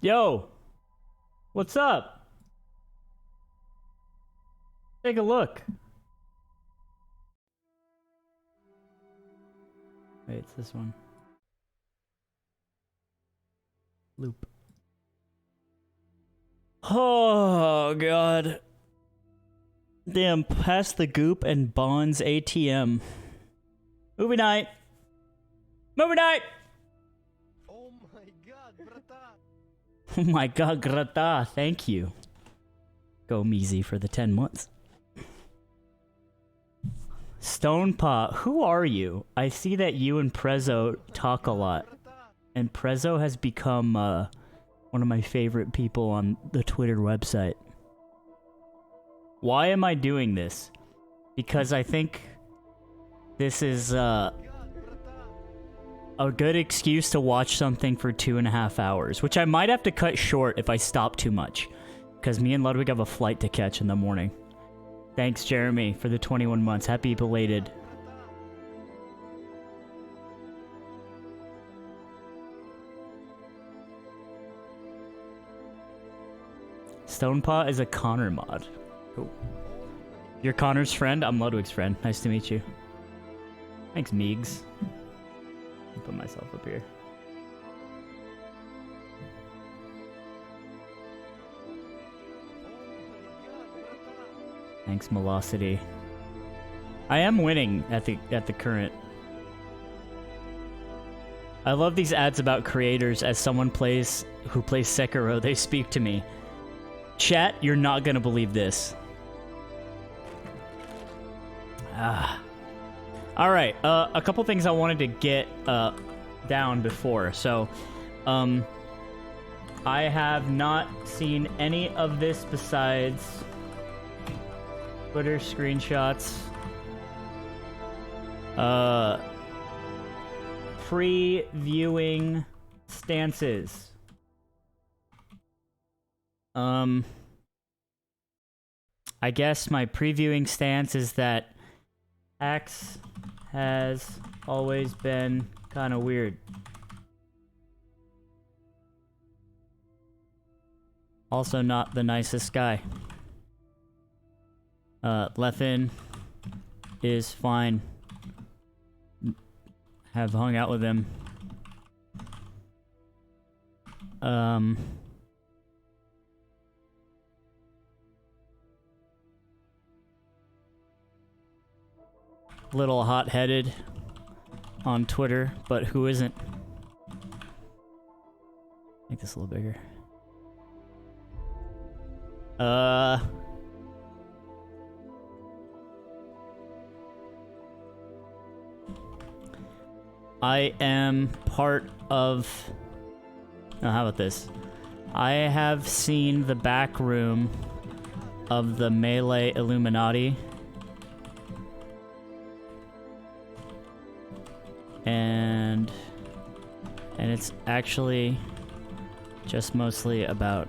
Yo, what's up? Take a look. Wait, it's this one. Loop. Oh, God. Damn, past the goop and Bonds ATM. Movie night. Movie night! Oh my god, brata! Oh my god, grata, thank you. Go Measy for the 10 months. Stonepaw, who are you? I see that you and Prezzo talk a lot. And Prezzo has become one of my favorite people on the Twitter website. Why am I doing this? Because I think this is a good excuse to watch something for 2.5 hours, which I might have to cut short if I stop too much, because me and Ludwig have a flight to catch in the morning. Thanks, Jeremy, for the 21 months. Happy belated. Stonepaw is a Connor mod. Cool. You're Connor's friend? I'm Ludwig's friend. Nice to meet you. Thanks, Meegs. I'll put myself up here. Thanks, Velocity. I am winning at the current. I love these ads about creators. As someone who plays Sekiro, they speak to me. Chat, you're not gonna believe this. Alright, a couple things I wanted to get down before. So, I have not seen any of this besides Twitter screenshots. Previewing stances. I guess my previewing stance is that Axe has always been kind of weird. Also not the nicest guy. Leffen is fine. Have hung out with him. Little hot-headed on Twitter, but who isn't? Make this a little bigger. I am part of... Oh, how about this? I have seen the back room of the Melee Illuminati. And it's actually just mostly about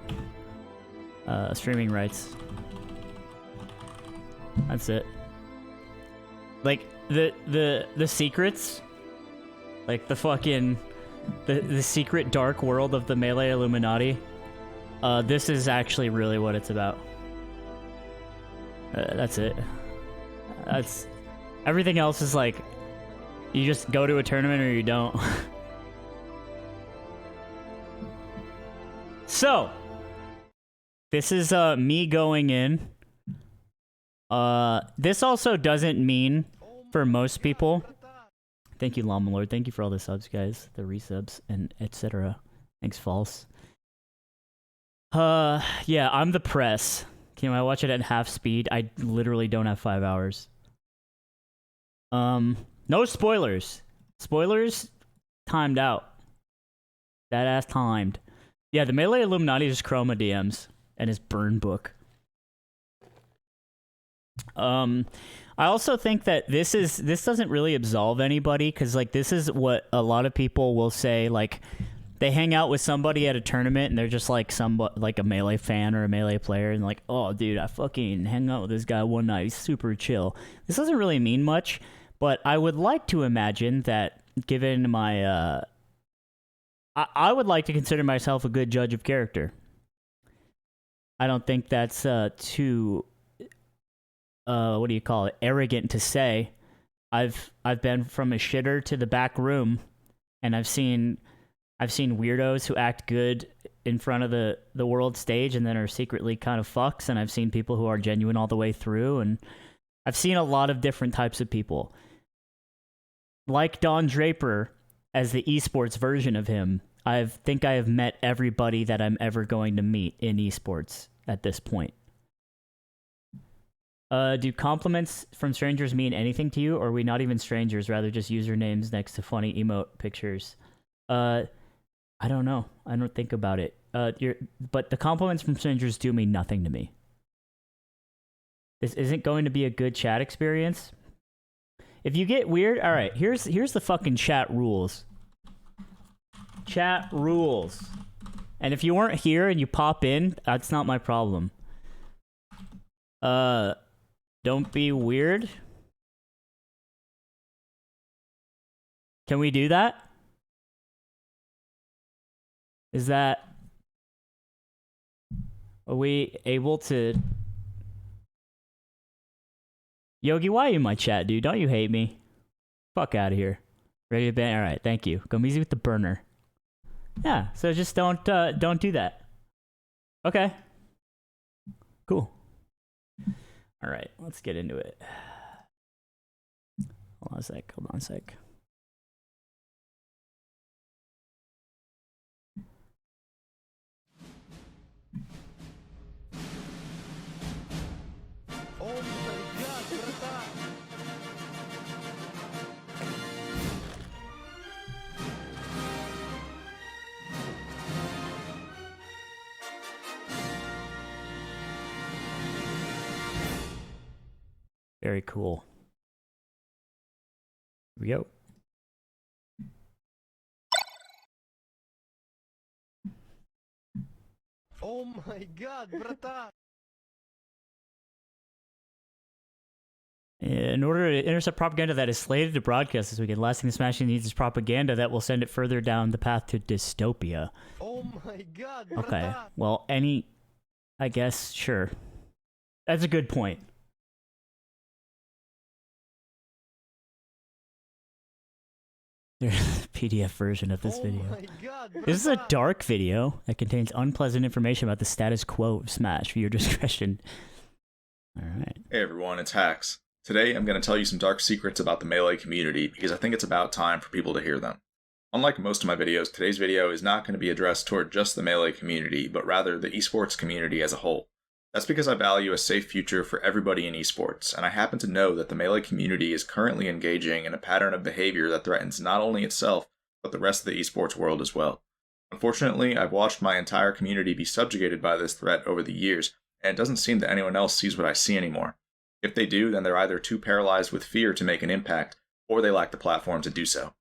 streaming rights. That's it. Like the secrets, like the fucking the secret dark world of the Melee Illuminati. This is actually really what it's about. That's it. That's everything else is like. You just go to a tournament or you don't. So, this is me going in. This also doesn't mean for most people. Thank you, Llama Lord. Thank you for all the subs, guys. The resubs and etc. Thanks, False. Yeah, I'm the press. Can I watch it at half speed? I literally don't have 5 hours. No spoilers. Spoilers timed out. That ass timed. Yeah, the Melee Illuminati is Chroma DMs and his burn book. I also think that this doesn't really absolve anybody, because like this is what a lot of people will say, like they hang out with somebody at a tournament and they're just like like a Melee fan or a Melee player and like, oh dude, I fucking hang out with this guy one night, he's super chill. This doesn't really mean much. But I would like to imagine that, given my I would like to consider myself a good judge of character. I don't think that's too what do you call it? Arrogant to say. I've been from a shitter to the back room, and I've seen weirdos who act good in front of the world stage and then are secretly kind of fucks, and I've seen people who are genuine all the way through, and I've seen a lot of different types of people. Like Don Draper, as the esports version of him, I think I have met everybody that I'm ever going to meet in esports at this point. Do compliments from strangers mean anything to you, or are we not even strangers, rather just usernames next to funny emote pictures? I don't know. I don't think about it. But the compliments from strangers do mean nothing to me. This isn't going to be a good chat experience. If you get weird, all right, here's the fucking chat rules. Chat rules. And if you weren't here and you pop in, that's not my problem. Don't be weird. Can we do that? Is that... Are we able to... Yogi, why are you in my chat, dude? Don't you hate me? Fuck out of here. Ready to ban? Alright, thank you. Go easy with the burner. Yeah, so just don't do that. Okay. Cool. Alright, let's get into it. Hold on a sec. Oh my god, brata! Very cool. Here we go. Oh my god, brata! In order to intercept propaganda that is slated to broadcast this weekend, last thing the Smashing needs is propaganda that will send it further down the path to dystopia. Oh my god, brata! Okay, well, I guess, sure. That's a good point. There's a PDF version of this video. My god, brata! This is a dark video that contains unpleasant information about the status quo of Smash for your discretion. Alright. Hey everyone, it's Hax. Today I'm going to tell you some dark secrets about the Melee community because I think it's about time for people to hear them. Unlike most of my videos, today's video is not going to be addressed toward just the Melee community, but rather the esports community as a whole. That's because I value a safe future for everybody in esports, and I happen to know that the Melee community is currently engaging in a pattern of behavior that threatens not only itself, but the rest of the esports world as well. Unfortunately, I've watched my entire community be subjugated by this threat over the years, and it doesn't seem that anyone else sees what I see anymore. If they do, then they're either too paralyzed with fear to make an impact, or they lack the platform to do so.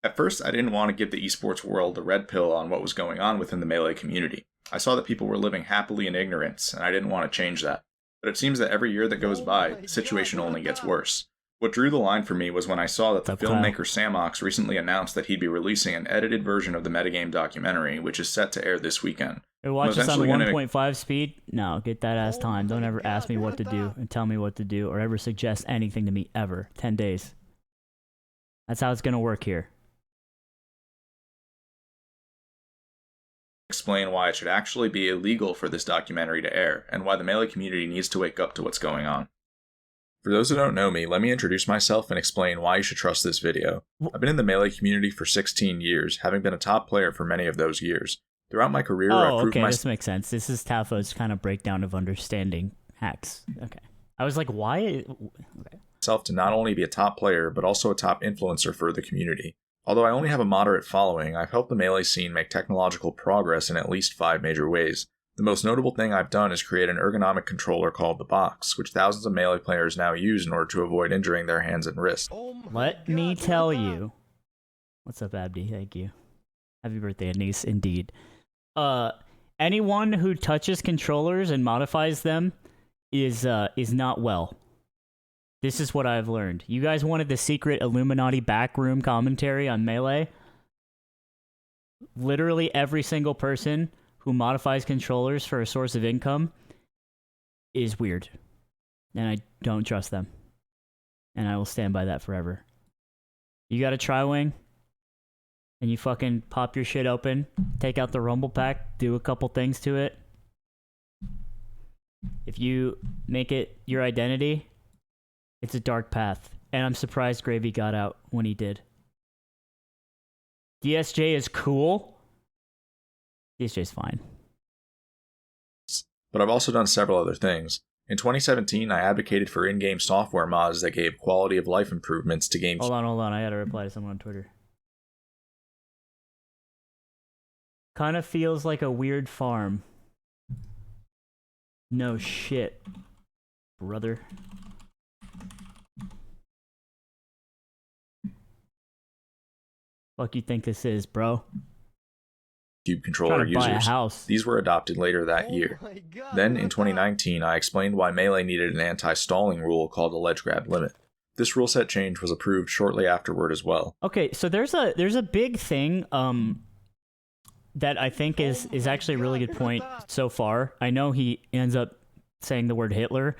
At first, I didn't want to give the esports world the red pill on what was going on within the Melee community. I saw that people were living happily in ignorance, and I didn't want to change that. But it seems that every year that goes by, the situation only gets worse. What drew the line for me was when I saw that the filmmaker Samox recently announced that he'd be releasing an edited version of the metagame documentary, which is set to air this weekend. Hey, watch this on 1.5 speed? No, get that ass time. Don't ever ask me what to do and tell me what to do or ever suggest anything to me ever. 10 days. That's how it's going to work here. Explain why it should actually be illegal for this documentary to air, and why the Melee community needs to wake up to what's going on. For those who don't know me, let me introduce myself and explain why you should trust this video. I've been in the Melee community for 16 years, having been a top player for many of those years. Throughout my career, I've proved this makes sense. This is Tafo's kind of breakdown of understanding hacks. Okay. I was like, why? Okay. Myself to not only be a top player, but also a top influencer for the community. Although I only have a moderate following, I've helped the Melee scene make technological progress in at least 5 major ways. The most notable thing I've done is create an ergonomic controller called the Box, which thousands of Melee players now use in order to avoid injuring their hands and wrists. Let me tell you. What's up, Abdi? Thank you. Happy birthday, niece, indeed. Anyone who touches controllers and modifies them is not well. This is what I've learned. You guys wanted the secret Illuminati backroom commentary on Melee? literally every single person who modifies controllers for a source of income is weird. And I don't trust them. And I will stand by that forever. You got a tri-wing, and you fucking pop your shit open, take out the rumble pack, do a couple things to it. If you make it your identity, it's a dark path. And I'm surprised Gravy got out when he did. DSJ is cool. DSJ's fine. But I've also done several other things. In 2017, I advocated for in-game software mods that gave quality of life improvements to games. Hold on. I gotta reply to someone on Twitter. Kind of feels like a weird farm. No shit, brother. Fuck you think this is, bro? Cube controller Trying to buy a users. house. These were adopted later that year. Oh my God, Then, in brata. 2019, I explained why Melee needed an anti-stalling rule called the ledge grab limit. This rule set change was approved shortly afterward as well. Okay, so there's a big thing that I think is actually a really good point so far. I know he ends up saying the word Hitler,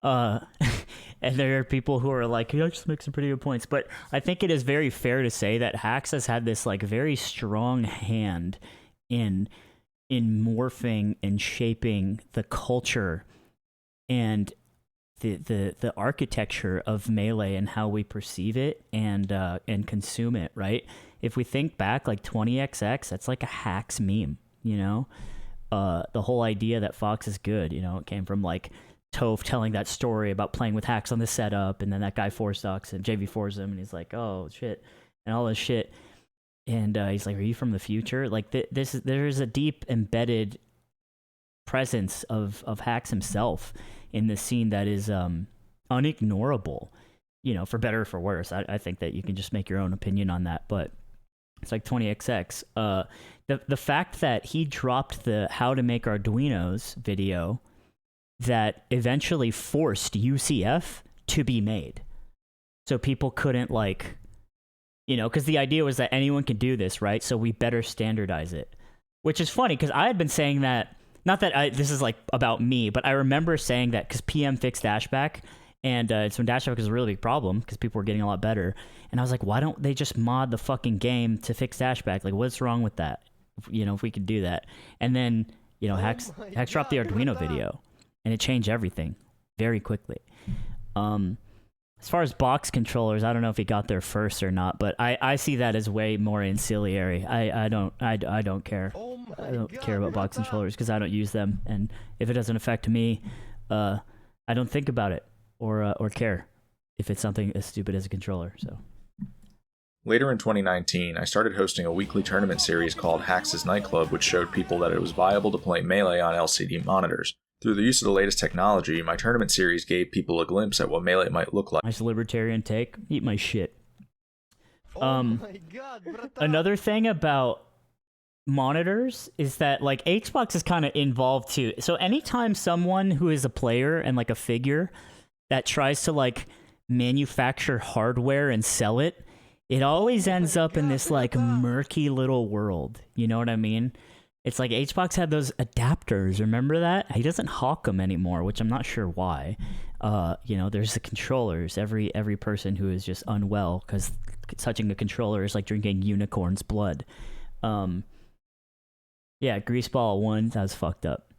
and there are people who are like, he actually makes some pretty good points. But I think it is very fair to say that Hacks has had this like very strong hand in morphing and shaping the culture and the architecture of Melee and how we perceive it and consume it, right? If we think back, like 20XX, that's like a Hacks meme, you know? The whole idea that Fox is good, you know, it came from like Toph telling that story about playing with Hacks on the setup, and then that guy Forstocks and JV4s him, and he's like, oh shit, and all this shit. And he's like, are you from the future? Like there's a deep embedded presence of Hacks himself in the scene that is unignorable, you know, for better or for worse. I think that you can just make your own opinion on that, but it's like 20XX. The fact that he dropped the how to make Arduinos video that eventually forced UCF to be made. So people couldn't like, you know, because the idea was that anyone could do this, right? So we better standardize it. Which is funny because I had been saying that, not that this is like about me, but I remember saying that because PM fixed Dashback, and it's when Dashback was a really big problem because people were getting a lot better. And I was like, why don't they just mod the fucking game to fix Dashback? Like, what's wrong with that? You know, if we could do that. And then, you know, Hacks dropped the Arduino video, and it changed everything very quickly. As far as box controllers, I don't know if he got there first or not, but I see that as way more ancillary. I don't care. I don't care about box controllers because I don't use them, and if it doesn't affect me, I don't think about it or care if it's something as stupid as a controller. So. Later in 2019, I started hosting a weekly tournament series called Hacks' Nightclub, which showed people that it was viable to play Melee on LCD monitors. Through the use of the latest technology, my tournament series gave people a glimpse at what Melee might look like. Nice libertarian take. Eat my shit. Oh my God, brata. Another thing about monitors is that like Xbox is kind of involved too. So anytime someone who is a player and like a figure that tries to like manufacture hardware and sell it, it always ends up in this like murky little world. You know what I mean? It's like Xbox had those adapters. Remember that? He doesn't hawk them anymore, which I'm not sure why. You know, there's the controllers. Every person who is just unwell because touching a controller is like drinking unicorn's blood. Yeah, Greaseball 1, that was fucked up.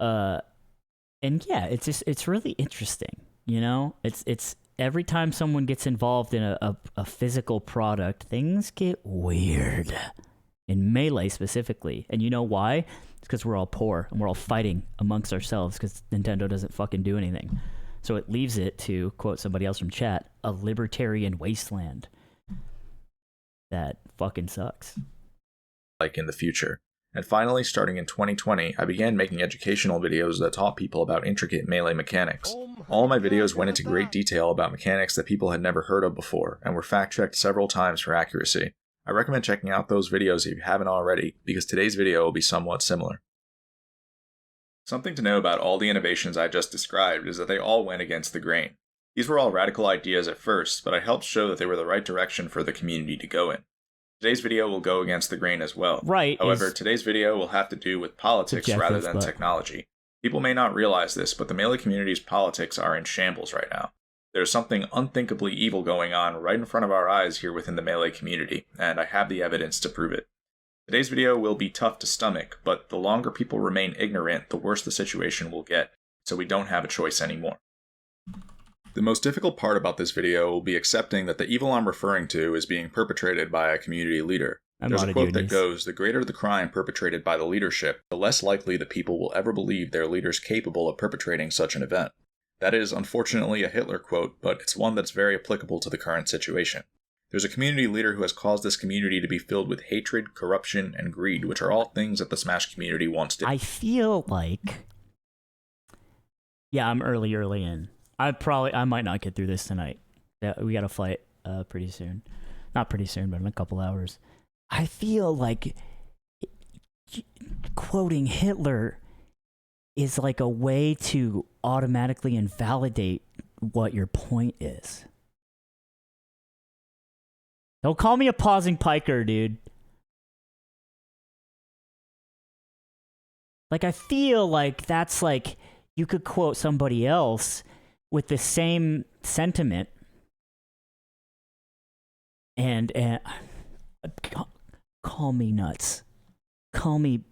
And yeah, it's really interesting. You know, it's every time someone gets involved in a physical product, things get weird. In Melee specifically. And you know why? It's because we're all poor and we're all fighting amongst ourselves because Nintendo doesn't fucking do anything. So it leaves it, to quote somebody else from chat, a libertarian wasteland. That fucking sucks. Like in the future. And finally, starting in 2020, I began making educational videos that taught people about intricate Melee mechanics. All my videos went into great detail about mechanics that people had never heard of before and were fact-checked several times for accuracy. I recommend checking out those videos if you haven't already, because today's video will be somewhat similar. Something to know about all the innovations I just described is that they all went against the grain. These were all radical ideas at first, but I helped show that they were the right direction for the community to go in. Today's video will go against the grain as well. Right. However, today's video will have to do with politics rather than technology. People may not realize this, but the melee community's politics are in shambles right now. There's something unthinkably evil going on right in front of our eyes here within the melee community, and I have the evidence to prove it. Today's video will be tough to stomach, but the longer people remain ignorant, the worse the situation will get, so we don't have a choice anymore. The most difficult part about this video will be accepting that the evil I'm referring to is being perpetrated by a community leader. There's a quote that goes, "The greater the crime perpetrated by the leadership, the less likely the people will ever believe their leader's capable of perpetrating such an event." That is, unfortunately, a Hitler quote, but it's one that's very applicable to the current situation. There's a community leader who has caused this community to be filled with hatred, corruption, and greed, which are all things that the Smash community once did. I feel like... Yeah, I'm early in. I might not get through this tonight. Yeah, we got a flight pretty soon. Not pretty soon, but in a couple hours. I feel like quoting Hitler is like a way to automatically invalidate what your point is. Don't call me a pausing piker, dude. Like, I feel like that's like, you could quote somebody else with the same sentiment and call me nuts. Call me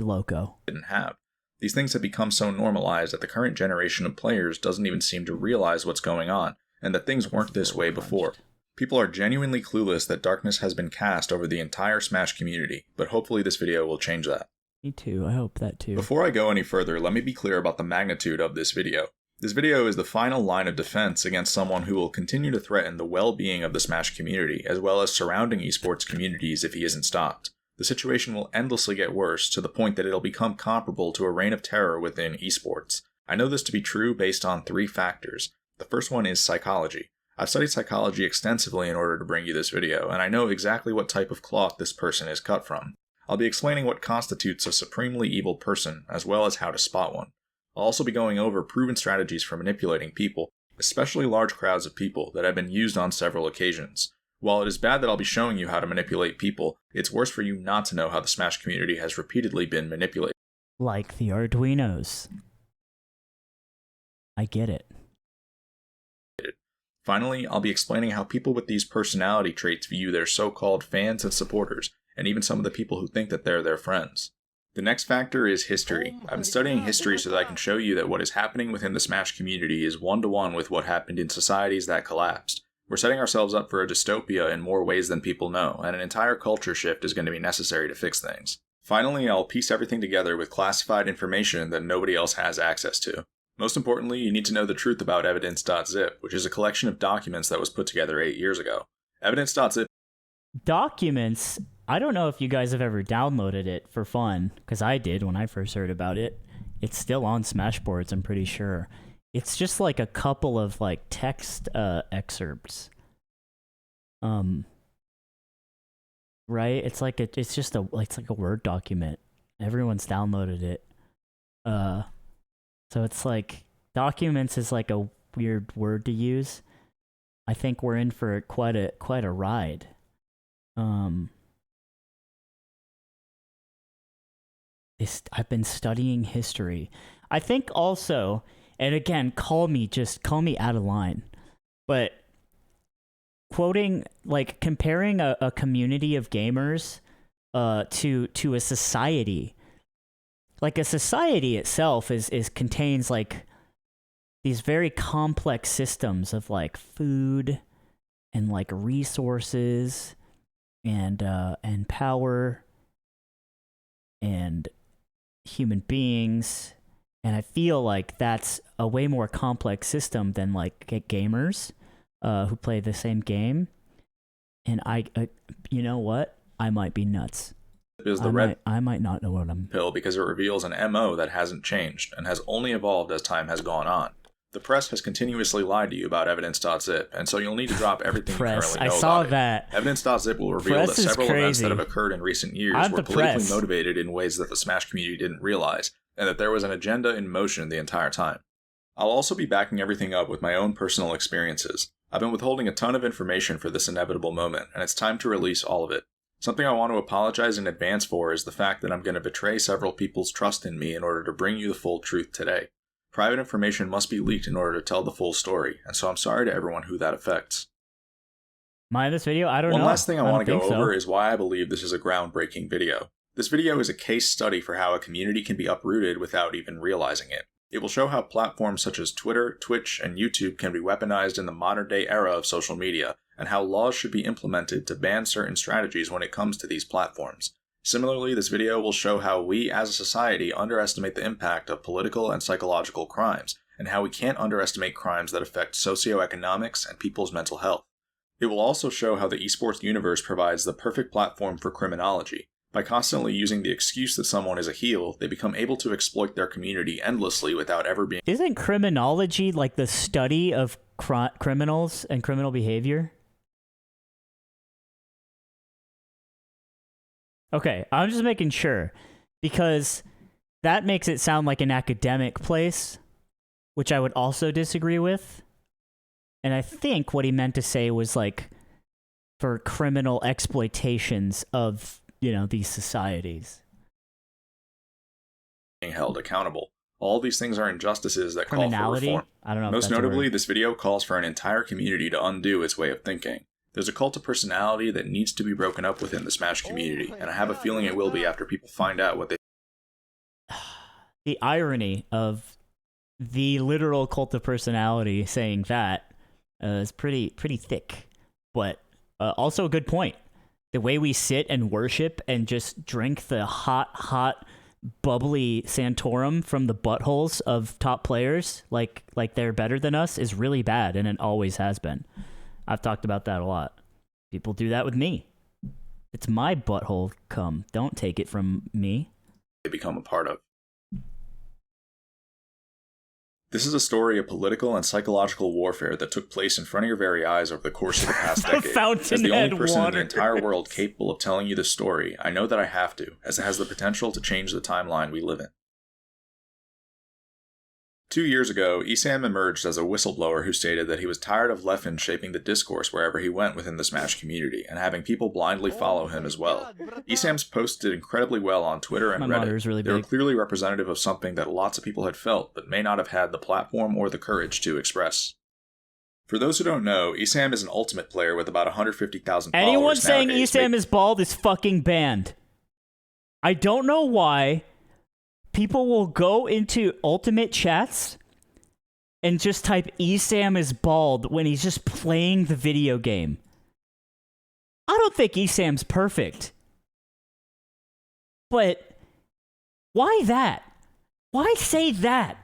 loco. Didn't have. These things have become so normalized that the current generation of players doesn't even seem to realize what's going on, and that things weren't this way before. People are genuinely clueless that darkness has been cast over the entire Smash community, but hopefully this video will change that. Me too, I hope that too. Before I go any further, let me be clear about the magnitude of this video. This video is the final line of defense against someone who will continue to threaten the well-being of the Smash community, as well as surrounding esports communities if he isn't stopped. The situation will endlessly get worse, to the point that it'll become comparable to a reign of terror within esports. I know this to be true based on 3 factors. The first one is psychology. I've studied psychology extensively in order to bring you this video, and I know exactly what type of cloth this person is cut from. I'll be explaining what constitutes a supremely evil person, as well as how to spot one. I'll also be going over proven strategies for manipulating people, especially large crowds of people, that have been used on several occasions. While it is bad that I'll be showing you how to manipulate people, it's worse for you not to know how the Smash community has repeatedly been manipulated. Like the Arduinos. I get it. Finally, I'll be explaining how people with these personality traits view their so-called fans and supporters, and even some of the people who think that they're their friends. The next factor is history. I've been studying history so that I can show you that what is happening within the Smash community is one-to-one with what happened in societies that collapsed. We're setting ourselves up for a dystopia in more ways than people know, and an entire culture shift is going to be necessary to fix things. Finally, I'll piece everything together with classified information that nobody else has access to. Most importantly, you need to know the truth about evidence.zip, which is a collection of documents that was put together 8 years ago. Evidence.zip. Documents? I don't know if you guys have ever downloaded it for fun, because I did when I first heard about it. It's still on Smashboards, I'm pretty sure. It's just like a couple of like text excerpts. Right? It's like it's like a Word document. Everyone's downloaded it. So it's like, documents is like a weird word to use. I think we're in for quite a ride. I've been studying history. I think also, and again, call me out of line, but quoting, like comparing a community of gamers to a society. Like a society itself contains like these very complex systems of like food and like resources and power and human beings, and I feel like that's a way more complex system than like gamers who play the same game. And you know what? I might be nuts. Is the red I might not know what I'm... pill because it reveals an MO that hasn't changed and has only evolved as time has gone on. The press has continuously lied to you about evidence.zip, and so you'll need to drop everything you currently know I saw about that. it. Evidence.zip will reveal that several events that have occurred in recent years were politically motivated in ways that the Smash community didn't realize, and that there was an agenda in motion the entire time. I'll also be backing everything up with my own personal experiences. I've been withholding a ton of information for this inevitable moment, and it's time to release all of it. Something I want to apologize in advance for is the fact that I'm going to betray several people's trust in me in order to bring you the full truth today. Private information must be leaked in order to tell the full story, and so I'm sorry to everyone who that affects. Mind this video? I don't know. One last thing I want to go over so. is why I believe this is a groundbreaking video. This video is a case study for how a community can be uprooted without even realizing it. It will show how platforms such as Twitter, Twitch, and YouTube can be weaponized in the modern-day era of social media, and how laws should be implemented to ban certain strategies when it comes to these platforms. Similarly, this video will show how we as a society underestimate the impact of political and psychological crimes, and how we can't underestimate crimes that affect socioeconomics and people's mental health. It will also show how the esports universe provides the perfect platform for criminology. By constantly using the excuse that someone is a heel, they become able to exploit their community endlessly without ever being... Isn't criminology like the study of criminals and criminal behavior? Okay, I'm just making sure, because that makes it sound like an academic place, which I would also disagree with. And I think what he meant to say was like for criminal exploitations of, you know, these societies. Being held accountable. All these things are injustices that call for reform. I don't know. Most notably, this video calls for an entire community to undo its way of thinking. There's a cult of personality that needs to be broken up within the Smash community, and I have a feeling it will be after people find out what they... The irony of the literal cult of personality saying that is pretty thick, but also a good point. The way we sit and worship and just drink the hot, bubbly Santorum from the buttholes of top players like they're better than us is really bad, and it always has been. I've talked about that a lot. People do that with me. It's my butthole cum. Don't take it from me. They become a part of. This is a story of political and psychological warfare that took place in front of your very eyes over the course of the past decade. As the only person in the entire world capable of telling you this story, I know that I have to, as it has the potential to change the timeline we live in. 2 years ago, Esam emerged as a whistleblower who stated that he was tired of Leffen shaping the discourse wherever he went within the Smash community, and having people blindly follow him as well. Esam's posts did incredibly well on Twitter and Reddit. They were clearly representative of something that lots of people had felt, but may not have had the platform or the courage to express. For those who don't know, Esam is an ultimate player with about 150,000 followers. Anyone saying Esam is bald is fucking banned. I don't know why people will go into ultimate chats and just type Esam is bald when he's just playing the video game. I don't think Esam's perfect. But why that? Why say that?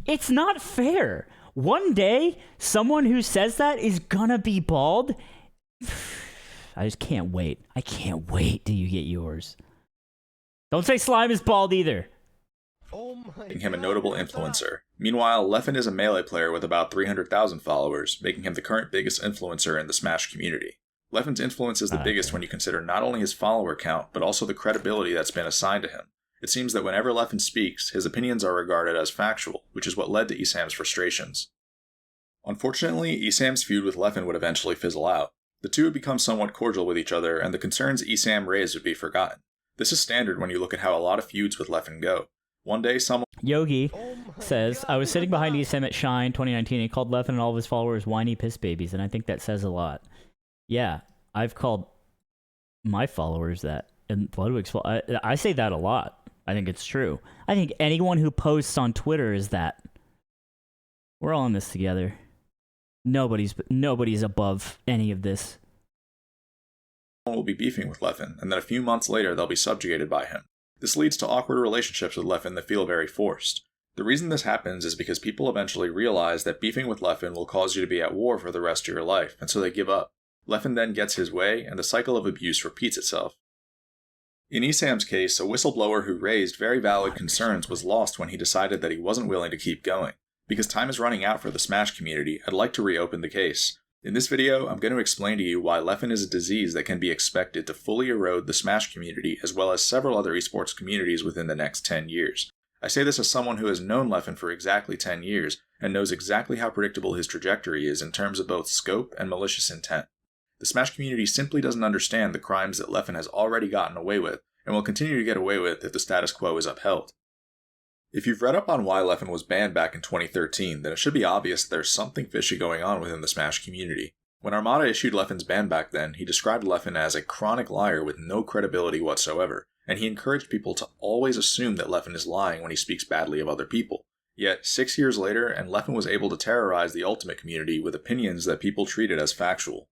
It's not fair. One day, someone who says that is gonna be bald. I just can't wait. I can't wait till you get yours. Don't say Slime is bald either. Making him a notable influencer. Meanwhile, Leffen is a Melee player with about 300,000 followers, making him the current biggest influencer in the Smash community. Leffen's influence is the biggest when you consider not only his follower count, but also the credibility that's been assigned to him. It seems that whenever Leffen speaks, his opinions are regarded as factual, which is what led to Esam's frustrations. Unfortunately, Esam's feud with Leffen would eventually fizzle out. The two would become somewhat cordial with each other, and the concerns Esam raised would be forgotten. This is standard when you look at how a lot of feuds with Leffen go. One day, someone... Yogi says, I was sitting behind Esam at Shine 2019 and he called Leffen and all of his followers whiny piss babies, and I think that says a lot. Yeah, I've called my followers that, and Bloodwig's I say that a lot. I think it's true. I think anyone who posts on Twitter is that. We're all in this together. Nobody's above any of this. Will be beefing with Leffen, and then a few months later they'll be subjugated by him. This leads to awkward relationships with Leffen that feel very forced. The reason this happens is because people eventually realize that beefing with Leffen will cause you to be at war for the rest of your life, and so they give up. Leffen then gets his way, and the cycle of abuse repeats itself. In Esam's case, a whistleblower who raised very valid concerns was lost when he decided that he wasn't willing to keep going. Because time is running out for the Smash community, I'd like to reopen the case. In this video, I'm going to explain to you why Leffen is a disease that can be expected to fully erode the Smash community as well as several other esports communities within the next 10 years. I say this as someone who has known Leffen for exactly 10 years and knows exactly how predictable his trajectory is in terms of both scope and malicious intent. The Smash community simply doesn't understand the crimes that Leffen has already gotten away with, and will continue to get away with if the status quo is upheld. If you've read up on why Leffen was banned back in 2013, then it should be obvious that there's something fishy going on within the Smash community. When Armada issued Leffen's ban back then, he described Leffen as a chronic liar with no credibility whatsoever, and he encouraged people to always assume that Leffen is lying when he speaks badly of other people. Yet, 6 years later, and Leffen was able to terrorize the Ultimate community with opinions that people treated as factual.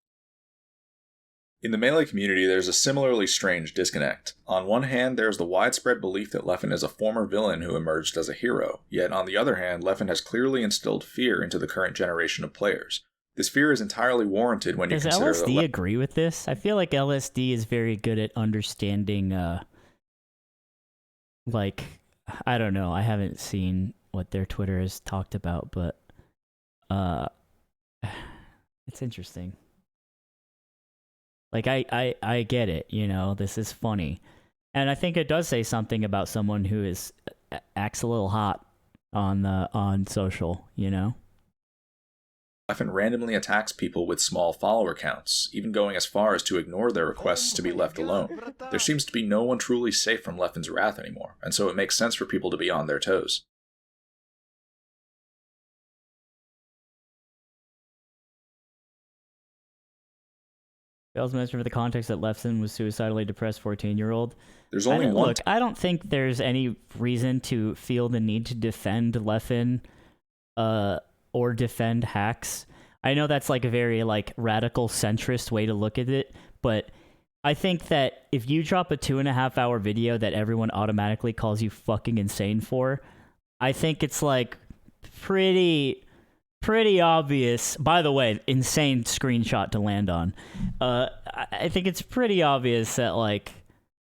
In the Melee community, there's a similarly strange disconnect. On one hand, there's the widespread belief that Leffen is a former villain who emerged as a hero, yet on the other hand, Leffen has clearly instilled fear into the current generation of players. This fear is entirely warranted when you consider Does LSD agree with this? I feel like LSD is very good at understanding, like, I don't know, I haven't seen what their Twitter has talked about, but it's interesting. Like, I get it, you know, this is funny. And I think it does say something about someone who acts a little hot on social, you know? Leffen randomly attacks people with small follower counts, even going as far as to ignore their requests to be left alone. There seems to be no one truly safe from Leffen's wrath anymore, and so it makes sense for people to be on their toes. Fails to mention for the context that Leffen was suicidally depressed 14-year-old. There's only one. Look, I don't think there's any reason to feel the need to defend Leffen, or defend hacks. I know that's like a very like radical centrist way to look at it, but I think that if you drop a 2.5 hour video that everyone automatically calls you fucking insane for, I think it's like pretty obvious. By the way, insane screenshot to land on. I think it's pretty obvious that like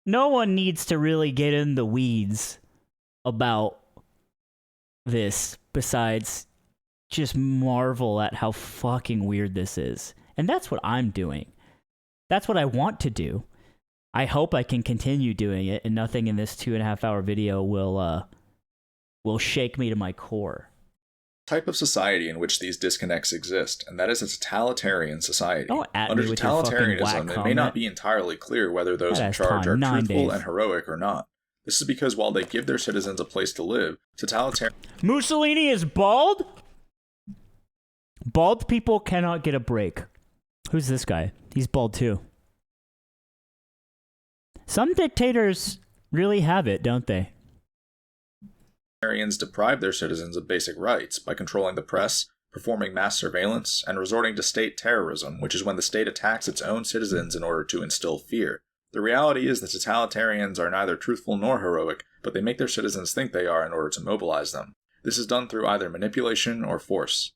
no one needs to really get in the weeds about this besides just marvel at how fucking weird this is. And that's what I'm doing. That's what I want to do. I hope I can continue doing it, and nothing in this 2.5 hour video will shake me to my core. Type of society in which these disconnects exist, and that is a totalitarian society. Under totalitarianism, it may not be entirely clear whether those in charge are truthful and heroic or not. This is because while they give their citizens a place to live, Mussolini is bald? Bald people cannot get a break. Who's this guy? He's bald too. Some dictators really have it, don't they? Totalitarians deprive their citizens of basic rights by controlling the press, performing mass surveillance, and resorting to state terrorism, which is when the state attacks its own citizens in order to instill fear. The reality is that totalitarians are neither truthful nor heroic, but they make their citizens think they are in order to mobilize them. This is done through either manipulation or force.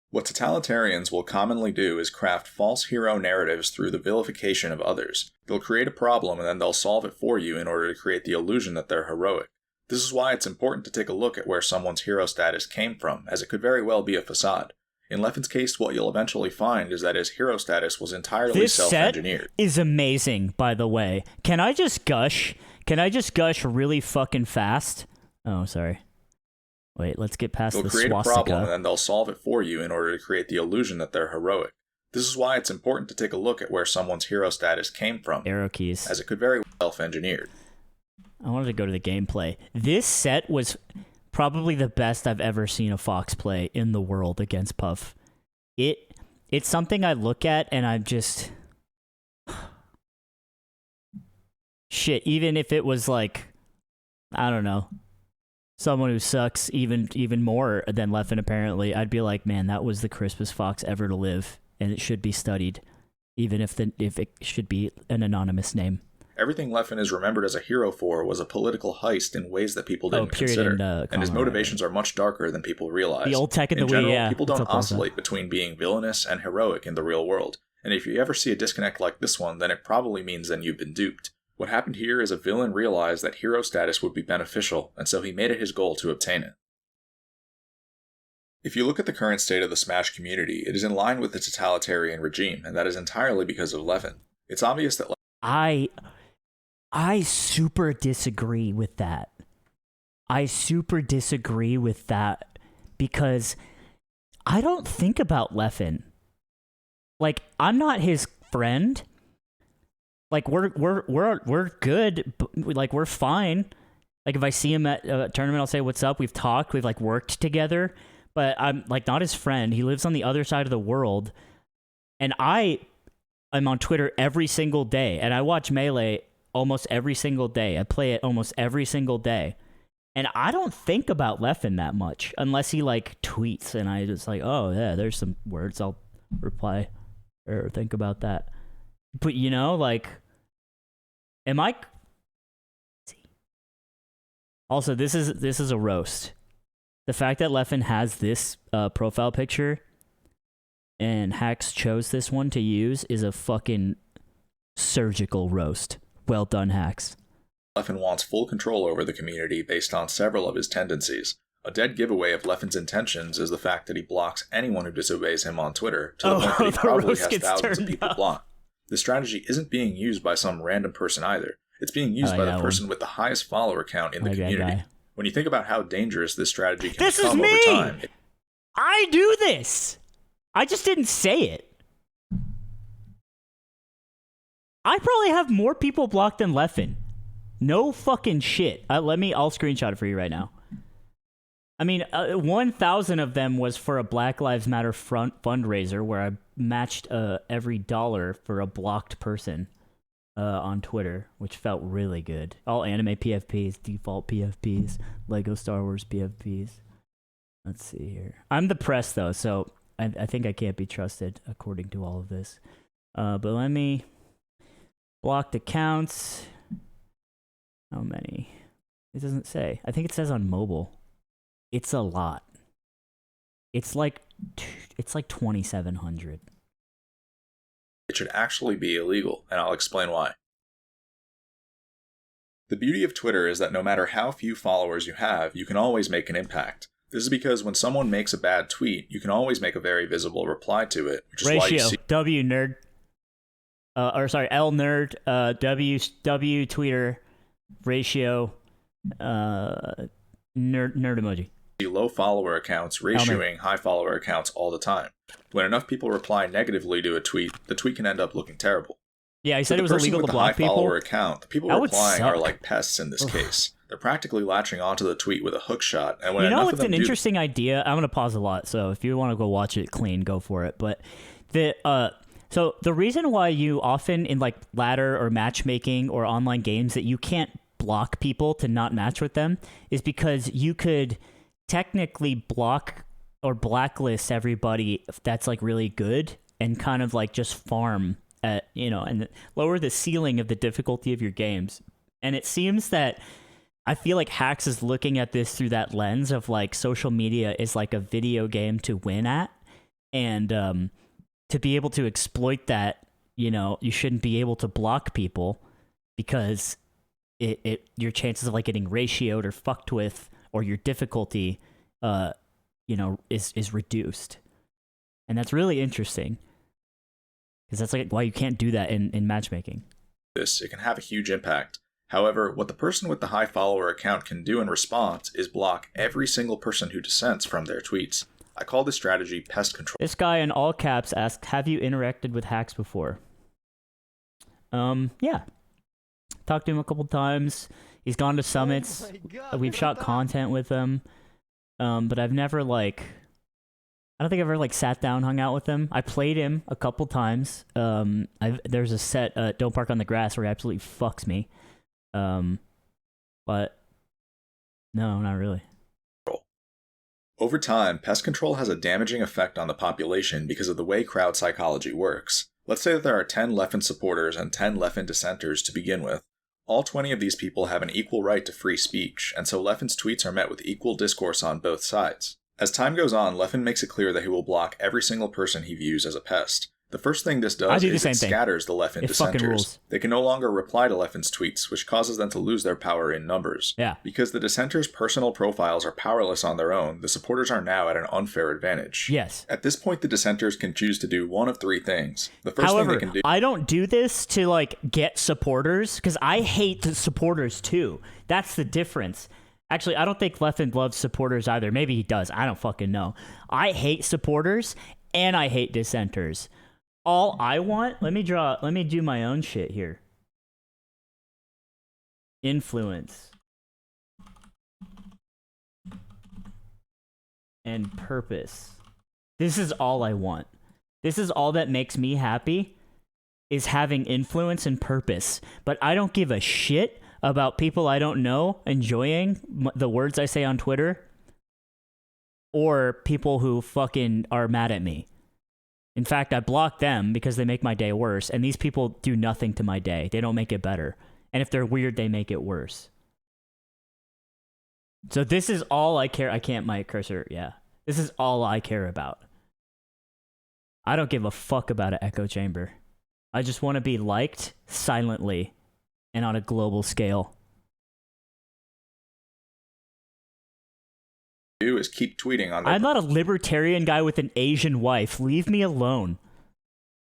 What totalitarians will commonly do is craft false hero narratives through the vilification of others. They'll create a problem and then they'll solve it for you in order to create the illusion that they're heroic. This is why it's important to take a look at where someone's hero status came from, as it could very well be a facade. In Leffen's case, what you'll eventually find is that his hero status was entirely self-engineered. This set is amazing, by the way. Can I just gush? Can I just gush really fucking fast? Oh, sorry. Wait, let's get past the swastika. They'll create a problem and then they'll solve it for you in order to create the illusion that they're heroic. This is why it's important to take a look at where someone's hero status came from. Arrow keys. As it could very well be self-engineered. I wanted to go to the gameplay. This set was probably the best I've ever seen a Fox play in the world against Puff. It's something I look at and I'm just... Shit, even if it was like, I don't know, someone who sucks even more than Leffen apparently, I'd be like, man, that was the crispest Fox ever to live, and it should be studied, even if it should be an anonymous name. Everything Leffen is remembered as a hero for was a political heist in ways that people didn't consider, and his motivations are much darker than people realize. The old tech in the general, Wii, yeah. People don't oscillate between being villainous and heroic in the real world, and if you ever see a disconnect like this one, then it probably means that you've been duped. What happened here is a villain realized that hero status would be beneficial, and so he made it his goal to obtain it. If you look at the current state of the Smash community, it is in line with the totalitarian regime, and that is entirely because of Leffen. It's obvious that I super disagree with that. I super disagree with that because I don't think about Leffen Like, I'm not his friend. Like, we're good. Like, we're fine. Like, if I see him at a tournament, I'll say, what's up? We've talked. We've, like, worked together. But I'm, like, not his friend. He lives on the other side of the world. And I'm on Twitter every single day. And I watch Melee almost every single day. I play it almost every single day. And I don't think about Leffen that much. Unless he, like, tweets. And I just, like, oh, yeah, there's some words I'll reply or think about that. But, you know, like, am I... Also, this is a roast. The fact that Leffen has this profile picture and Hacks chose this one to use is a fucking surgical roast. Well done, Hacks. Leffen wants full control over the community based on several of his tendencies. A dead giveaway of Leffen's intentions is the fact that he blocks anyone who disobeys him on Twitter, to the point that he probably has thousands of people blocked. This strategy isn't being used by some random person either. It's being used by the person with the highest follower count in the community. When you think about how dangerous this strategy can become over time... I do this! I just didn't say it. I probably have more people blocked than Leffen. No fucking shit. I'll screenshot it for you right now. I mean, 1,000 of them was for a Black Lives Matter fundraiser where I matched every dollar for a blocked person on Twitter, which felt really good. All anime PFPs, default PFPs, Lego Star Wars PFPs. Let's see here. I'm the press, though, so I think I can't be trusted according to all of this. But let me... Blocked accounts... How many? It doesn't say. I think it says on mobile. It's a lot. It's like 2,700. It should actually be illegal, and I'll explain why. The beauty of Twitter is that no matter how few followers you have, you can always make an impact. This is because when someone makes a bad tweet, you can always make a very visible reply to it, which is why you see... W nerd. L nerd. W tweeter. Ratio, nerd emoji. Low follower accounts ratioing high follower accounts all the time. When enough people reply negatively to a tweet, the tweet can end up looking terrible. Yeah, he said it was illegal to block people. Follower account, the people replying are like pests in this case. They're practically latching onto the tweet with a hook shot. And when you know what's an interesting idea? I'm gonna pause a lot, so if you want to go watch it clean, go for it. But so the reason why you often in like ladder or matchmaking or online games that you can't block people to not match with them is because you could technically block or blacklist everybody that's like really good and kind of like just farm at, you know, and lower the ceiling of the difficulty of your games. And it seems that I feel like Hacks is looking at this through that lens of like social media is like a video game to win at. And, to be able to exploit that, you know, you shouldn't be able to block people because your chances of like getting ratioed or fucked with or your difficulty, you know, is reduced. And that's really interesting because that's like why you can't do that in matchmaking. It can have a huge impact. However, what the person with the high follower account can do in response is block every single person who dissents from their tweets. I call this strategy pest control. This guy in all caps asked, have you interacted with Hacks before? Yeah. Talked to him a couple times. He's gone to summits. We've shot content with him. But I've never I don't think I've ever sat down, hung out with him. I played him a couple times. There's a set, Don't Park on the Grass, where he absolutely fucks me. But no, not really. Over time, pest control has a damaging effect on the population because of the way crowd psychology works. Let's say that there are 10 Leffen supporters and 10 Leffen dissenters to begin with. All 20 of these people have an equal right to free speech, and so Leffen's tweets are met with equal discourse on both sides. As time goes on, Leffen makes it clear that he will block every single person he views as a pest. The first thing this does is it scatters the Leffen dissenters. They can no longer reply to Leffen's tweets, which causes them to lose their power in numbers. Yeah. Because the dissenters' personal profiles are powerless on their own, the supporters are now at an unfair advantage. Yes. At this point, the dissenters can choose to do one of three things. The first However, thing they can do... I don't do this to, get supporters, because I hate the supporters, too. That's the difference. Actually, I don't think Leffen loves supporters either. Maybe he does. I don't fucking know. I hate supporters, and I hate dissenters. all I want, let me do my own shit here. Influence and purpose. This is all I want. This is all that makes me happy, is having influence and purpose. But I don't give a shit about people I don't know enjoying the words I say on Twitter, or people who fucking are mad at me. In fact, I block them because they make my day worse, and these people do nothing to my day. They don't make it better. And if they're weird, they make it worse. So this is all I care. I can't, my cursor, yeah. This is all I care about. I don't give a fuck about an echo chamber. I just want to be liked silently and on a global scale. Do is keep tweeting on their I'm not a libertarian guy with an Asian wife. Leave me alone.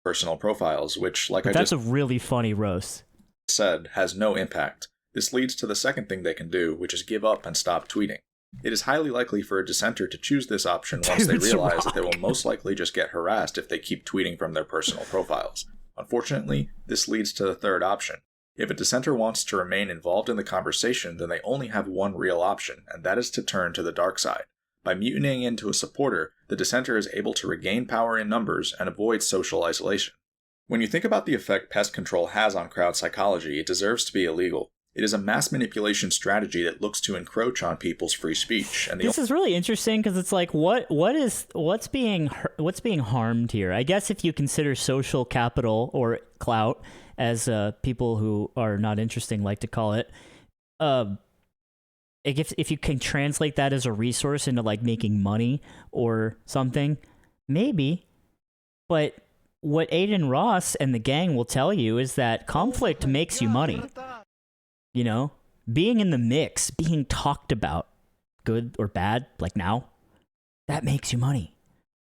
personal profiles, which, like That's a really funny roast. said, has no impact. This leads to the second thing they can do, which is give up and stop tweeting. It is highly likely for a dissenter to choose this option once they realize that they will most likely just get harassed if they keep tweeting from their personal profiles. Unfortunately, this leads to the third option. If a dissenter wants to remain involved in the conversation, then they only have one real option, and that is to turn to the dark side. By mutinying into a supporter, the dissenter is able to regain power in numbers and avoid social isolation. When you think about the effect pest control has on crowd psychology, it deserves to be illegal. It is a mass manipulation strategy that looks to encroach on people's free speech. And this is really interesting because it's like, what's being harmed here? I guess if you consider social capital or clout, as people who are not interesting like to call it, if you can translate that as a resource into like making money or something, maybe. But what Aiden Ross and the gang will tell you is that conflict makes you money. You know, being in the mix, being talked about, good or bad, like now, that makes you money.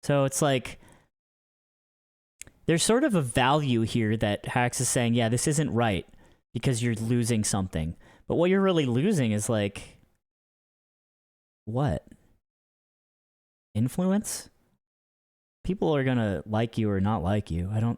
So it's like, there's sort of a value here that Hax is saying, yeah, this isn't right because you're losing something. But what you're really losing is like, what? Influence? People are gonna like you or not like you. I don't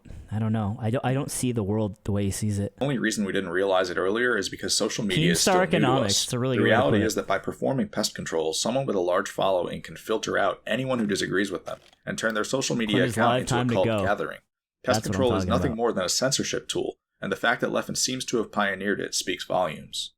know. I don't see the world the way he sees it. The only reason we didn't realize it earlier is because social media is still new to economics. us. It's a really the reality is that by performing pest control, someone with a large following can filter out anyone who disagrees with them and turn their social media account into a cult gathering. Pest control is nothing more than a censorship tool, and the fact that Leffen seems to have pioneered it speaks volumes.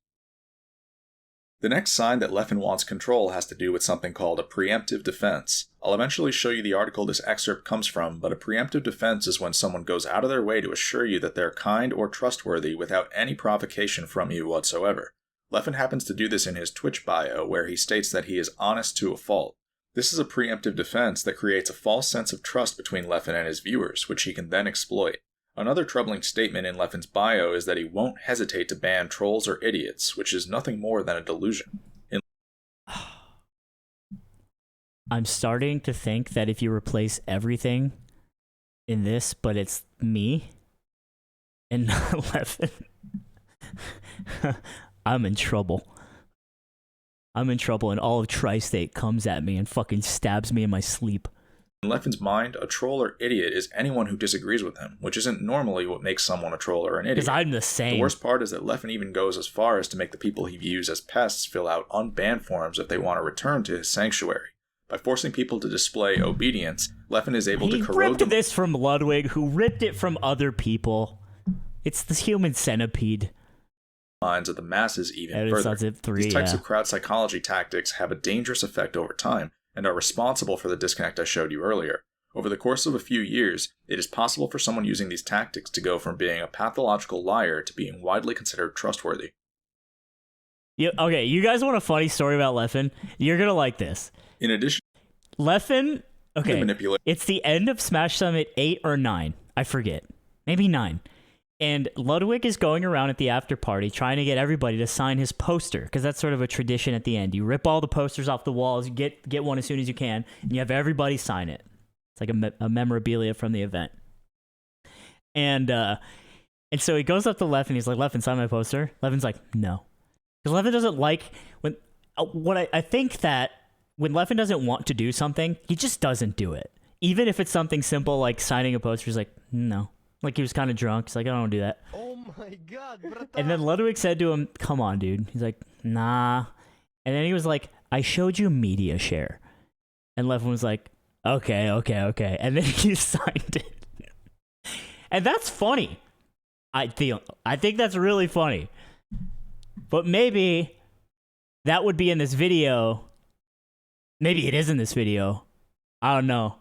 The next sign that Leffen wants control has to do with something called a preemptive defense. I'll eventually show you the article this excerpt comes from, but a preemptive defense is when someone goes out of their way to assure you that they're kind or trustworthy without any provocation from you whatsoever. Leffen happens to do this in his Twitch bio, where he states that he is honest to a fault. This is a preemptive defense that creates a false sense of trust between Leffen and his viewers, which he can then exploit. Another troubling statement in Leffen's bio is that he won't hesitate to ban trolls or idiots, which is nothing more than a delusion. I'm starting to think that if you replace everything in this, but it's me and not Leffen, I'm in trouble. I'm in trouble, and all of Tri-State comes at me and fucking stabs me in my sleep. In Leffen's mind, a troll or idiot is anyone who disagrees with him, which isn't normally what makes someone a troll or an idiot. Because I'm the same. The worst part is that Leffen even goes as far as to make the people he views as pests fill out unbanned forms if they want to return to his sanctuary. By forcing people to display obedience, Leffen is able to corrode He ripped this from Ludwig, who ripped it from other people. It's the human centipede. Minds of the masses even evidence.zip further. These types of crowd psychology tactics have a dangerous effect over time, and are responsible for the disconnect I showed you earlier. Over the course of a few years, it is possible for someone using these tactics to go from being a pathological liar to being widely considered trustworthy. Okay, you guys want a funny story about Leffen? You're gonna like this. In addition, Leffen, okay, it's the end of Smash Summit 8 or 9. I forget. Maybe 9. And Ludwig is going around at the after party trying to get everybody to sign his poster, because that's sort of a tradition at the end. You rip all the posters off the walls, you get one as soon as you can, and you have everybody sign it. It's like a memorabilia from the event. And so he goes up to Leffen, he's like, Leffen, sign my poster. Leffen's like, no. Because Leffen doesn't like, I think that when Leffen doesn't want to do something, he just doesn't do it. Even if it's something simple like signing a poster, he's like, no. Like he was kind of drunk. He's like, I don't do that. Oh my god, brata. And then Ludwig said to him, come on, dude. He's like, nah. And then he was like, I showed you media share. And Leffen was like, okay. And then he signed it. And that's funny. I think that's really funny. But maybe that would be in this video. Maybe it is in this video. I don't know.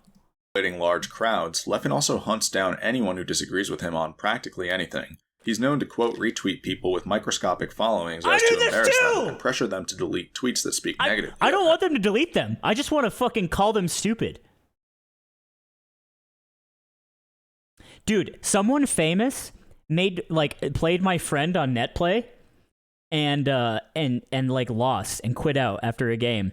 Large crowds, Leffen also hunts down anyone who disagrees with him on practically anything. He's known to quote retweet people with microscopic followings as to embarrass them and pressure them to delete tweets that speak negatively. I don't want them to delete them. I just want to fucking call them stupid. Dude, someone famous played my friend on netplay and like lost and quit out after a game.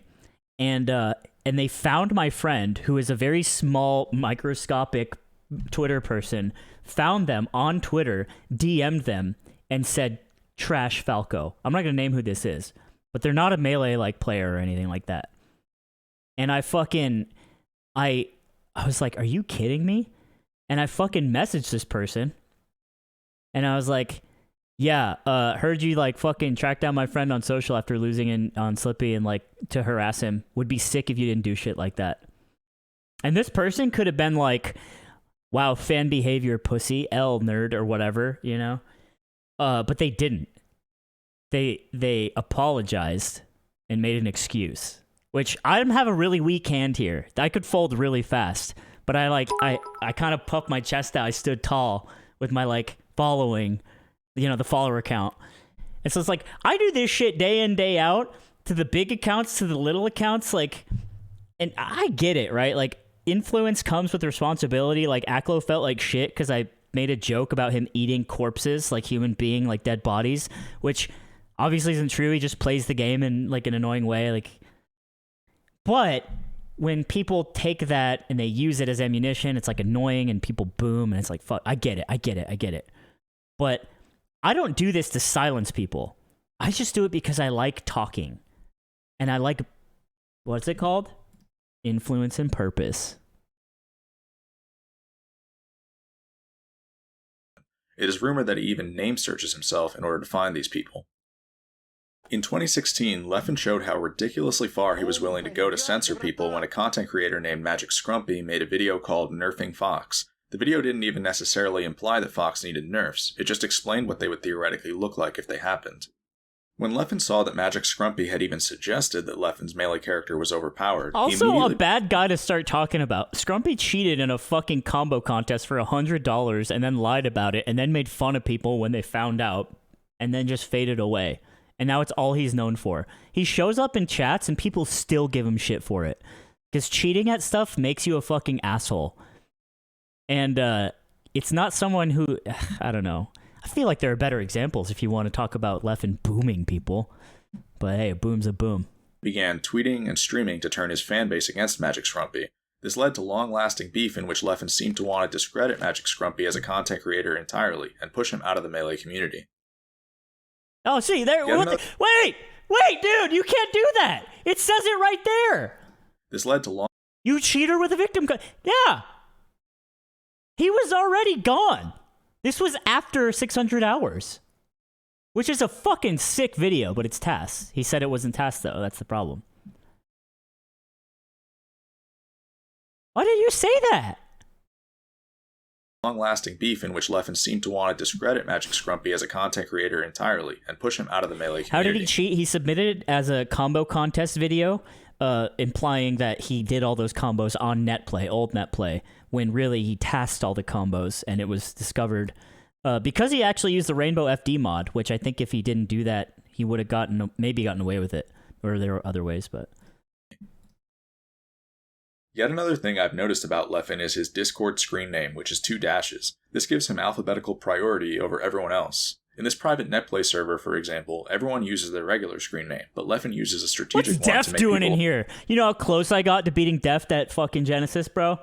And they found my friend, who is a very small, microscopic Twitter person, found them on Twitter, DM'd them, and said, trash Falco. I'm not going to name who this is, but they're not a Melee player or anything like that. And I was like, are you kidding me? And I fucking messaged this person. And I was like, yeah, heard you fucking track down my friend on social after losing on Slippy and to harass him. Would be sick if you didn't do shit like that. And this person could have been like, wow, fan behavior, pussy, L nerd or whatever, you know? But they didn't. They apologized and made an excuse, which I have a really weak hand here. I could fold really fast, but I kind of puffed my chest out. I stood tall with my following, you know, the follower count. And so it's like, I do this shit day in, day out, to the big accounts, to the little accounts, and I get it, right? Influence comes with responsibility. Aklo felt like shit because I made a joke about him eating corpses, human being, dead bodies, which obviously isn't true. He just plays the game in an annoying way. But when people take that and they use it as ammunition, it's annoying and people boom and it's fuck. I get it. But I don't do this to silence people. I just do it because I like talking. And I like, what's it called? Influence and purpose. It is rumored that he even name searches himself in order to find these people. In 2016, Leffen showed how ridiculously far he was willing to go to censor people when a content creator named Magic Scrumpy made a video called Nerfing Fox. The video didn't even necessarily imply that Fox needed nerfs, it just explained what they would theoretically look like if they happened. When Leffen saw that Magic Scrumpy had even suggested that Leffen's melee character was overpowered, also a bad guy to start talking about. Scrumpy cheated in a fucking combo contest for $100 and then lied about it and then made fun of people when they found out and then just faded away. And now it's all he's known for. He shows up in chats and people still give him shit for it. Because cheating at stuff makes you a fucking asshole. And it's not someone who, I don't know. I feel like there are better examples if you want to talk about Leffen booming people. But hey, a boom's a boom. Began tweeting and streaming to turn his fanbase against Magic Scrumpy. This led to long-lasting beef in which Leffen seemed to want to discredit Magic Scrumpy as a content creator entirely and push him out of the melee community. Oh, see, there. Wait, dude, you can't do that. It says it right there. This led to You cheater with a victim. Yeah. He was already gone. This was after 600 hours. Which is a fucking sick video, but it's TAS. He said it wasn't TAS, though. That's the problem. Why did you say that? Long-lasting beef in which Leffen seemed to want to discredit Magic Scrumpy as a content creator entirely and push him out of the melee community. How did he cheat? He submitted it as a combo contest video, implying that he did all those combos on netplay, old netplay, when really he tasked all the combos, and it was discovered because he actually used the Rainbow FD mod, which I think if he didn't do that, he would have maybe gotten away with it, or there were other ways, but... Yet another thing I've noticed about Leffen is his Discord screen name, which is 2 dashes. This gives him alphabetical priority over everyone else. In this private netplay server, for example, everyone uses their regular screen name, but Leffen uses a strategic one to make What's Def doing in here? You know how close I got to beating Def at fucking Genesis, bro?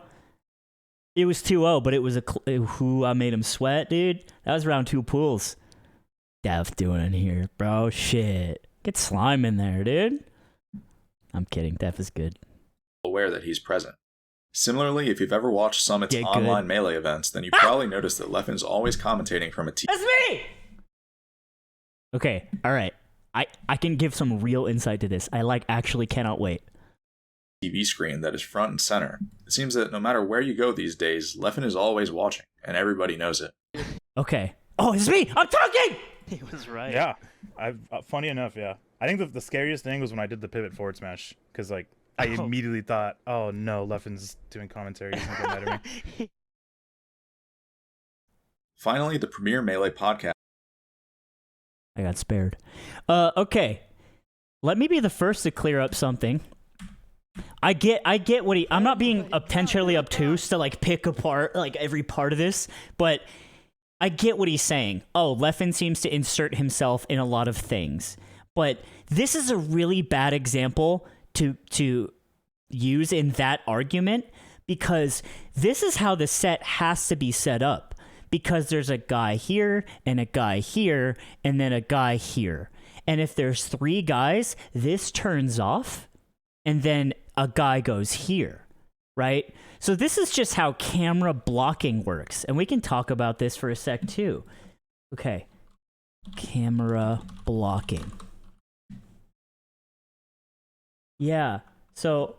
It was 2-0, but it was I made him sweat, dude. That was round 2 pools. Def doing in here, bro. Shit. Get slime in there, dude. I'm kidding. Def is good. Aware that he's present. Similarly, if you've ever watched Summit's Get online good. Melee events, then you probably noticed that Leffen is always commentating from a That's me! Okay, alright. I can give some real insight to this. I actually cannot wait. TV screen that is front and center. It seems that no matter where you go these days, Leffen is always watching, and everybody knows it. Okay. Oh, it's me! I'm talking! He was right. Yeah, funny enough, yeah. I think the scariest thing was when I did the pivot forward smash, because like I immediately thought, oh no, Leffen's doing commentary. He's gonna get mad at me. Finally, the premier Melee podcast. I got spared. Okay. Let me be the first to clear up something. I get what I'm not being potentially obtuse to like pick apart like every part of this, but I get what he's saying. Oh, Leffen seems to insert himself in a lot of things. But this is a really bad example to use in that argument, because this is how the set has to be set up. Because there's a guy here and a guy here and then a guy here. And if there's 3 guys, this turns off and then a guy goes here, right? So this is just how camera blocking works. And we can talk about this for a sec too. Okay. Camera blocking. Yeah. So...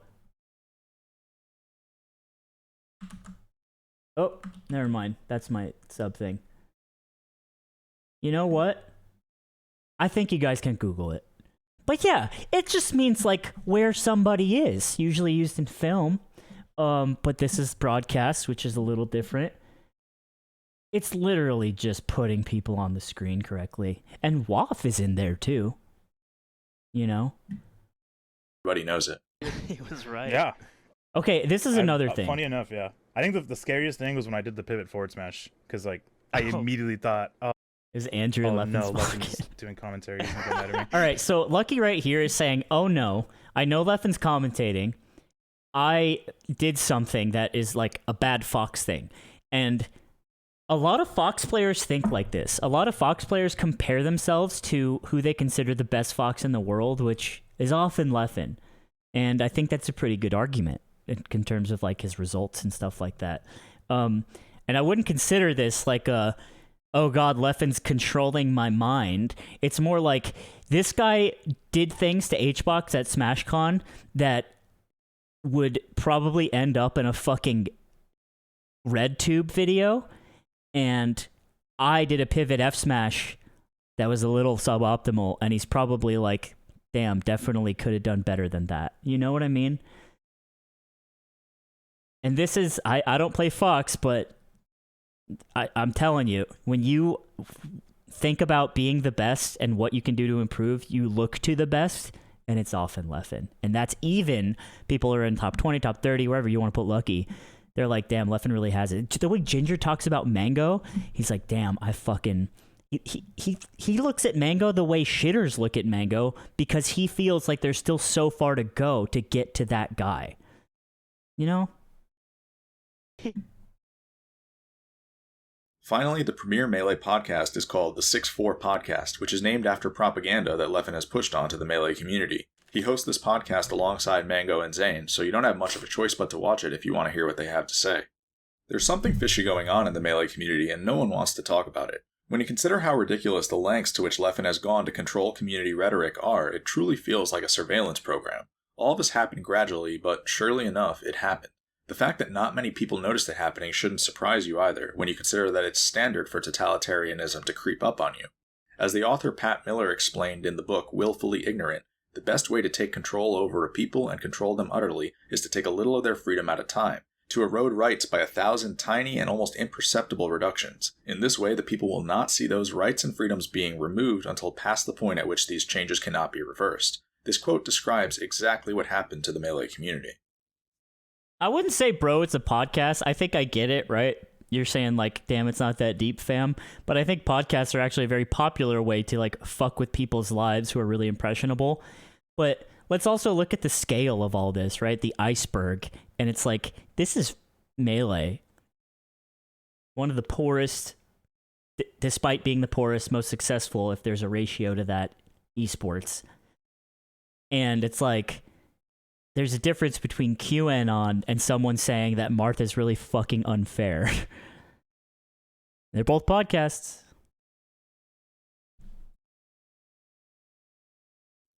Oh, never mind. That's my sub thing. You know what? I think you guys can Google it. But yeah, it just means like where somebody is, usually used in film. But this is broadcast, which is a little different. It's literally just putting people on the screen correctly. And WAF is in there too. You know? Everybody knows it. He was right. Yeah. Okay, this is another thing. Funny enough, yeah. I think the scariest thing was when I did the pivot forward smash, because like I immediately thought, oh Is Andrew no, Leffen's Leffen's doing commentary. He's gonna get mad at me. All right, so Lucky right here is saying, oh no, I know Leffen's commentating. I did something that is like a bad Fox thing. And a lot of Fox players think like this. A lot of Fox players compare themselves to who they consider the best Fox in the world, which is often Leffen. And I think that's a pretty good argument in terms of like his results and stuff like that. And I wouldn't consider this like a, oh god, Leffen's controlling my mind. It's more like this guy did things to HBox at SmashCon that would probably end up in a fucking RedTube video, and I did a pivot F smash that was a little suboptimal, and he's probably like, damn, definitely could have done better than that. You know what I mean? And this is, I don't play Fox, but I'm telling you, when you think about being the best and what you can do to improve, you look to the best, and it's often Leffen. And that's even people are in top 20, top 30, wherever you want to put Lucky. They're like, damn, Leffen really has it. The way Ginger talks about Mango, he's like, damn, I fucking... He looks at Mango the way shitters look at Mango, because he feels like there's still so far to go to get to that guy. You know? Finally, the premier Melee podcast is called the 6-4 Podcast, which is named after propaganda that Leffen has pushed onto the Melee community. He hosts this podcast alongside Mango and Zane, so you don't have much of a choice but to watch it if you want to hear what they have to say. There's something fishy going on in the Melee community, and no one wants to talk about it. When you consider how ridiculous the lengths to which Leffen has gone to control community rhetoric are, it truly feels like a surveillance program. All of this happened gradually, but surely enough, it happened. The fact that not many people noticed it happening shouldn't surprise you either, when you consider that it's standard for totalitarianism to creep up on you. As the author Pat Miller explained in the book Willfully Ignorant, the best way to take control over a people and control them utterly is to take a little of their freedom at a time, to erode rights by 1,000 tiny and almost imperceptible reductions. In this way, the people will not see those rights and freedoms being removed until past the point at which these changes cannot be reversed. This quote describes exactly what happened to the Melee community. I wouldn't say, bro, it's a podcast. I think I get it, right? You're saying, like, damn, it's not that deep, fam. But I think podcasts are actually a very popular way to, like, fuck with people's lives who are really impressionable. But let's also look at the scale of all this, right? The iceberg. And it's like, this is Melee. One of the poorest, despite being the poorest, most successful, if there's a ratio to that, esports. And it's like, there's a difference between QAnon and someone saying that Martha's really fucking unfair. They're both podcasts.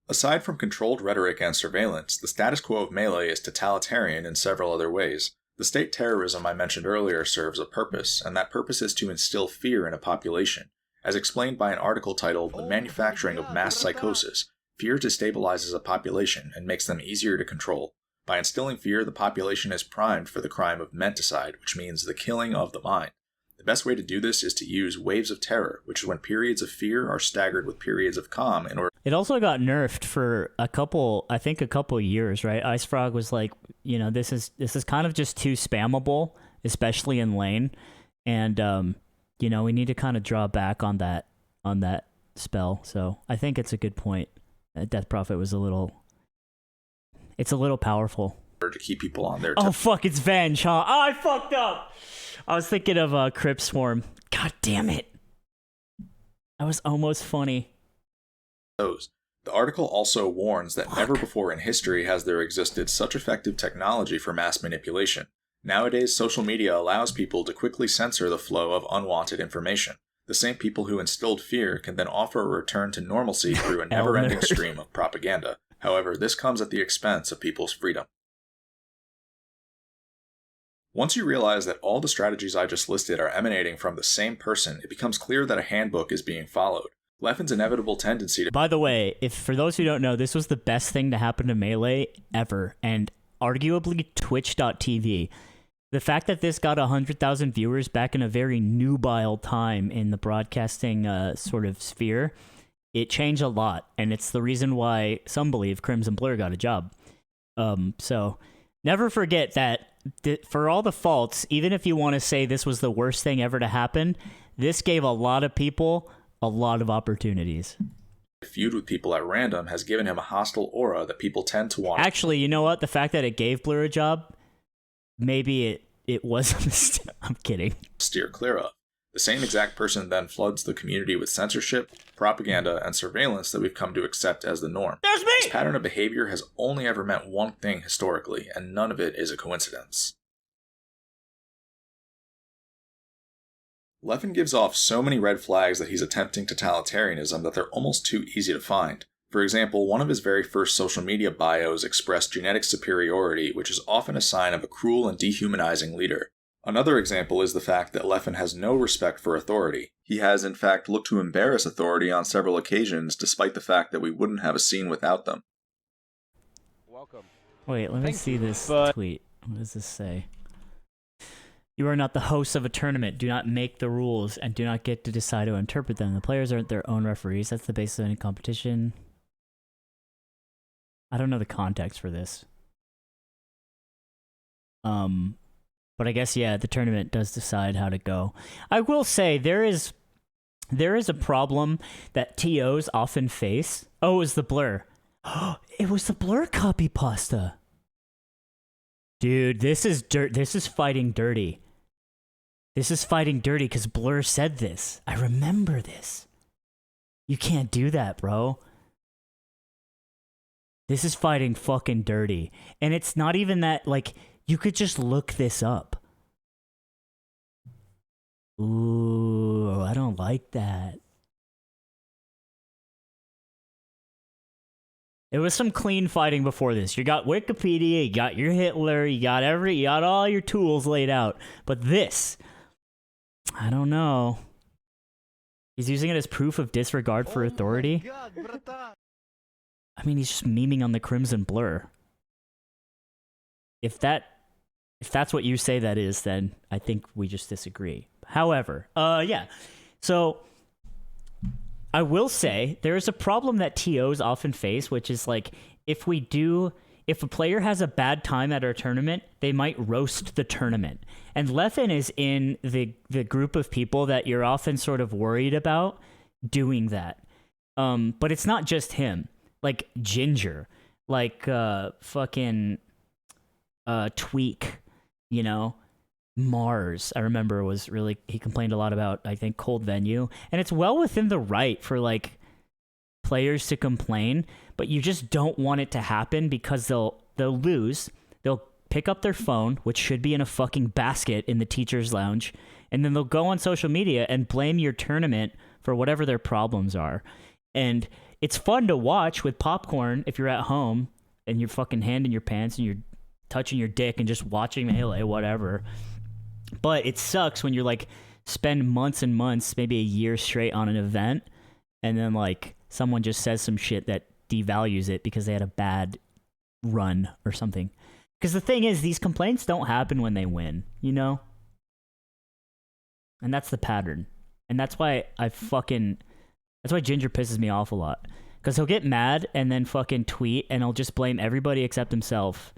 Aside from controlled rhetoric and surveillance, the status quo of Melee is totalitarian in several other ways. The state terrorism I mentioned earlier serves a purpose, and that purpose is to instill fear in a population. As explained by an article titled The Manufacturing of Mass Psychosis, fear destabilizes a population and makes them easier to control. By instilling fear, the population is primed for the crime of menticide, which means the killing of the mind. The best way to do this is to use waves of terror, which is when periods of fear are staggered with periods of calm in order. It also got nerfed for a couple years, right? Ice Frog was like, this is kind of just too spammable, especially in lane, and we need to kind of draw back on that spell. So I think it's a good point. Death Prophet was a little powerful. To keep people on their oh fuck, it's Venge, huh? Oh, I fucked up. I was thinking of Crip Swarm. God damn it. That was almost funny. The article also warns that never before in history has there existed such effective technology for mass manipulation. Nowadays, social media allows people to quickly censor the flow of unwanted information. The same people who instilled fear can then offer a return to normalcy through a never-ending stream of propaganda. However, this comes at the expense of people's freedom. Once you realize that all the strategies I just listed are emanating from the same person, it becomes clear that a handbook is being followed. Leffen's inevitable tendency to... By the way, for those who don't know, this was the best thing to happen to Melee ever, and arguably Twitch.tv. The fact that this got 100,000 viewers back in a very nubile time in the broadcasting sort of sphere, it changed a lot, and it's the reason why some believe Crimson Blur got a job. So never forget that for all the faults, even if you want to say this was the worst thing ever to happen, this gave a lot of people a lot of opportunities. Feud with people at random has given him a hostile aura that people tend to want. Actually, you know what? The fact that it gave Blur a job, maybe it was a mistake. I'm kidding. Steer clear of. The same exact person then floods the community with censorship, propaganda, and surveillance that we've come to accept as the norm. There's me! This pattern of behavior has only ever meant one thing historically, and none of it is a coincidence. Leffen gives off so many red flags that he's attempting totalitarianism that they're almost too easy to find. For example, one of his very first social media bios expressed genetic superiority, which is often a sign of a cruel and dehumanizing leader. Another example is the fact that Leffen has no respect for authority. He has, in fact, looked to embarrass authority on several occasions, despite the fact that we wouldn't have a scene without them. Welcome. Wait, let me see this tweet. What does this say? You are not the host of a tournament. Do not make the rules and do not get to decide to interpret them. The players aren't their own referees. That's the basis of any competition. I don't know the context for this. But I guess, yeah, the tournament does decide how to go. I will say there is a problem that TOs often face. Oh, it was the Blur. It was the Blur copy pasta. Dude, this is fighting dirty. This is fighting dirty because Blur said this. I remember this. You can't do that, bro. This is fighting fucking dirty. And it's not even that, like, you could just look this up. Ooh, I don't like that. There was some clean fighting before this. You got Wikipedia, you got your Hitler, you got all your tools laid out. But this, I don't know. He's using it as proof of disregard for authority. I mean, he's just memeing on the Crimson Blur. If that's what you say that is, then I think we just disagree. However, yeah. So I will say there is a problem that TOs often face, which is like if a player has a bad time at our tournament, they might roast the tournament. And Leffen is in the group of people that you're often sort of worried about doing that. But it's not just him. Like Ginger, like fucking Tweak, you know, Mars, I remember he complained a lot about, I think, cold venue. And it's well within the right for like players to complain, but you just don't want it to happen because they'll they'll lose. They'll pick up their phone, which should be in a fucking basket in the teacher's lounge, and then they'll go on social media and blame your tournament for whatever their problems are. And it's fun to watch with popcorn if you're at home and you're fucking hand in your pants and you're touching your dick and just watching Melee, whatever. But it sucks when you're like spend months and months, maybe a year straight on an event, and then like someone just says some shit that devalues it because they had a bad run or something. Because the thing is, these complaints don't happen when they win, you know? And that's the pattern. And that's why that's why Ginger pisses me off a lot. Because he'll get mad and then fucking tweet and he'll just blame everybody except himself.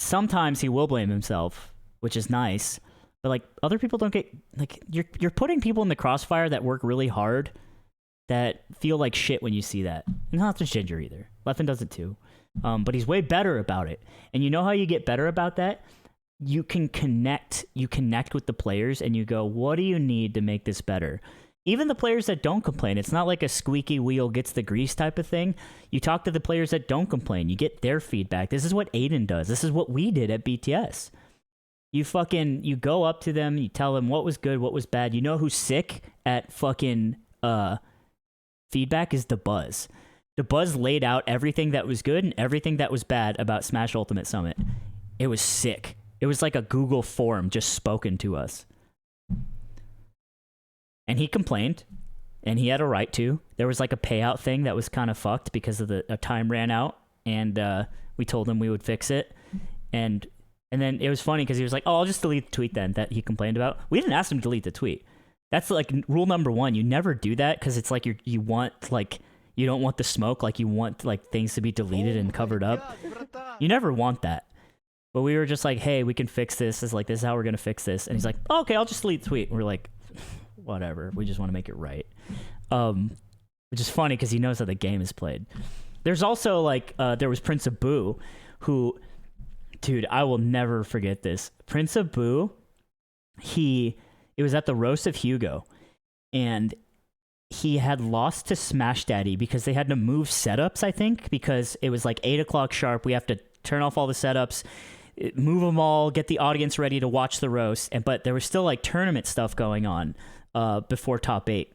Sometimes he will blame himself, which is nice. But like other people don't get, like, you're putting people in the crossfire that work really hard that feel like shit when you see that. And not just Ginger either. Leffen does it too. But he's way better about it. And you know how you get better about that? You connect with the players and you go, what do you need to make this better? Even the players that don't complain, it's not like a squeaky wheel gets the grease type of thing. You talk to the players that don't complain. You get their feedback. This is what Aiden does. This is what we did at BTS. You go up to them, you tell them what was good, what was bad. You know who's sick at fucking feedback is the Buzz. The Buzz laid out everything that was good and everything that was bad about Smash Ultimate Summit. It was sick. It was like a Google form just spoken to us. And he complained, and he had a right to. There was like a payout thing that was kind of fucked because of the time ran out, and we told him we would fix it. And then it was funny because he was like, oh, I'll just delete the tweet then that he complained about. We didn't ask him to delete the tweet. That's like rule number one. You never do that because it's like you don't want the smoke, like you want like things to be deleted and covered up. You never want that. But we were just like, hey, we can fix this. This is how we're going to fix this. And he's like, oh, okay, I'll just delete the tweet. And we're like, whatever. We just want to make it right. Which is funny because he knows how the game is played. There's also like, there was Prince of Boo who, dude, I will never forget this. Prince of Boo, it was at the roast of Hugo. And he had lost to Smash Daddy because they had to move setups, I think, because it was like 8 o'clock sharp. We have to turn off all the setups, move them all, get the audience ready to watch the roast. But there was still like tournament stuff going on before top 8.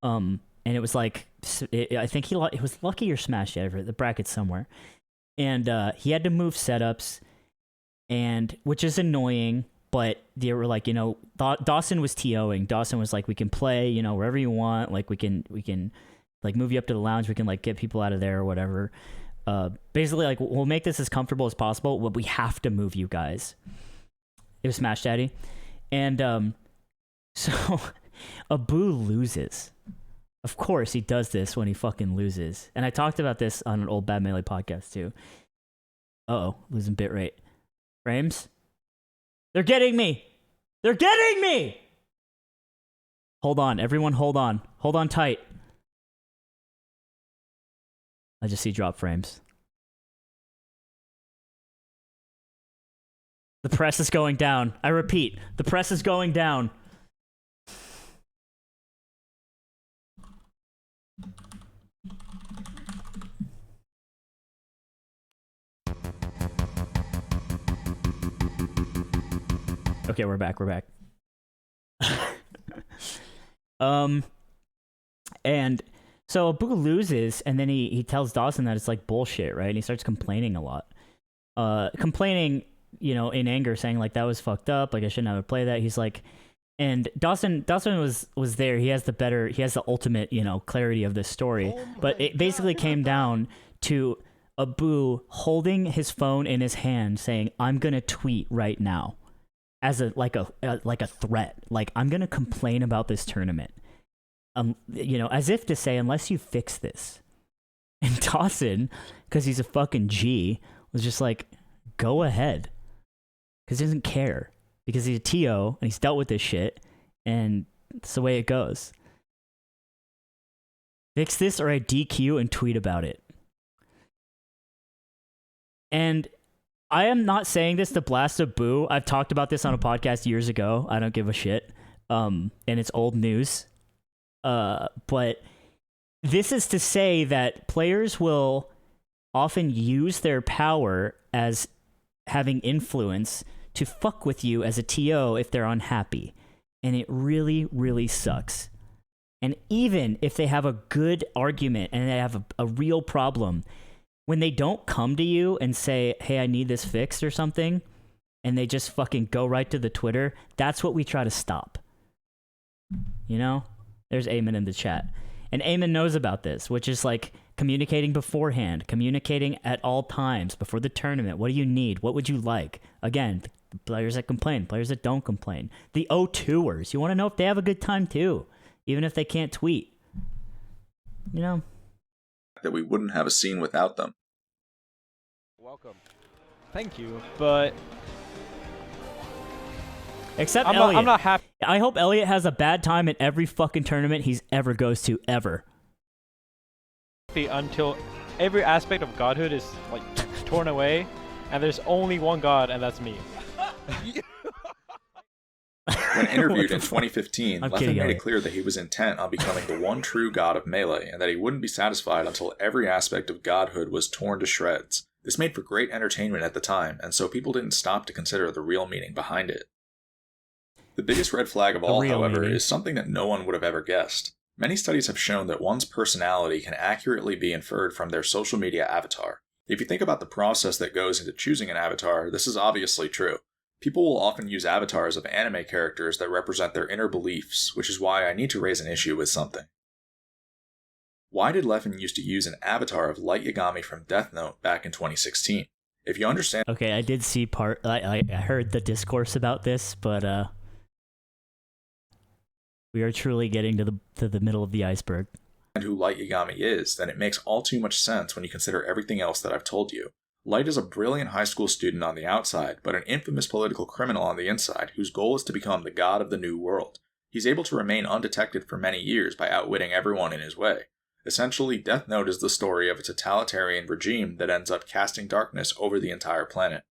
And it was like, I think it was Lucky or Smash Daddy, the brackets somewhere. And he had to move setups, and which is annoying. But they were like, Dawson was TOing. Dawson was like, we can play, wherever you want. Like we can like move you up to the lounge. We can like get people out of there or whatever. Basically, like we'll make this as comfortable as possible, but we have to move you guys. It was Smash Daddy, and so Abu loses. Of course, he does this when he fucking loses. And I talked about this on an old Bad Melee podcast too. Losing bitrate. Frames. They're getting me! They're getting me! Hold on, everyone, hold on. Hold on tight. I just see drop frames. The press is going down. I repeat, the press is going down. Okay, we're back. And so Abu loses, and then he tells Dawson that it's like bullshit, right? And he starts complaining a lot. Complaining, in anger, saying like that was fucked up, like I shouldn't have to play that. He's like, and Dawson was there. He has the ultimate, clarity of this story. But it basically came down to Abu holding his phone in his hand saying, I'm gonna tweet right now. As a threat, like I'm gonna complain about this tournament, as if to say, unless you fix this. And Dawson, because he's a fucking G, was just like, go ahead, because he doesn't care, because he's a TO and he's dealt with this shit, and it's the way it goes. Fix this or I DQ and tweet about it. And I am not saying this to blast Abu. I've talked about this on a podcast years ago. I don't give a shit. And it's old news. But this is to say that players will often use their power as having influence to fuck with you as a TO if they're unhappy. And it really, really sucks. And even if they have a good argument and they have a real problem, when they don't come to you and say, hey, I need this fixed or something, and they just fucking go right to the Twitter, that's what we try to stop. You know? There's Eamon in the chat. And Eamon knows about this, which is like communicating beforehand, communicating at all times before the tournament. What do you need? What would you like? Again, the players that complain, players that don't complain. The O2ers, you want to know if they have a good time too, even if they can't tweet. You know? That we wouldn't have a scene without them. Welcome. Thank you, but Except I'm Elliot. not happy. I hope Elliot has a bad time at every fucking tournament he's ever goes to, ever. Until every aspect of godhood is like torn away, and there's only one god, and that's me. When interviewed in 2015, I'm Leffen kidding, made it Elliot. clear that he was intent on becoming the one true god of Melee, and that he wouldn't be satisfied until every aspect of godhood was torn to shreds. This made for great entertainment at the time, and so people didn't stop to consider the real meaning behind it. The biggest red flag of all, real however, meaning. is something that no one would have ever guessed. Many studies have shown that one's personality can accurately be inferred from their social media avatar. If you think about the process that goes into choosing an avatar, this is obviously true. People will often use avatars of anime characters that represent their inner beliefs, which is why I need to raise an issue with something. Why did Leffen used to use an avatar of Light Yagami from Death Note back in 2016? If you understand Okay, I did see I heard the discourse about this, but we are truly getting to the middle of the iceberg. who Light Yagami is, then it makes all too much sense when you consider everything else that I've told you. Light is a brilliant high school student on the outside, but an infamous political criminal on the inside, whose goal is to become the god of the new world. He's able to remain undetected for many years by outwitting everyone in his way. Essentially, Death Note is the story of a totalitarian regime that ends up casting darkness over the entire planet.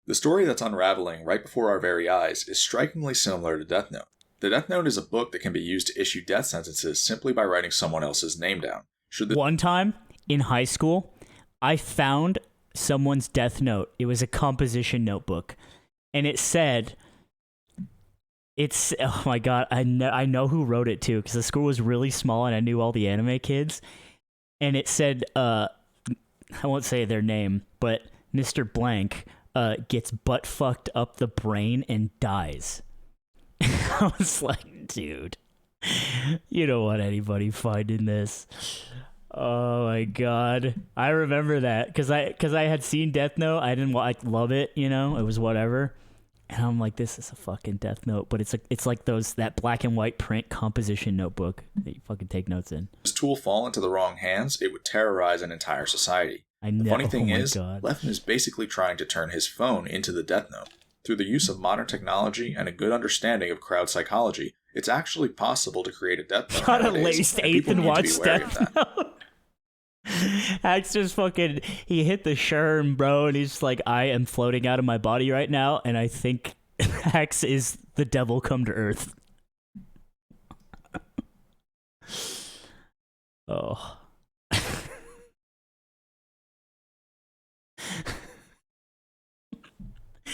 The story that's unraveling right before our very eyes is strikingly similar to Death Note. The Death Note is a book that can be used to issue death sentences simply by writing someone else's name down. One time in high school, I found someone's death note. It was a composition notebook, and it said, oh my god, I know who wrote it too, because the school was really small and I knew all the anime kids, and it said, I won't say their name, but Mr. Blank gets butt fucked up the brain and dies. I was like, dude, you don't want anybody finding this. Oh my god, I remember that because I had seen Death Note. I didn't love it, you know. It was whatever, and I'm like, this is a fucking Death Note, but it's like that black and white print composition notebook that you fucking take notes in. This tool fall into the wrong hands, it would terrorize an entire society. I know. The funny thing oh my is, god. Leffen is basically trying to turn his phone into the Death Note. Through the use of modern technology and a good understanding of crowd psychology, it's actually possible to create a Death Note. Gotta nowadays, laced and eighth people and need to watch be wary of Death that. Note. Hax just fucking, he hit the sherm, bro, and he's like, I am floating out of my body right now, and I think Hax is the devil come to earth. Oh.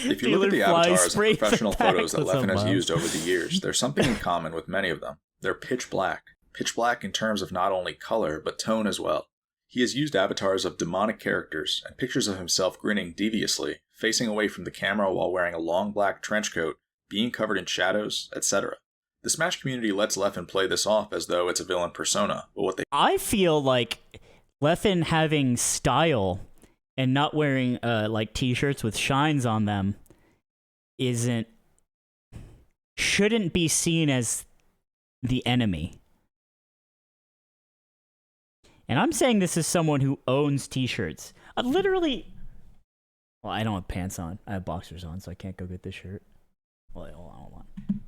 If you look at the Taylor Fly avatars and sprays professional attack photos that with a Leffen has bomb. used over the years, there's something in common with many of them. They're pitch black. Pitch black in terms of not only color, but tone as well. He has used avatars of demonic characters and pictures of himself grinning deviously, facing away from the camera while wearing a long black trench coat, being covered in shadows, etc. The Smash community lets Leffen play this off as though it's a villain persona, but what they I feel like Leffen having style and not wearing like t-shirts with shines on them shouldn't be seen as the enemy. And I'm saying this as someone who owns t-shirts. I literally, well, I don't have pants on. I have boxers on, so I can't go get this shirt. Well, hold on.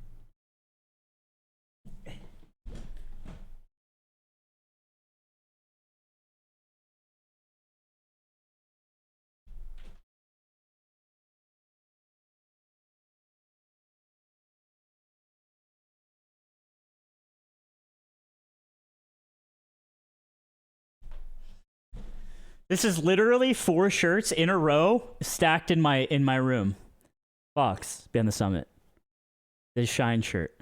This is literally 4 shirts in a row stacked in my room. Box behind the summit. This Shine shirt.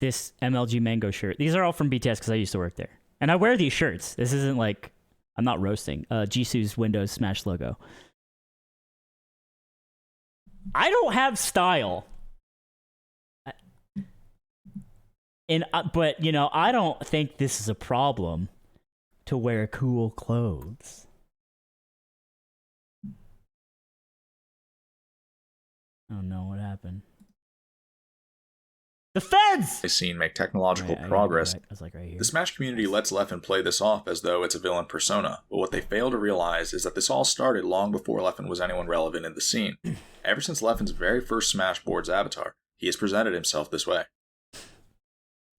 This MLG Mango shirt. These are all from BTS because I used to work there. And I wear these shirts. This isn't like, I'm not roasting. Jisoo's Windows Smash logo. I don't have style. But, you know, I don't think this is a problem to wear cool clothes. Oh no, what happened? The feds! I've seen make technological progress. I was like right here. The Smash community lets Leffen play this off as though it's a villain persona, but what they fail to realize is that this all started long before Leffen was anyone relevant in the scene. Ever since Leffen's very first Smash Boards avatar, he has presented himself this way.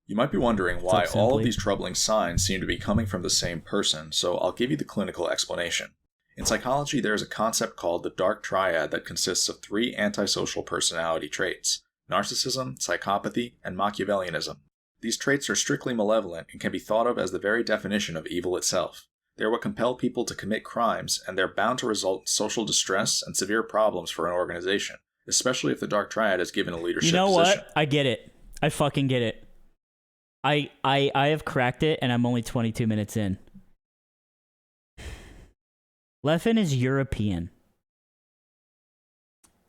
You might be wondering why all of these troubling signs seem to be coming from the same person, so I'll give you the clinical explanation. In psychology, there is a concept called the dark triad that consists of 3 antisocial personality traits: narcissism, psychopathy, and Machiavellianism. These traits are strictly malevolent and can be thought of as the very definition of evil itself. They are what compel people to commit crimes, and they're bound to result in social distress and severe problems for an organization, especially if the dark triad is given a leadership position. You know what? I get it. I fucking get it. I have cracked it, and I'm only 22 minutes in. Leffen is European.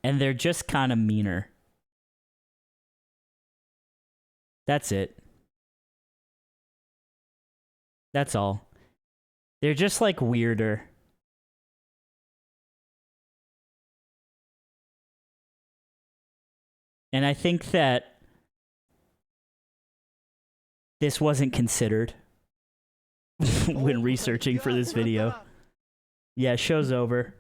And they're just kind of meaner. That's it. That's all. They're just like weirder. And I think that this wasn't considered when researching for this video. Yeah, show's over.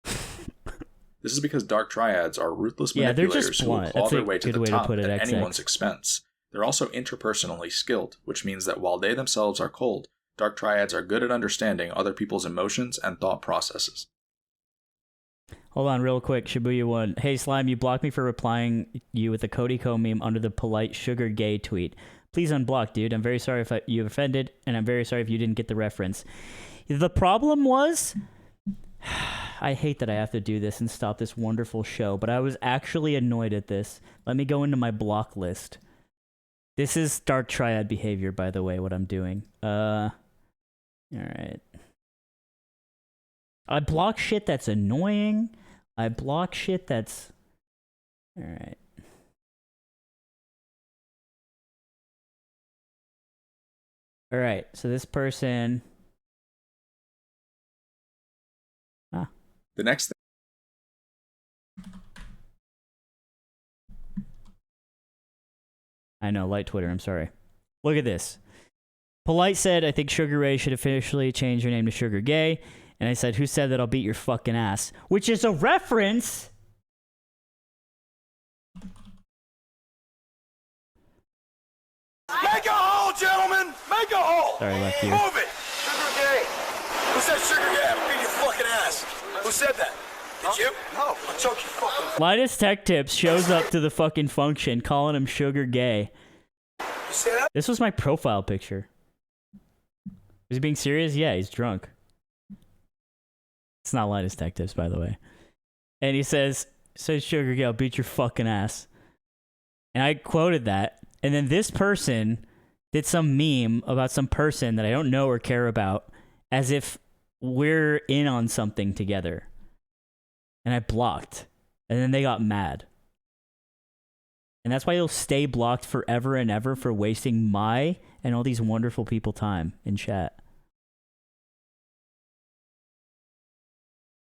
This is because dark triads are ruthless they're manipulators just who will blunt. claw That's their a way to good the way to top put it, at XX. anyone's expense. They're also interpersonally skilled, which means that while they themselves are cold, dark triads are good at understanding other people's emotions and thought processes. Hold on real quick, Shibuya 1. Hey Slime, you blocked me for replying you with a Cody Co meme under the polite sugar gay tweet. Please unblock, dude. I'm very sorry if you offended, and I'm very sorry if you didn't get the reference. The problem was, I hate that I have to do this and stop this wonderful show, but I was actually annoyed at this. Let me go into my block list. This is dark triad behavior, by the way, what I'm doing. Alright. I block shit that's annoying. I block shit that's... Alright. Alright, so this person... The next thing... I know, light Twitter, I'm sorry. Look at this. Polite said, I think Sugar Ray should officially change her name to Sugar Gay. And I said, who said that I'll beat your fucking ass? Which is a reference... Make a hole, gentlemen! Make a hole! Sorry, left ear. Move it! Sugar gay! Who said sugar gay? I'm beating your fucking ass. Who said that? Did you? No. I'll choke you fucking... Linus Tech Tips shows up to the fucking function calling him Sugar Gay. You see that? This was my profile picture. Was he being serious? Yeah, he's drunk. It's not Linus Tech Tips, by the way. And he says Sugar Gay, I'll beat your fucking ass. And I quoted that. And then this person did some meme about some person that I don't know or care about as if we're in on something together. And I blocked. And then they got mad. And that's why you'll stay blocked forever and ever for wasting my and all these wonderful people time in chat.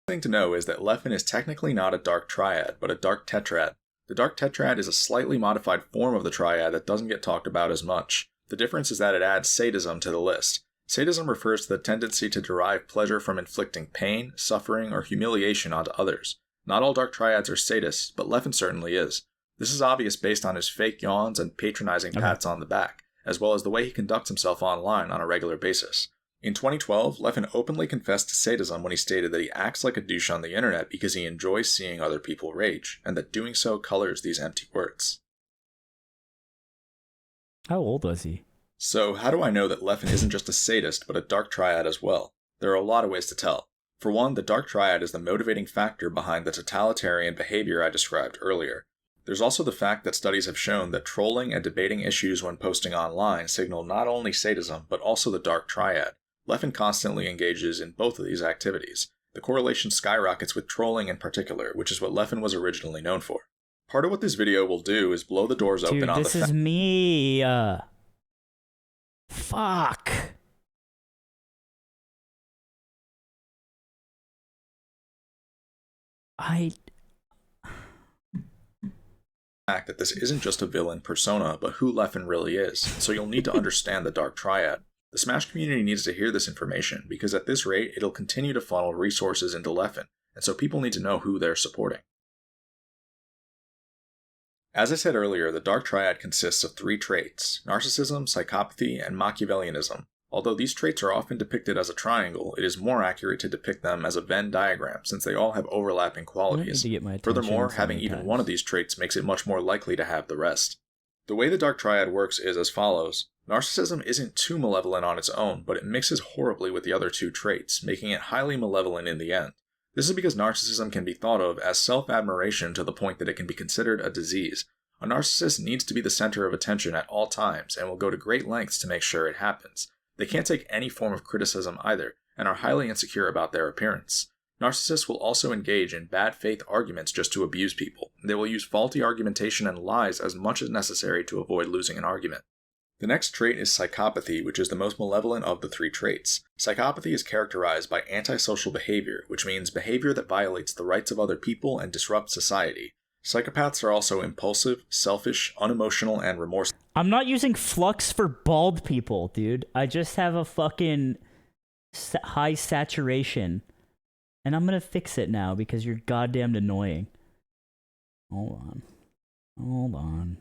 The thing to know is that Leffen is technically not a dark triad, but a dark tetrad. The dark tetrad is a slightly modified form of the triad that doesn't get talked about as much. The difference is that it adds sadism to the list. Sadism refers to the tendency to derive pleasure from inflicting pain, suffering, or humiliation onto others. Not all dark triads are sadists, but Leffen certainly is. This is obvious based on his fake yawns and patronizing pats on the back, as well as the way he conducts himself online on a regular basis. In 2012, Leffen openly confessed to sadism when he stated that he acts like a douche on the internet because he enjoys seeing other people rage, and that doing so colors these empty words. How old was he? So, how do I know that Leffen isn't just a sadist, but a dark triad as well? There are a lot of ways to tell. For one, the dark triad is the motivating factor behind the totalitarian behavior I described earlier. There's also the fact that studies have shown that trolling and debating issues when posting online signal not only sadism, but also the dark triad. Leffen constantly engages in both of these activities. The correlation skyrockets with trolling in particular, which is what Leffen was originally known for. Part of what this video will do is blow the doors open Dude, on the this is me. Fuck. fact that this isn't just a villain persona, but who Leffen really is, so you'll need to understand the dark triad. The Smash community needs to hear this information, because at this rate, it'll continue to funnel resources into Leffen, and so people need to know who they're supporting. As I said earlier, the dark triad consists of 3 traits: narcissism, psychopathy, and Machiavellianism. Although these traits are often depicted as a triangle, it is more accurate to depict them as a Venn diagram, since they all have overlapping qualities. Furthermore, having even one of these traits makes it much more likely to have the rest. The way the dark triad works is as follows. Narcissism isn't too malevolent on its own, but it mixes horribly with the other 2 traits, making it highly malevolent in the end. This is because narcissism can be thought of as self-admiration to the point that it can be considered a disease. A narcissist needs to be the center of attention at all times, and will go to great lengths to make sure it happens. They can't take any form of criticism either, and are highly insecure about their appearance. Narcissists will also engage in bad faith arguments just to abuse people. They will use faulty argumentation and lies as much as necessary to avoid losing an argument. The next trait is psychopathy, which is the most malevolent of the 3 traits. Psychopathy is characterized by antisocial behavior, which means behavior that violates the rights of other people and disrupts society. Psychopaths are also impulsive, selfish, unemotional, and remorseful. I'm not using flux for bald people, dude. I just have a fucking high saturation. And I'm gonna fix it now because you're goddamn annoying. Hold on.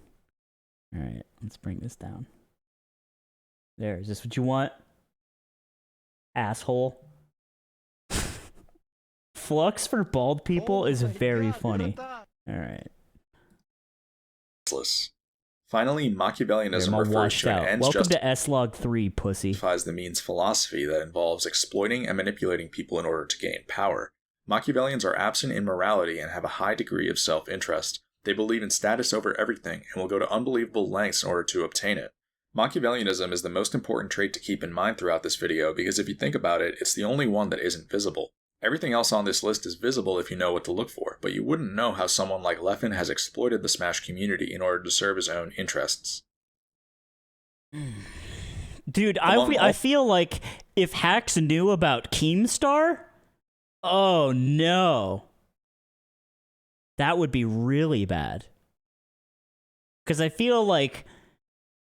Alright, let's bring this down. There, is this what you want? Asshole. Flux for bald people is very funny. Alright. Finally, Machiavellianism refers to an ends Welcome to S-Log 3, pussy. Justifies the means philosophy that involves exploiting and manipulating people in order to gain power. Machiavellians are absent in morality and have a high degree of self-interest. They believe in status over everything and will go to unbelievable lengths in order to obtain it. Machiavellianism is the most important trait to keep in mind throughout this video because if you think about it, it's the only one that isn't visible. Everything else on this list is visible if you know what to look for, but you wouldn't know how someone like Leffen has exploited the Smash community in order to serve his own interests. Dude, I feel like if Hacks knew about Keemstar, oh no. That would be really bad. Because I feel like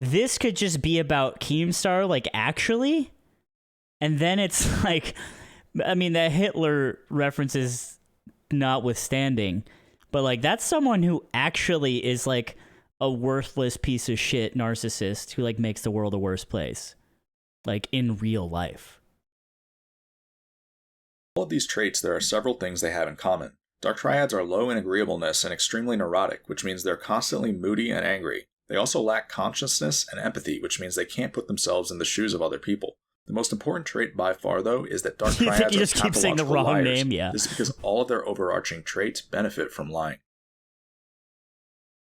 this could just be about Keemstar, like, actually. And then it's like, I mean, that Hitler references notwithstanding, but, like, that's someone who actually is, like, a worthless piece of shit narcissist who, like, makes the world a worse place. Like, in real life. All of these traits, there are several things they have in common. Dark triads are low in agreeableness and extremely neurotic, which means they're constantly moody and angry. They also lack consciousness and empathy, which means they can't put themselves in the shoes of other people. The most important trait by far, though, is that dark triads you just are keep saying the pathological wrong liars. name, yeah. This is because all of their overarching traits benefit from lying.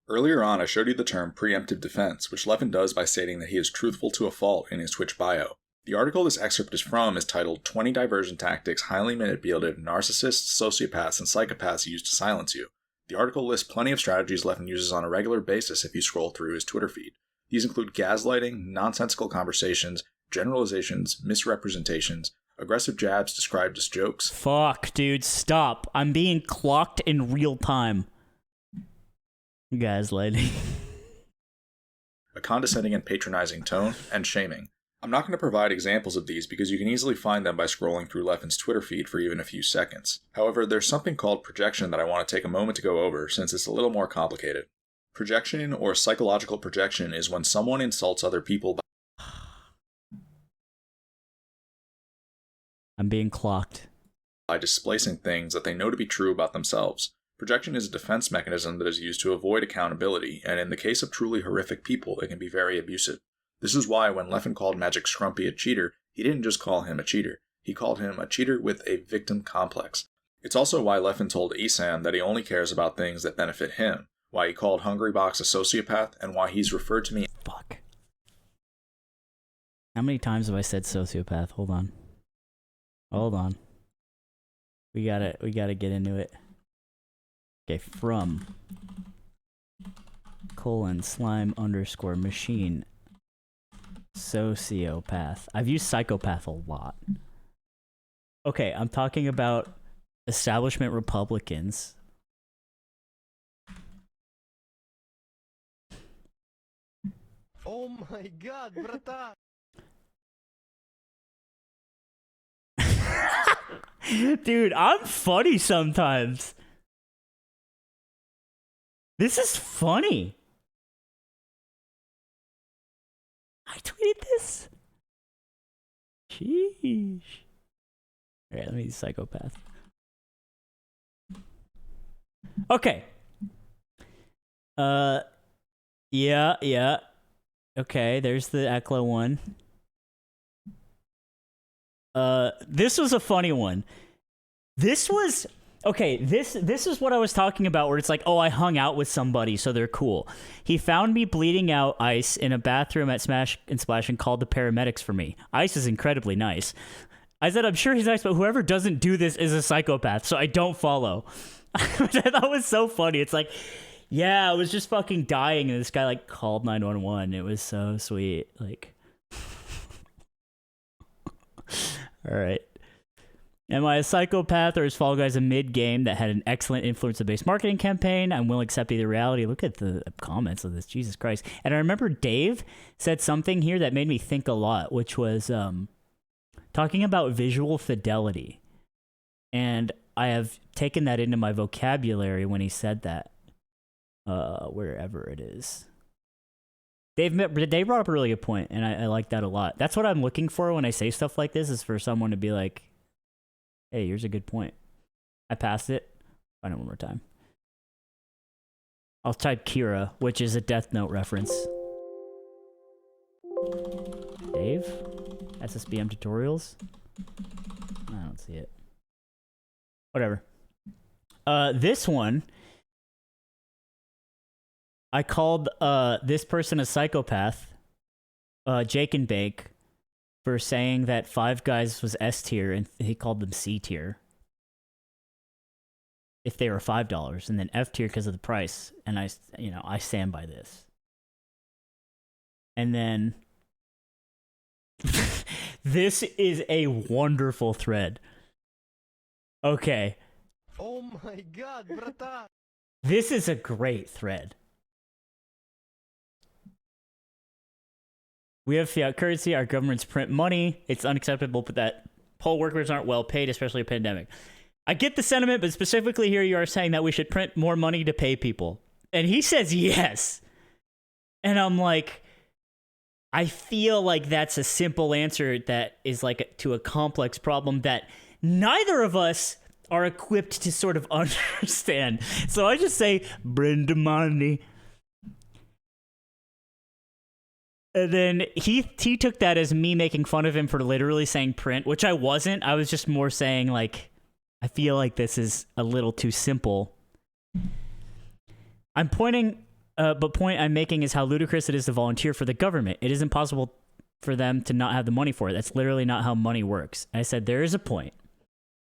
Earlier on, I showed you the term preemptive defense, which Leffen does by stating that he is truthful to a fault in his Twitch bio. The article this excerpt is from is titled 20 Diversion Tactics Highly Manipulative Narcissists, Sociopaths, and Psychopaths Use to Silence You. The article lists plenty of strategies Leffen uses on a regular basis if you scroll through his Twitter feed. These include gaslighting, nonsensical conversations, generalizations, misrepresentations, aggressive jabs described as jokes. Fuck, dude, stop. I'm being clocked in real time. Gaslighting. A condescending and patronizing tone, and shaming. I'm not going to provide examples of these because you can easily find them by scrolling through Leffen's Twitter feed for even a few seconds. However, there's something called projection that I want to take a moment to go over since it's a little more complicated. Projection, or psychological projection, is when someone insults other people I'm being clocked. By displacing things that they know to be true about themselves. Projection is a defense mechanism that is used to avoid accountability, and in the case of truly horrific people, it can be very abusive. This is why when Leffen called Magic Scrumpy a cheater, he didn't just call him a cheater. He called him a cheater with a victim complex. It's also why Leffen told Esam that he only cares about things that benefit him, why he called Hungrybox a sociopath, and why he's referred to me. Fuck. How many times have I said sociopath? Hold on. Hold on. We gotta get into it. Okay, from :slime_machine sociopath. I've used psychopath a lot. Okay, I'm talking about establishment Republicans. Oh my god, brata! Dude, I'm funny sometimes. This is funny. I tweeted this. Sheesh. Alright, let me use psychopath. Okay. Yeah. Okay, there's the Ekla one. This was a funny one. This was okay. This is what I was talking about, where it's like, oh, I hung out with somebody, so they're cool. He found me bleeding out ice in a bathroom at Smash and Splash and called the paramedics for me. Ice is incredibly nice. I said, I'm sure he's nice, but whoever doesn't do this is a psychopath, so I don't follow. Which I thought was so funny. It's like, yeah, I was just fucking dying, and this guy like called 911. It was so sweet. Like, all right. Am I a psychopath, or is Fall Guys a mid-game that had an excellent influencer-based marketing campaign? I'm willing to accept either reality. Look at the comments of this. Jesus Christ. And I remember Dave said something here that made me think a lot, which was talking about visual fidelity. And I have taken that into my vocabulary when he said that. Wherever it is. Dave brought up a really good point, and I like that a lot. That's what I'm looking for when I say stuff like this, is for someone to be like, hey, here's a good point. I passed it. Find it one more time. I'll type Kira, which is a Death Note reference. Dave? SSBM tutorials? I don't see it. Whatever. This one, I called this person a psychopath, Jake and Bake, for saying that Five Guys was S tier and he called them C tier if they were $5, and then F tier because of the price. And I stand by this. And then this is a wonderful thread. Okay. Oh my god, brata! This is a great thread. We have fiat currency, our governments print money. It's unacceptable that poll workers aren't well paid, especially a pandemic. I get the sentiment, but specifically here you are saying that we should print more money to pay people. And he says yes. And I'm like, I feel like that's a simple answer that is like to a complex problem that neither of us are equipped to sort of understand. So I just say, Brenda money. And then he took that as me making fun of him for literally saying print, which I wasn't. I was just more saying, like, I feel like this is a little too simple. Point I'm making is how ludicrous it is to volunteer for the government. It isn't possible for them to not have the money for it. That's literally not how money works. And I said, there is a point.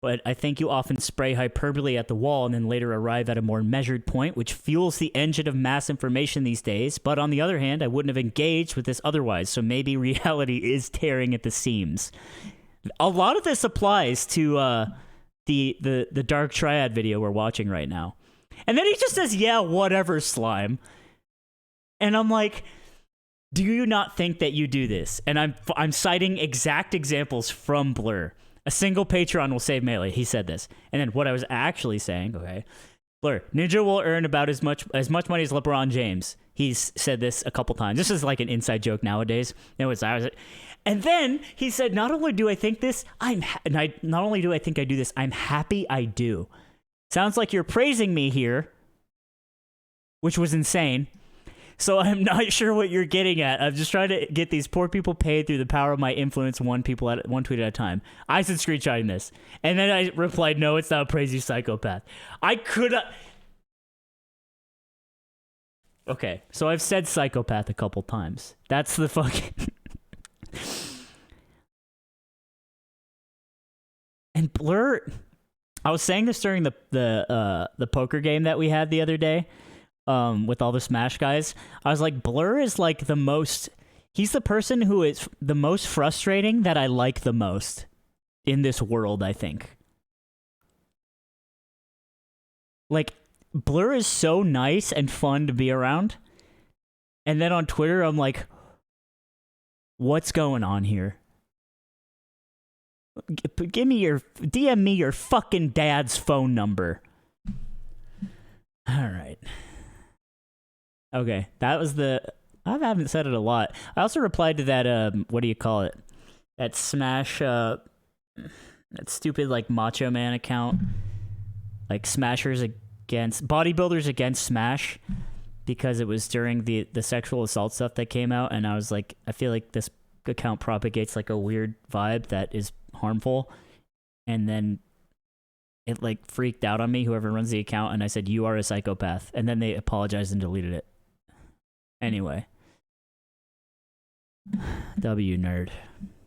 But I think you often spray hyperbole at the wall and then later arrive at a more measured point, which fuels the engine of mass information these days. But on the other hand, I wouldn't have engaged with this otherwise, so maybe reality is tearing at the seams. A lot of this applies to the dark triad video we're watching right now. And then he just says, yeah, whatever, slime. And I'm like, do you not think that you do this? And I'm citing exact examples from Blur. A single Patreon will save Melee. He said this. And then what I was actually saying, okay, Blur, Ninja will earn about as much money as LeBron James. He's said this a couple times. This is like an inside joke nowadays. And then he said, not only do I think this, not only do I think I do this, I'm happy I do. Sounds like you're praising me here, which was insane. So I'm not sure what you're getting at. I'm just trying to get these poor people paid through the power of my influence, one tweet at a time. I said screenshotting this. And then I replied, no, it's not a crazy psychopath. I could have... Okay, so I've said psychopath a couple times. That's the fucking... And Blur... I was saying this during the poker game that we had the other day, with all the Smash guys. I was like, Blur is like the most... He's the person who is the most frustrating that I like the most in this world, I think. Like, Blur is so nice and fun to be around. And then on Twitter, I'm like, what's going on here? DM me your fucking dad's phone number. All right. Okay, that was I haven't said it a lot. I also replied to that, what do you call it? That Smash, that stupid, like, Macho Man account. Like, bodybuilders against Smash. Because it was during the sexual assault stuff that came out. And I was like, I feel like this account propagates, like, a weird vibe that is harmful. And then it, like, freaked out on me, whoever runs the account. And I said, you are a psychopath. And then they apologized and deleted it. Anyway. W nerd.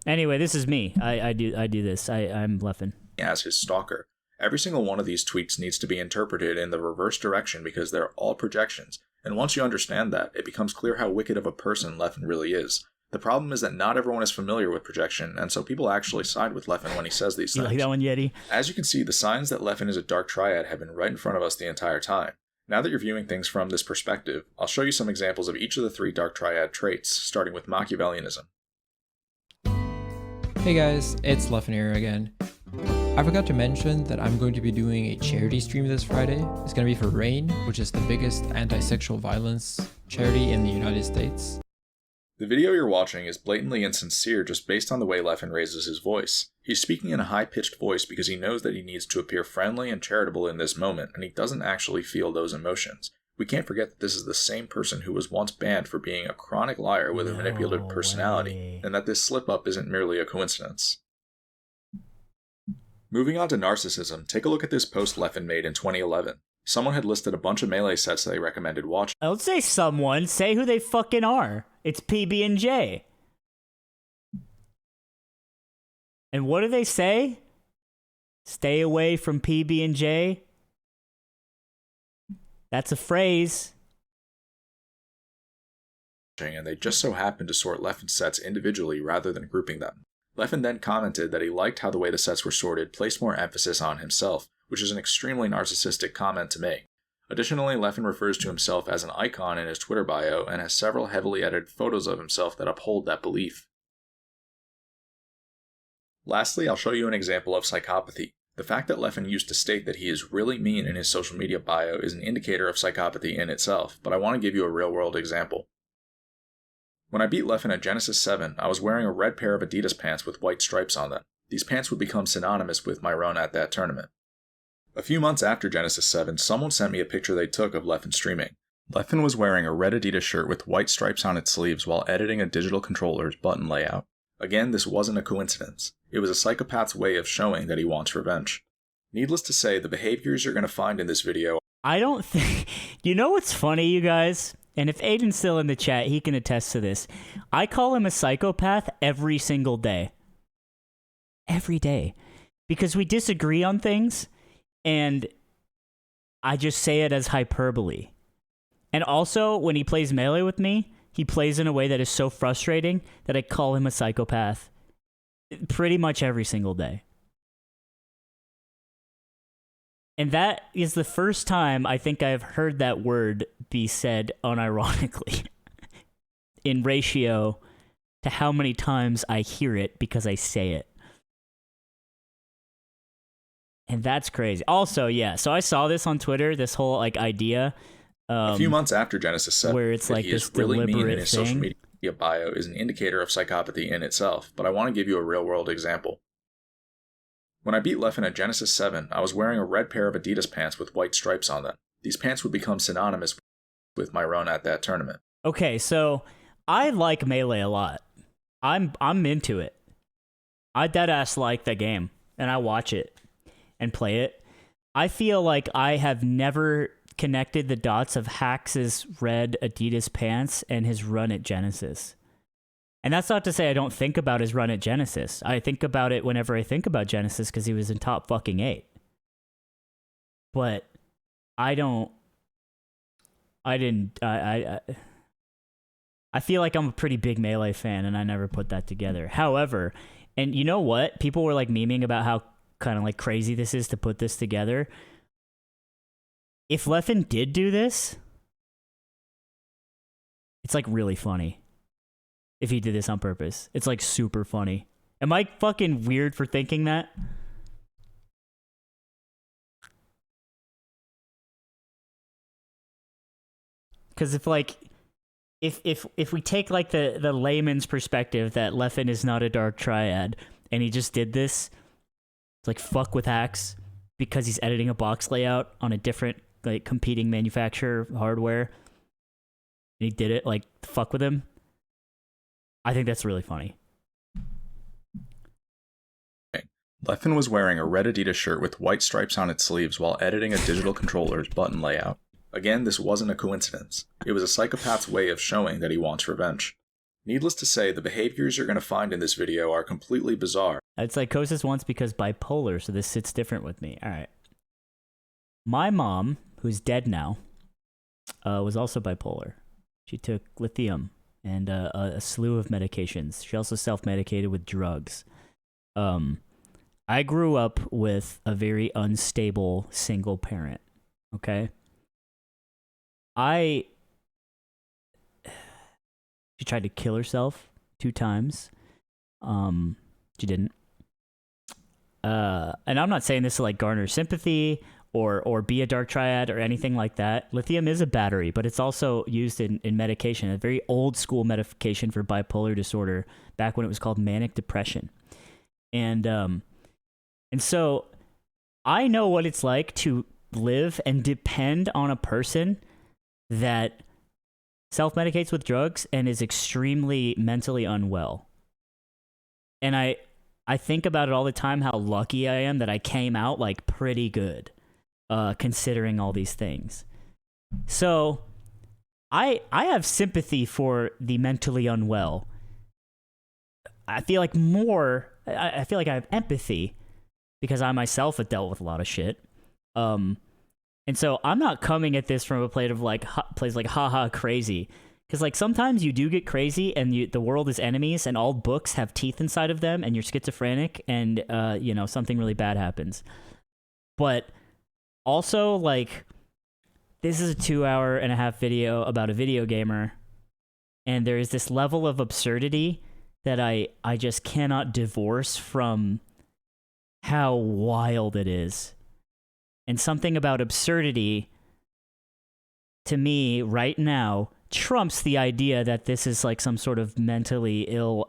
Anyway, this is me. I do this. I'm Leffen. As his stalker. Every single one of these tweets needs to be interpreted in the reverse direction because they're all projections. And once you understand that, it becomes clear how wicked of a person Leffen really is. The problem is that not everyone is familiar with projection, and so people actually side with Leffen when he says these things. You like that one, Yeti? As you can see, the signs that Leffen is a dark triad have been right in front of us the entire time. Now that you're viewing things from this perspective, I'll show you some examples of each of the 3 dark triad traits, starting with Machiavellianism. Hey guys, it's Leffen here again. I forgot to mention that I'm going to be doing a charity stream this Friday. It's going to be for RAIN, which is the biggest anti-sexual violence charity in the United States. The video you're watching is blatantly insincere just based on the way Leffen raises his voice. He's speaking in a high-pitched voice because he knows that he needs to appear friendly and charitable in this moment, and he doesn't actually feel those emotions. We can't forget that this is the same person who was once banned for being a chronic liar with a manipulative personality, and that this slip-up isn't merely a coincidence. Moving on to narcissism, take a look at this post Leffen made in 2011. Someone had listed a bunch of Melee sets they recommended watching. Don't say someone, say who they fucking are. It's PB&J. And what do they say? Stay away from PB&J. That's a phrase. And they just so happened to sort Leffen's sets individually rather than grouping them. Leffen then commented that he liked how the way the sets were sorted placed more emphasis on himself, which is an extremely narcissistic comment to make. Additionally, Leffen refers to himself as an icon in his Twitter bio and has several heavily edited photos of himself that uphold that belief. Lastly, I'll show you an example of psychopathy. The fact that Leffen used to state that he is really mean in his social media bio is an indicator of psychopathy in itself, but I want to give you a real-world example. When I beat Leffen at Genesis 7, I was wearing a red pair of Adidas pants with white stripes on them. These pants would become synonymous with my run at that tournament. A few months after Genesis 7, someone sent me a picture they took of Leffen streaming. Leffen was wearing a red Adidas shirt with white stripes on its sleeves while editing a digital controller's button layout. Again, this wasn't a coincidence. It was a psychopath's way of showing that he wants revenge. Needless to say, the behaviors you're going to find in this video... I don't think... You know what's funny, you guys? And if Aiden's still in the chat, he can attest to this. I call him a psychopath every single day. Every day. Because we disagree on things, and I just say it as hyperbole. And also, when he plays Melee with me, he plays in a way that is so frustrating that I call him a psychopath pretty much every single day. And that is the first time I think I've heard that word be said unironically in ratio to how many times I hear it because I say it. And that's crazy. Also, yeah, so I saw this on Twitter, this whole like idea. A few months after Genesis 7, where it's like he this is really mean in deliberate his thing. social media bio is an indicator of psychopathy in itself, but I want to give you a real-world example. When I beat Leffen at Genesis 7, I was wearing a red pair of Adidas pants with white stripes on them. These pants would become synonymous with my run at that tournament. Okay, so I like Melee a lot. I'm into it. I deadass like the game, and I watch it and play it. I feel like I have never connected the dots of Hax's red Adidas pants and his run at Genesis. And that's not to say I don't think about his run at Genesis. I think about it whenever I think about Genesis because he was in top fucking 8. But I feel like I'm a pretty big Melee fan, and I never put that together. However, and you know what? People were like memeing about how kind of like crazy this is to put this together. If Leffen did do this, it's like really funny. If he did this on purpose, it's like super funny. Am I fucking weird for thinking that? Because if we take like the layman's perspective that Leffen is not a dark triad and he just did this, like fuck with Hax because he's editing a box layout on a different like competing manufacturer hardware, and he did it, like fuck with him. I think that's really funny. Leffen was wearing a red Adidas shirt with white stripes on its sleeves while editing a digital controller's button layout. Again, this wasn't a coincidence. It was a psychopath's way of showing that he wants revenge. Needless to say, the behaviors you're going to find in this video are completely bizarre. It's psychosis once because bipolar, so this sits different with me. All right. My mom, who's dead now, was also bipolar. She took lithium and a slew of medications. She also self-medicated with drugs. I grew up with a very unstable single parent, okay? She tried to kill herself 2 times. She didn't. And I'm not saying this to like garner sympathy or be a dark triad or anything like that. Lithium is a battery, but it's also used in medication, a very old school medication for bipolar disorder back when it was called manic depression. And so I know what it's like to live and depend on a person that self-medicates with drugs and is extremely mentally unwell. And I think about it all the time, how lucky I am that I came out like pretty good, considering all these things. So I have sympathy for the mentally unwell. I feel like I feel like I have empathy because I myself have dealt with a lot of shit. And so I'm not coming at this from a place like haha crazy, because like sometimes you do get crazy and the world is enemies and all books have teeth inside of them and you're schizophrenic and something really bad happens. But also like this is a 2.5-hour video about a video gamer, and there is this level of absurdity that I just cannot divorce from how wild it is. And something about absurdity, to me, right now, trumps the idea that this is like some sort of mentally ill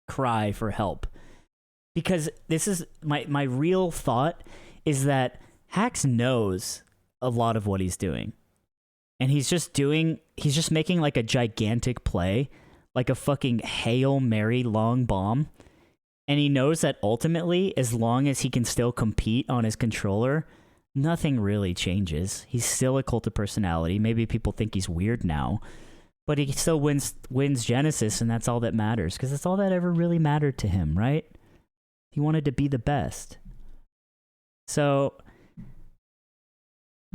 cry for help. Because this is my real thought is that Hax knows a lot of what he's doing. And he's just making like a gigantic play, like a fucking Hail Mary long bomb. And he knows that ultimately, as long as he can still compete on his controller, nothing really changes. He's still a cult of personality. Maybe people think he's weird now, but he still wins Genesis, and that's all that matters, because that's all that ever really mattered to him, right? He wanted to be the best. So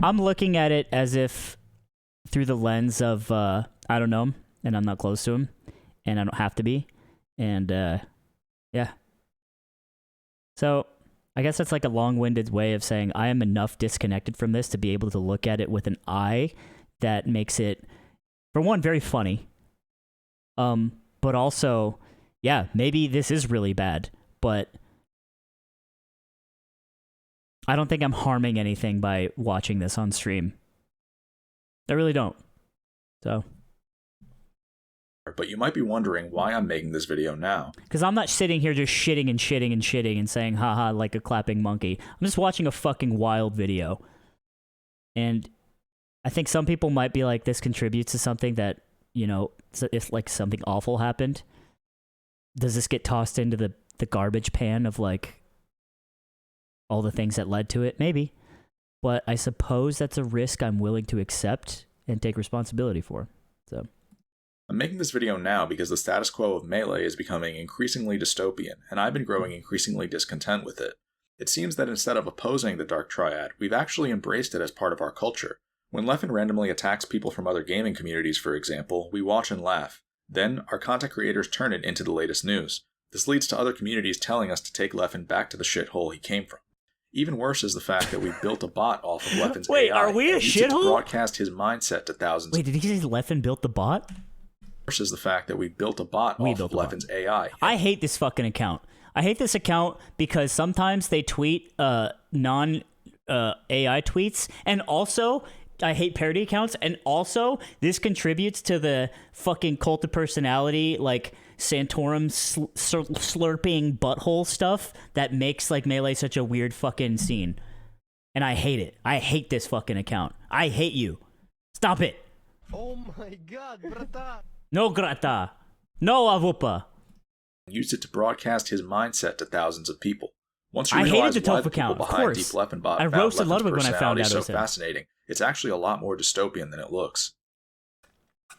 I'm looking at it as if through the lens of, I don't know him, and I'm not close to him, and I don't have to be, and yeah. So I guess that's like a long-winded way of saying I am enough disconnected from this to be able to look at it with an eye that makes it, for one, very funny. But also, yeah, maybe this is really bad, but I don't think I'm harming anything by watching this on stream. I really don't. So. But you might be wondering why I'm making this video now. Because I'm not sitting here just shitting and saying haha like a clapping monkey. I'm just watching a fucking wild video. And I think some people might be like, this contributes to something that, you know, if like something awful happened, does this get tossed into the garbage pan of like all the things that led to it? Maybe. But I suppose that's a risk I'm willing to accept and take responsibility for. So I'm making this video now because the status quo of Melee is becoming increasingly dystopian, and I've been growing increasingly discontent with it. It seems that instead of opposing the Dark Triad, we've actually embraced it as part of our culture. When Leffen randomly attacks people from other gaming communities, for example, we watch and laugh. Then, our content creators turn it into the latest news. This leads to other communities telling us to take Leffen back to the shithole he came from. Even worse is the fact that we built a bot off of Leffen's Wait, AI. are we a shithole? To broadcast his mindset to thousands. Wait, did he say Leffen built the bot? Worse is the fact that we built a bot off of Leffen's AI. I hate this fucking account. I hate this account because sometimes they tweet non AI tweets, and also I hate parody accounts, and also this contributes to the fucking cult of personality, like Santorum slurping butthole stuff that makes like Melee such a weird fucking scene. And I hate it. I hate this fucking account. I hate you. Stop it. Oh my god, brata. No grata. No avupa. Used it to broadcast his mindset to thousands of people. Once you I hated realize the why Toph the people account, of behind course. Deep Leffen bot I found roasted Leffen's Ludwig when I found personality out it so was him. fascinating, it's actually a lot more dystopian than it looks.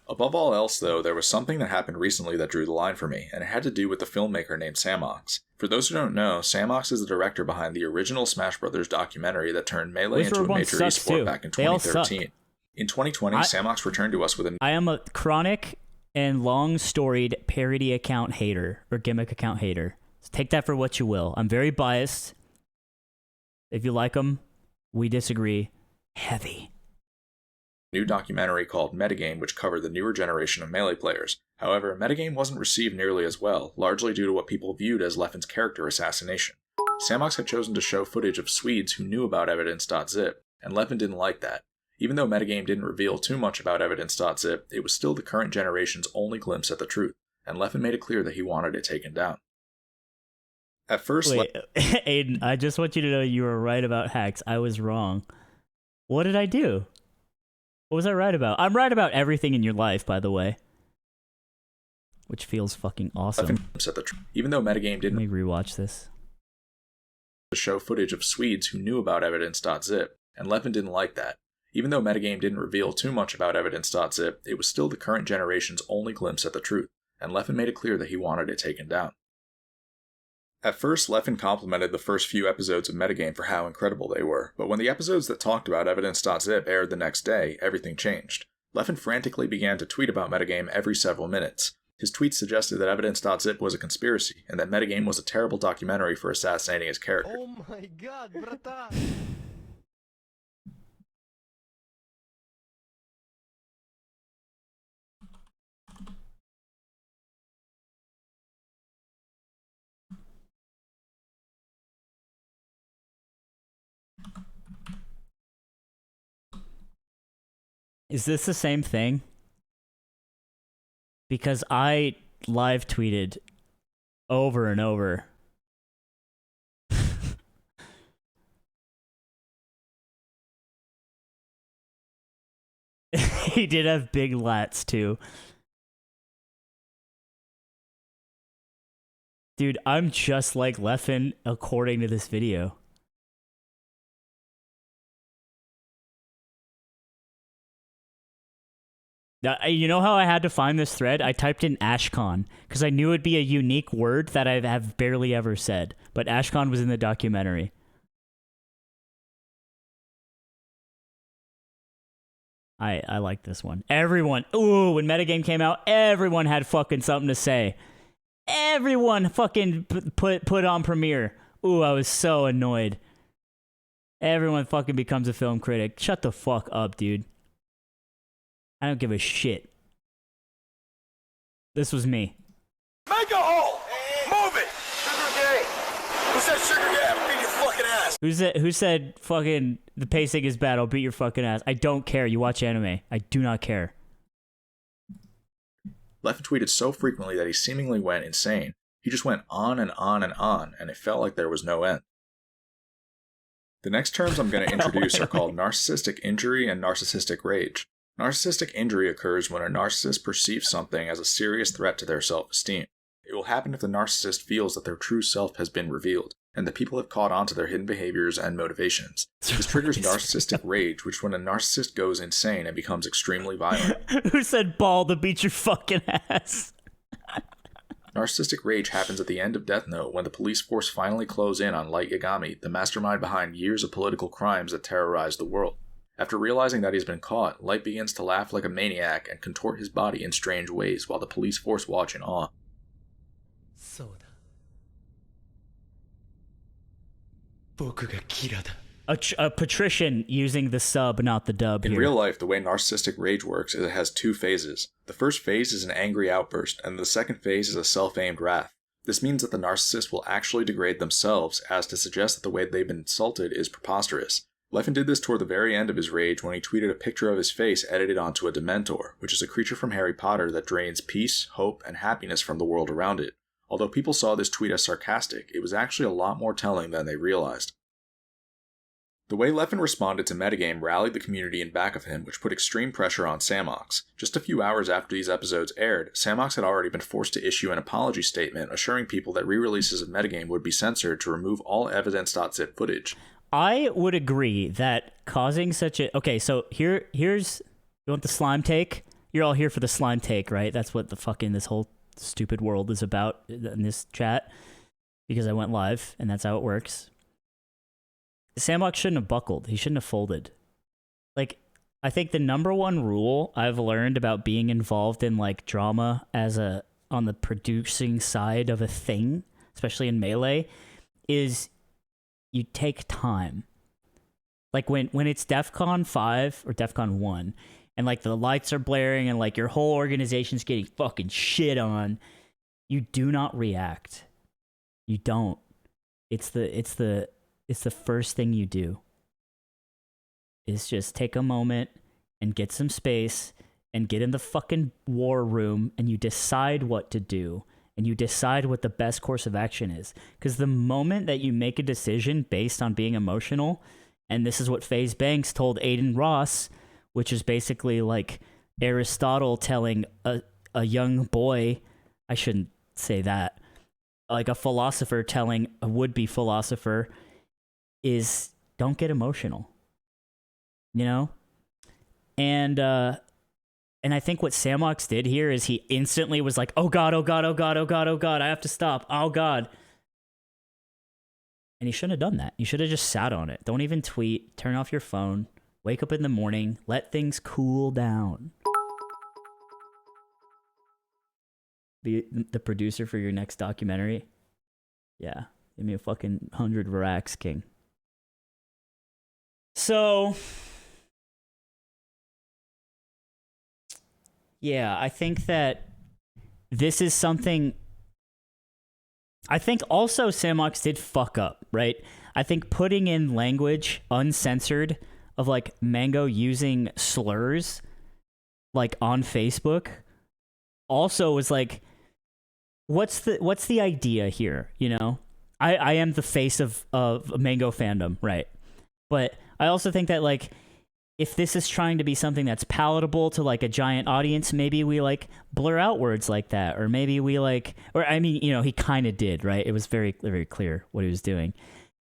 Above all else, though, there was something that happened recently that drew the line for me, and it had to do with the filmmaker named Samox. For those who don't know, Samox is the director behind the original Smash Bros. Documentary that turned Melee into a major esport back in 2013. In 2020, Samox returned to us with a... I am a chronic and long-storied parody account hater, or gimmick account hater. So take that for what you will. I'm very biased. If you like them, we disagree. Heavy. New documentary called Metagame, which covered the newer generation of Melee players. However, Metagame wasn't received nearly as well, largely due to what people viewed as Leffen's character assassination. Samox had chosen to show footage of Swedes who knew about evidence.zip, and Leffen didn't like that. Even though Metagame didn't reveal too much about evidence.zip, it was still the current generation's only glimpse at the truth, and Leffen made it clear that he wanted it taken down. At first, wait, Aiden, I just want you to know you were right about hacks. I was wrong. What did I do? What was I right about? I'm right about everything in your life, by the way. Which feels fucking awesome. Even though Metagame didn't... Let me rewatch this. ...to show footage of Swedes who knew about evidence.zip, and Leffen didn't like that. Even though Metagame didn't reveal too much about evidence.zip, it was still the current generation's only glimpse at the truth, and Leffen made it clear that he wanted it taken down. At first, Leffen complimented the first few episodes of Metagame for how incredible they were, but when the episodes that talked about evidence.zip aired the next day, everything changed. Leffen frantically began to tweet about Metagame every several minutes. His tweets suggested that evidence.zip was a conspiracy, and that Metagame was a terrible documentary for assassinating his character. Oh my god, brata. Is this the same thing? Because I live tweeted over and over. He did have big lats too. Dude, I'm just like Leffen according to this video. You know how I had to find this thread? I typed in Ashcon because I knew it'd be a unique word that I have barely ever said. But Ashcon was in the documentary. I like this one. Everyone, ooh, when Metagame came out, everyone had fucking something to say. Everyone fucking put on Premiere. Ooh, I was so annoyed. Everyone fucking becomes a film critic. Shut the fuck up, dude. I don't give a shit. This was me. Make a hole! Move it! Sugar gay! Who said sugar gay? I'll beat your fucking ass! Who said fucking the pacing is bad, I'll beat your fucking ass? I don't care. You watch anime. I do not care. Leffen tweeted so frequently that he seemingly went insane. He just went on and on and on, and it felt like there was no end. The next terms I'm going to introduce are called narcissistic injury and narcissistic rage. Narcissistic injury occurs when a narcissist perceives something as a serious threat to their self-esteem. It will happen if the narcissist feels that their true self has been revealed, and that people have caught on to their hidden behaviors and motivations. This triggers narcissistic rage, which when a narcissist goes insane and becomes extremely violent. Who said ball to beat your fucking ass? Narcissistic rage happens at the end of Death Note when the police force finally close in on Light Yagami, the mastermind behind years of political crimes that terrorized the world. After realizing that he's been caught, Light begins to laugh like a maniac and contort his body in strange ways while the police force watch in awe. A patrician using the sub, not the dub. In here. real life, the way narcissistic rage works is it has two phases. The first phase is an angry outburst, and the second phase is a self-aimed wrath. This means that the narcissist will actually degrade themselves, as to suggest that the way they've been insulted is preposterous. Leffen did this toward the very end of his rage when he tweeted a picture of his face edited onto a Dementor, which is a creature from Harry Potter that drains peace, hope, and happiness from the world around it. Although people saw this tweet as sarcastic, it was actually a lot more telling than they realized. The way Leffen responded to metagame rallied the community in back of him, which put extreme pressure on Samox. Just a few hours after these episodes aired, Samox had already been forced to issue an apology statement assuring people that re-releases of metagame would be censored to remove all evidence.zip footage. I would agree that causing such a... Okay, so here's... You want the slime take? You're all here for the slime take, right? That's what the fucking this whole stupid world is about in this chat. Because I went live, and that's how it works. Samox shouldn't have buckled. He shouldn't have folded. Like, I think the number one rule I've learned about being involved in, like, drama as on the producing side of a thing, especially in Melee, is... you take time. Like when it's DEFCON 5 or DEFCON 1 and like the lights are blaring and like your whole organization's getting fucking shit on, you do not react. You don't. It's the first thing you do. Is just take a moment and get some space and get in the fucking war room and you decide what to do. And you decide what the best course of action is. Because the moment that you make a decision based on being emotional, and this is what FaZe Banks told Aiden Ross, which is basically like Aristotle telling a young boy, I shouldn't say that, like a philosopher telling a would-be philosopher, is don't get emotional. You know? And I think what Samox did here is he instantly was like, oh God, oh God, oh God, oh God, oh God, I have to stop. Oh God. And he shouldn't have done that. You should have just sat on it. Don't even tweet. Turn off your phone. Wake up in the morning. Let things cool down. Be the producer for your next documentary. Yeah. Give me a fucking 100 Varax, king. So... yeah, I think that this is something... I think also Samox did fuck up, right? I think putting in language uncensored of like Mango using slurs like on Facebook also was like, what's the idea here, you know? I am the face of Mango fandom, right? But I also think that like if this is trying to be something that's palatable to like a giant audience, maybe we like blur out words like that, or maybe we like, or I mean, you know, he kind of did, right? It was very, very clear what he was doing.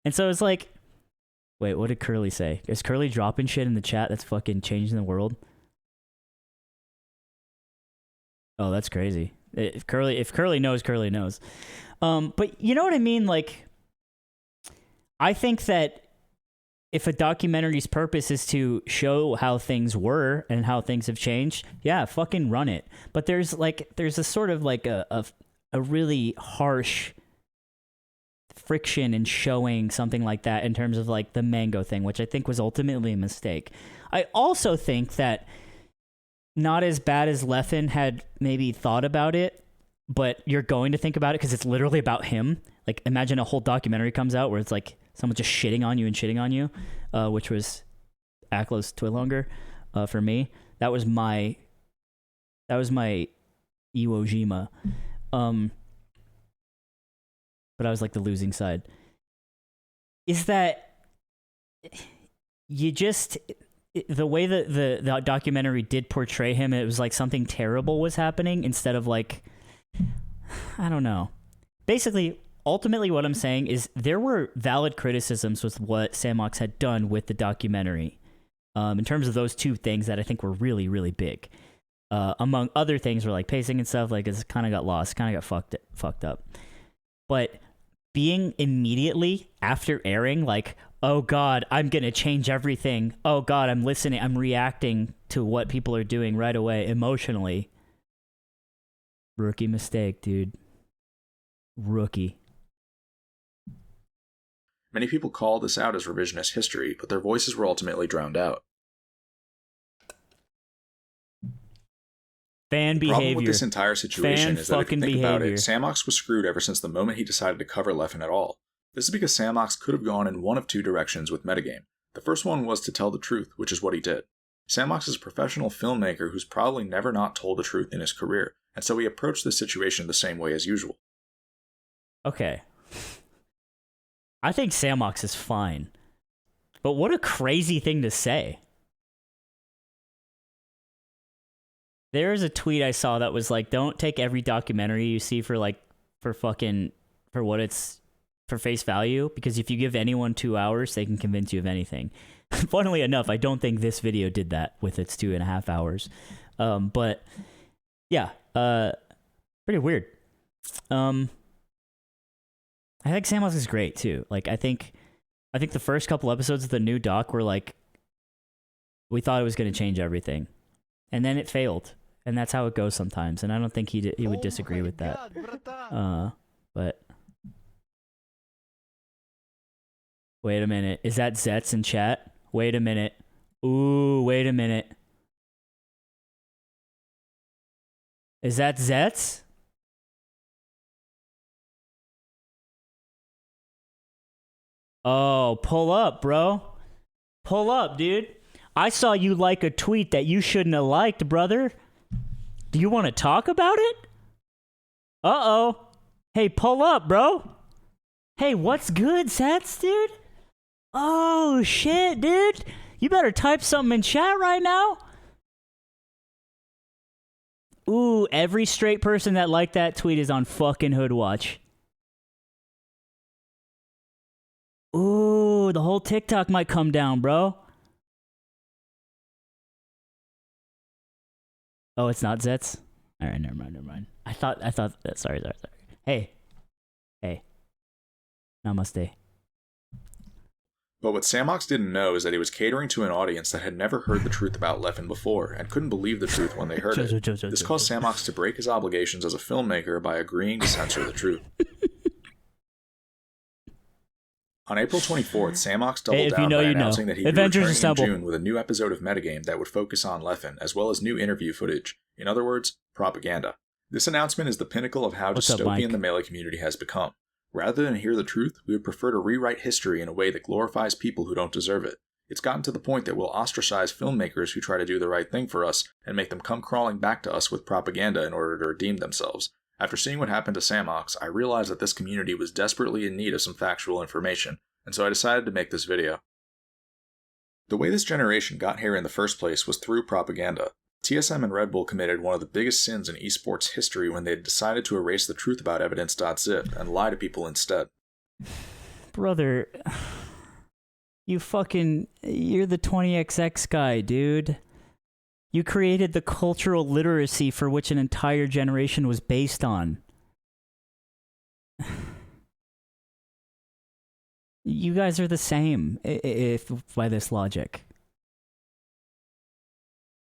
And so it's like, wait, what did Curly say? Is Curly dropping shit in the chat that's fucking changing the world? Oh, that's crazy. If Curly knows, Curly knows. But you know what I mean? Like, I think that if a documentary's purpose is to show how things were and how things have changed, yeah, fucking run it. But there's a sort of like a really harsh friction in showing something like that in terms of like the Mango thing, which I think was ultimately a mistake. I also think that not as bad as Leffen had maybe thought about it, but you're going to think about it because it's literally about him. Like, imagine a whole documentary comes out where it's like someone just shitting on you, which was Aklo's Twilonger for me. That was my Iwo Jima. But I was like the losing side. Is that you just, the way that the documentary did portray him, it was like something terrible was happening instead of like, I don't know. Basically, ultimately what I'm saying is there were valid criticisms with what Sam Ox had done with the documentary. In terms of those two things that I think were really, really big. Among other things were like pacing and stuff, like it kind of got lost, kind of got fucked up. But being immediately after airing, like, oh God, I'm going to change everything. Oh God, I'm listening. I'm reacting to what people are doing right away emotionally. Rookie mistake, dude. Rookie. Many people call this out as revisionist history, but their voices were ultimately drowned out. Fan The behavior. problem with this entire situation is that if you think about behavior. it, Sam Ox was screwed ever since the moment he decided to cover Leffen at all. This is because Sam Ox could have gone in one of two directions with metagame. The first one was to tell the truth, which is what he did. Sam Ox is a professional filmmaker who's probably never not told the truth in his career, and so he approached the situation the same way as usual. Okay. I think Sam Ox is fine. But what a crazy thing to say. There's a tweet I saw that was like, don't take every documentary you see for what it's for face value, because if you give anyone 2 hours, they can convince you of anything. Funnily enough, I don't think this video did that with its 2.5 hours. But yeah, pretty weird. I think Sam Ox is great too. Like, I think the first couple episodes of the new doc were like, we thought it was going to change everything, and then it failed. And that's how it goes sometimes, and I don't think he would disagree with that. But wait a minute, is that Zets in chat? Wait a minute. Ooh, wait a minute. Is that Zets? Oh, pull up, bro. Pull up, dude. I saw you like a tweet that you shouldn't have liked, brother. Do you want to talk about it? Uh-oh. Hey, pull up, bro. Hey, what's good, Sets, dude? Oh, shit, dude. You better type something in chat right now. Ooh, every straight person that liked that tweet is on fucking Hood Watch. Ooh, the whole TikTok might come down, bro. Oh, it's not Zets? Alright, never mind. I thought that, sorry. Hey. Namaste. But what Sam Ox didn't know is that he was catering to an audience that had never heard the truth about Leffen before, and couldn't believe the truth when they heard it. This caused Sam Ox to break his obligations as a filmmaker by agreeing to censor the truth. On April 24th, Sam Ox doubled down by announcing that he'd be returning in June with a new episode of Metagame that would focus on Leffen, as well as new interview footage. In other words, propaganda. This announcement is the pinnacle of how dystopian the melee community has become. Rather than hear the truth, we would prefer to rewrite history in a way that glorifies people who don't deserve it. It's gotten to the point that we'll ostracize filmmakers who try to do the right thing for us, and make them come crawling back to us with propaganda in order to redeem themselves. After seeing what happened to Sam Ox, I realized that this community was desperately in need of some factual information, and so I decided to make this video. The way this generation got here in the first place was through propaganda. TSM and Red Bull committed one of the biggest sins in esports history when they decided to erase the truth about evidence.zip and lie to people instead. Brother, you're the 20XX guy, dude. You created the cultural literacy for which an entire generation was based on. You guys are the same, if by this logic.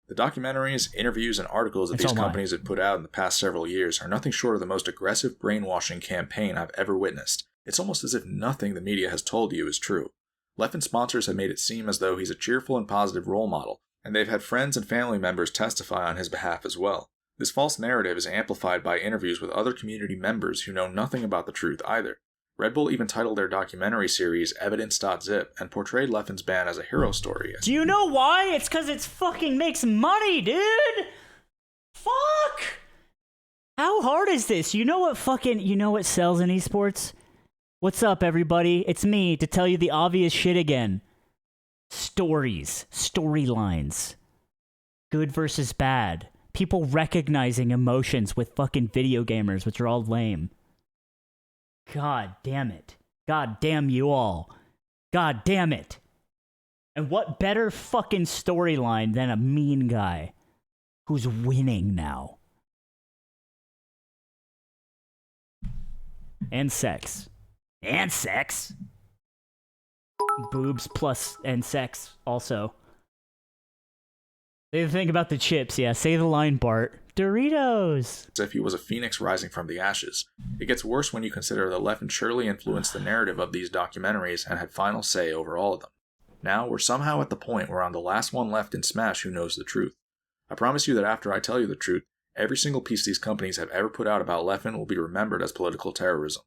The documentaries, interviews, and articles that these companies have put out in the past several years are nothing short of the most aggressive brainwashing campaign I've ever witnessed. It's almost as if nothing the media has told you is true. Leffen sponsors have made it seem as though he's a cheerful and positive role model, and they've had friends and family members testify on his behalf as well. This false narrative is amplified by interviews with other community members who know nothing about the truth either. Red Bull even titled their documentary series evidence.zip and portrayed Leffen's ban as a hero story. Do you know why? It's because it fucking makes money, dude! Fuck! How hard is this? You know what sells in esports? What's up, everybody? It's me to tell you the obvious shit again. Stories, storylines, good versus bad, people recognizing emotions with fucking video gamers, which are all lame. God damn it. God damn you all. God damn it. And what better fucking storyline than a mean guy who's winning now? And sex. And sex. Boobs plus and sex also. Say the thing about the chips, yeah. Say the line, Bart. Doritos! As if he was a phoenix rising from the ashes. It gets worse when you consider that Leffen surely influenced the narrative of these documentaries and had final say over all of them. Now, we're somehow at the point where I'm the last one left in Smash who knows the truth. I promise you that after I tell you the truth, every single piece these companies have ever put out about Leffen will be remembered as political terrorism.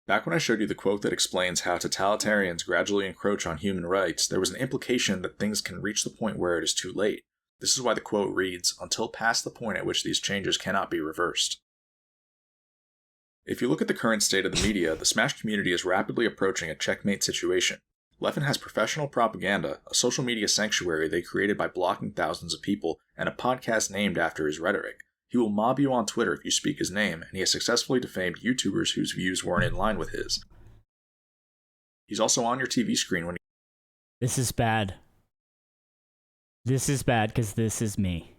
Back when I showed you the quote that explains how totalitarians gradually encroach on human rights, there was an implication that things can reach the point where it is too late. This is why the quote reads, until past the point at which these changes cannot be reversed. If you look at the current state of the media, the Smash community is rapidly approaching a checkmate situation. Leffen has professional propaganda, a social media sanctuary they created by blocking thousands of people, and a podcast named after his rhetoric. He will mob you on Twitter if you speak his name, and he has successfully defamed YouTubers whose views weren't in line with his. He's also on your TV screen when This is bad. This is bad because this is me.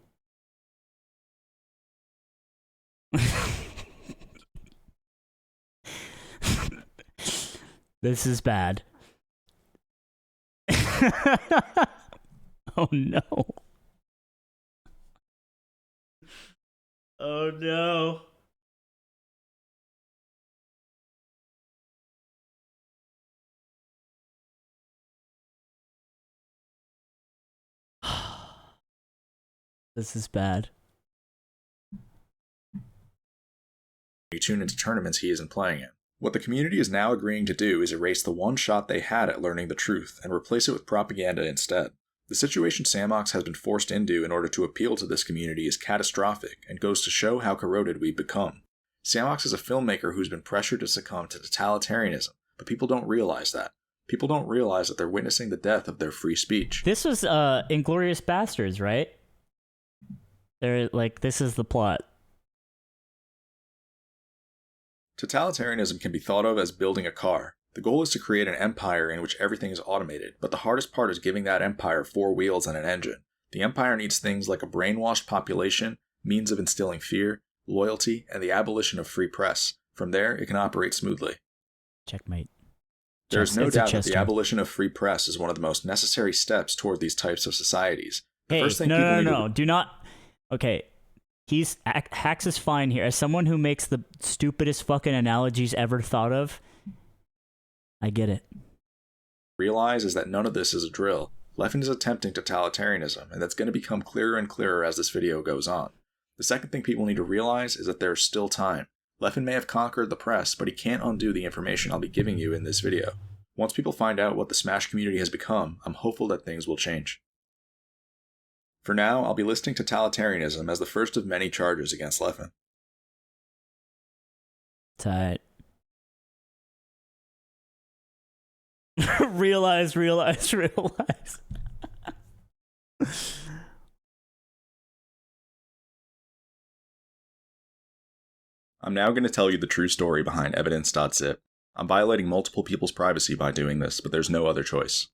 This is bad. Oh no. Oh no. This is bad. you tune into tournaments he isn't playing in. What the community is now agreeing to do is erase the one shot they had at learning the truth and replace it with propaganda instead. The situation Samox has been forced into in order to appeal to this community is catastrophic and goes to show how corroded we've become. Samox is a filmmaker who's been pressured to succumb to totalitarianism, but people don't realize that. People don't realize that they're witnessing the death of their free speech. This was Inglourious Bastards, right? They're like, this is the plot. Totalitarianism can be thought of as building a car. The goal is to create an empire in which everything is automated, but the hardest part is giving that empire 4 wheels and an engine. The empire needs things like a brainwashed population, means of instilling fear, loyalty, and the abolition of free press. From there, it can operate smoothly. Checkmate. There is no doubt that the abolition of free press is one of the most necessary steps toward these types of societies. The first thing no, do not. Okay, Hax is fine here. As someone who makes the stupidest fucking analogies ever thought of, I get it. Realize is that none of this is a drill. Leffen is attempting totalitarianism, and that's going to become clearer and clearer as this video goes on. The second thing people need to realize is that there is still time. Leffen may have conquered the press, but he can't undo the information I'll be giving you in this video. Once people find out what the Smash community has become, I'm hopeful that things will change. For now, I'll be listing totalitarianism as the first of many charges against Leffen. Tight. realize. I'm now going to tell you the true story behind evidence.zip. I'm violating multiple people's privacy by doing this, but there's no other choice.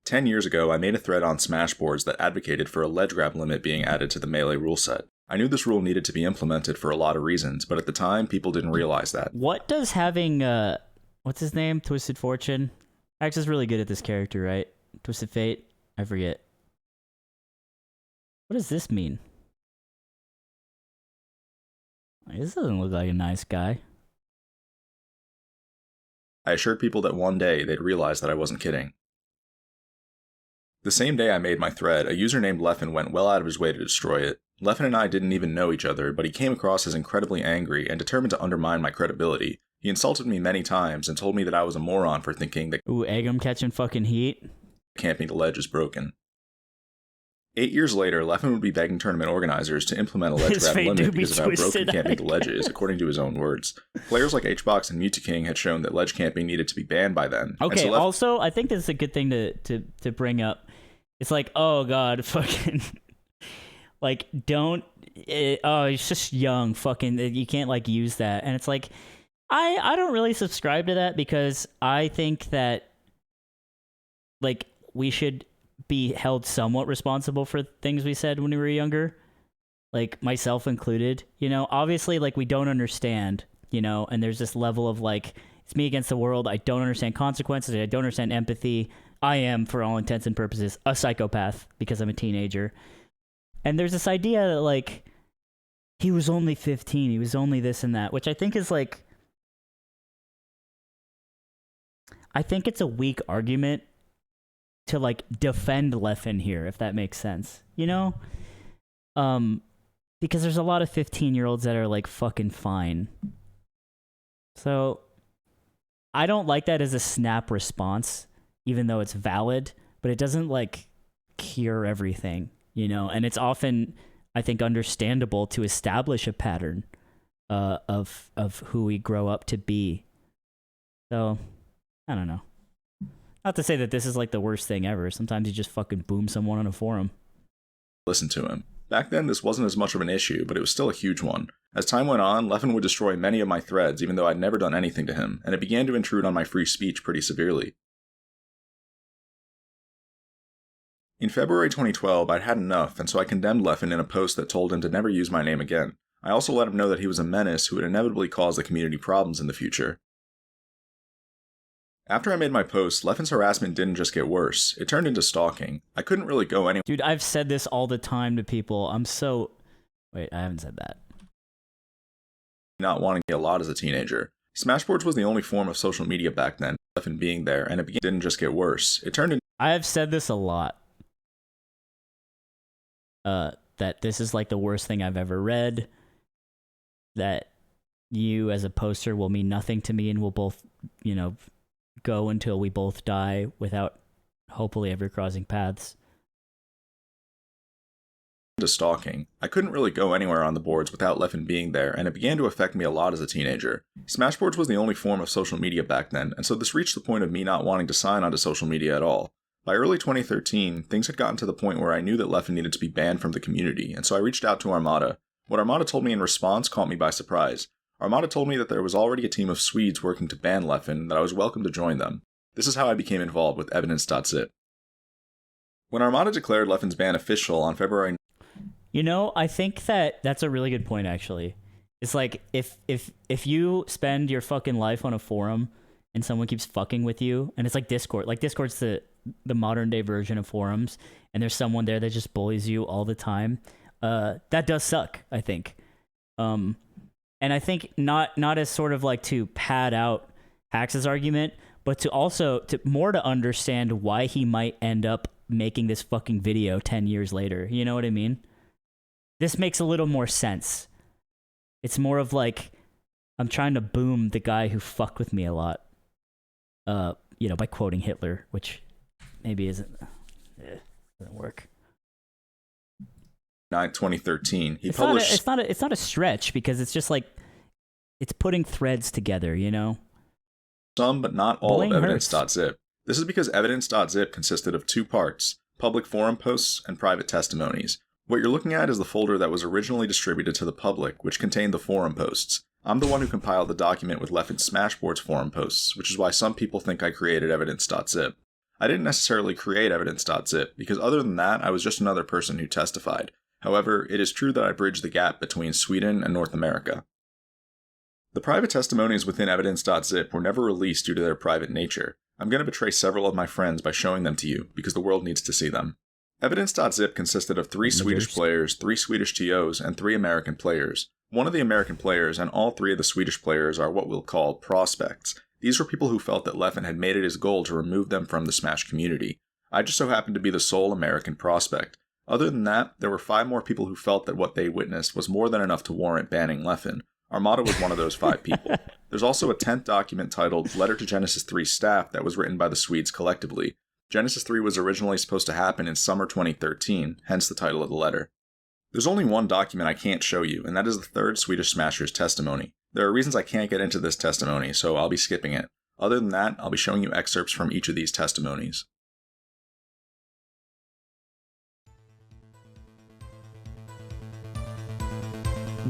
10 years ago, I made a thread on Smash boards that advocated for a ledge grab limit being added to the Melee rule set. I knew this rule needed to be implemented for a lot of reasons, but at the time, people didn't realize that. What does having, what's his name? Twisted Fortune? Axe is really good at this character, right? Twisted Fate? I forget. What does this mean? This doesn't look like a nice guy. I assured people that one day they'd realize that I wasn't kidding. The same day I made my thread, a user named Leffen went well out of his way to destroy it. Leffen and I didn't even know each other, but he came across as incredibly angry and determined to undermine my credibility. He insulted me many times and told me that I was a moron for thinking that Ooh, Eggum catching fucking heat. camping the ledge is broken. 8 years later, Leffen would be begging tournament organizers to implement a ledge His grab fate limit do be because of how broken twisted. camping the ledge is, according to his own words. Players like HBox and Mutaking had shown that ledge camping needed to be banned by then. and Okay, so Leffen- also, I think this is a good thing to bring up. It's like, oh god, fucking, like, don't, it's just young, fucking, you can't, like, use that. And it's like, I don't really subscribe to that because I think that, like, we should be held somewhat responsible for things we said when we were younger, like, myself included, you know? Obviously, like, we don't understand, you know, and there's this level of, like, it's me against the world, I don't understand consequences, I don't understand empathy, I am, for all intents and purposes, a psychopath because I'm a teenager. And there's this idea that, like, he was only 15, he was only this and that, which I think is, like, I think it's a weak argument to, like, defend Leffen here, if that makes sense, you know? Because there's a lot of 15-year-olds that are, like, fucking fine. So, I don't like that as a snap response, even though it's valid, but it doesn't, like, cure everything, you know? And it's often, I think, understandable to establish a pattern of who we grow up to be. So, I don't know. Not to say that this is, like, the worst thing ever. Sometimes you just fucking boom someone on a forum. listen to him. Back then, this wasn't as much of an issue, but it was still a huge one. As time went on, Leffen would destroy many of my threads, even though I'd never done anything to him, and it began to intrude on my free speech pretty severely. In February 2012, I'd had enough, and so I condemned Leffen in a post that told him to never use my name again. I also let him know that he was a menace who would inevitably cause the community problems in the future. After I made my post, Leffen's harassment didn't just get worse, it turned into stalking. I couldn't really go anywhere. Dude, I've said this all the time to people. Wait, I haven't said that. Not wanting a lot as a teenager. Smashboards was the only form of social media back then, Leffen being there, and it didn't just get worse. It turned into I have said this a lot. That this is like the worst thing I've ever read. That you as a poster will mean nothing to me and we'll both, you know, go until we both die without hopefully ever crossing paths. to stalking. I couldn't really go anywhere on the boards without Leffen being there, and it began to affect me a lot as a teenager. Smashboards was the only form of social media back then, and so this reached the point of me not wanting to sign onto social media at all. By early 2013, things had gotten to the point where I knew that Leffen needed to be banned from the community, and so I reached out to Armada. What Armada told me in response caught me by surprise. Armada told me that there was already a team of Swedes working to ban Leffen, and that I was welcome to join them. This is how I became involved with evidence.zip. When Armada declared Leffen's ban official on February You know, I think that's a really good point, actually. It's like, if you spend your fucking life on a forum and someone keeps fucking with you, and it's like Discord. Like, Discord's the modern day version of forums, and there's someone there that just bullies you all the time. That does suck, I think. And I think not as sort of like to pad out Hax's argument, but to also to understand why he might end up making this fucking video 10 years later. You know what I mean? This makes a little more sense. It's more of like, I'm trying to boom the guy who fucked with me a lot. You know, by quoting Hitler, which maybe doesn't work. 2013, he It's published... it's not a stretch, because it's just like, it's putting threads together, you know? some, but not all, Bullying of hurts. evidence.zip. This is because evidence.zip consisted of two parts, public forum posts and private testimonies. What you're looking at is the folder that was originally distributed to the public, which contained the forum posts. I'm the one who compiled the document with Leffen's Smashboards forum posts, which is why some people think I created evidence.zip. I didn't necessarily create evidence.zip, because other than that, I was just another person who testified. However, it is true that I bridged the gap between Sweden and North America. The private testimonies within evidence.zip were never released due to their private nature. I'm going to betray several of my friends by showing them to you, because the world needs to see them. Evidence.zip consisted of 3 Swedish players, 3 Swedish TOs, and 3 American players. One of the American players and all 3 of the Swedish players are what we'll call prospects. These were people who felt that Leffen had made it his goal to remove them from the Smash community. I just so happened to be the sole American prospect. Other than that, there were 5 more people who felt that what they witnessed was more than enough to warrant banning Leffen. Armada was one of those 5 people. There's also a 10th document titled Letter to Genesis 3 Staff that was written by the Swedes collectively. Genesis 3 was originally supposed to happen in summer 2013, hence the title of the letter. There's only one document I can't show you, and that is the third Swedish Smasher's testimony. There are reasons I can't get into this testimony, so I'll be skipping it. Other than that, I'll be showing you excerpts from each of these testimonies.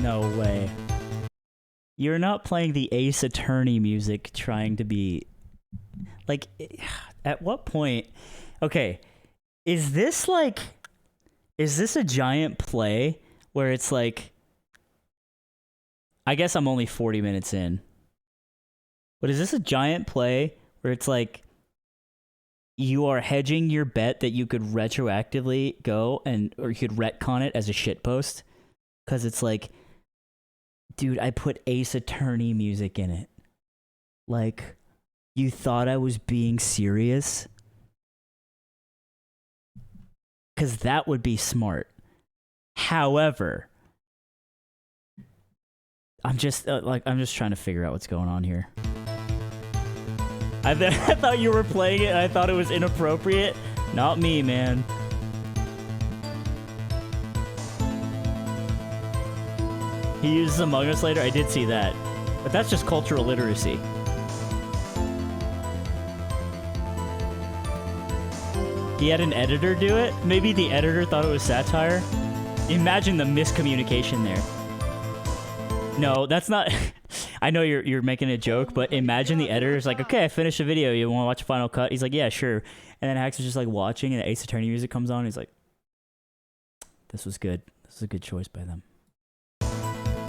No way. You're not playing the Ace Attorney music trying to be... Like, at what point... Okay, is this like... Is this a giant play where it's like... I guess I'm only 40 minutes in. But is this a giant play where it's like... You are hedging your bet that you could retroactively go and... Or you could retcon it as a shitpost? Because it's like... Dude, I put Ace Attorney music in it. Like, you thought I was being serious? Because that would be smart. However, I'm just trying to figure out what's going on here. I thought you were playing it and I thought it was inappropriate. Not me, man. He uses Among Us later. I did see that. But that's just cultural literacy. He had an editor do it? Maybe the editor thought it was satire? Imagine the miscommunication there. No, that's not... I know you're making a joke, but imagine the editor's like, okay, I finished the video. You want to watch Final Cut? He's like, yeah, sure. And then Hax is just like watching and the Ace Attorney music comes on. And he's like, this was good. This was a good choice by them.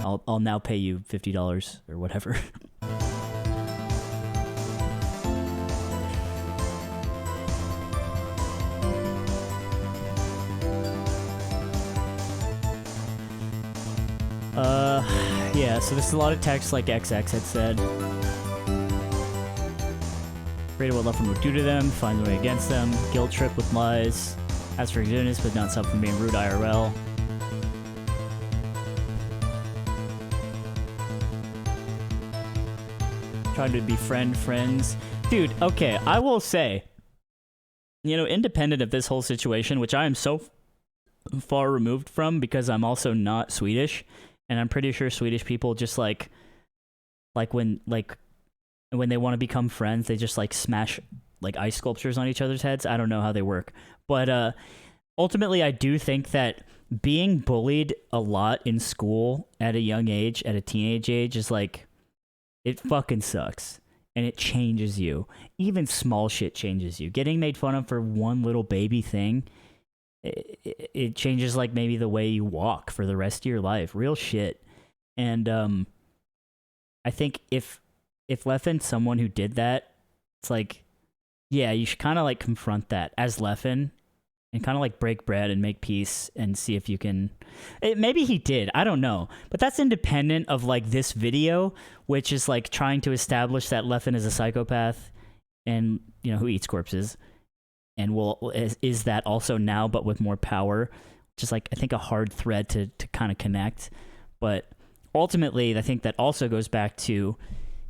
I'll now pay you $50 or whatever. Yeah, so this is a lot of text like XX had said. Afraid of what Leffen would do to them, find their way against them, guilt trip with lies, ask for forgiveness but not stop from being rude IRL. Trying to befriend friends. Dude, okay, I will say, you know, independent of this whole situation, which I am so far removed from because I'm also not Swedish, and I'm pretty sure Swedish people just like when they want to become friends, they just like smash like ice sculptures on each other's heads. I don't know how they work. But ultimately, I do think that being bullied a lot in school at a young age, at a teenage age, is like, it fucking sucks. And it changes you. Even small shit changes you. Getting made fun of for one little baby thing, it changes like maybe the way you walk for the rest of your life. Real shit. And I think if Leffen's someone who did that, it's like, yeah, you should kind of like confront that as Leffen and kind of like break bread and make peace and see if you can... Maybe he did, I don't know. But that's independent of like this video, which is like trying to establish that Leffen is a psychopath and, you know, who eats corpses. And is that also now, but with more power? Just like, I think a hard thread to kind of connect. But ultimately, I think that also goes back to,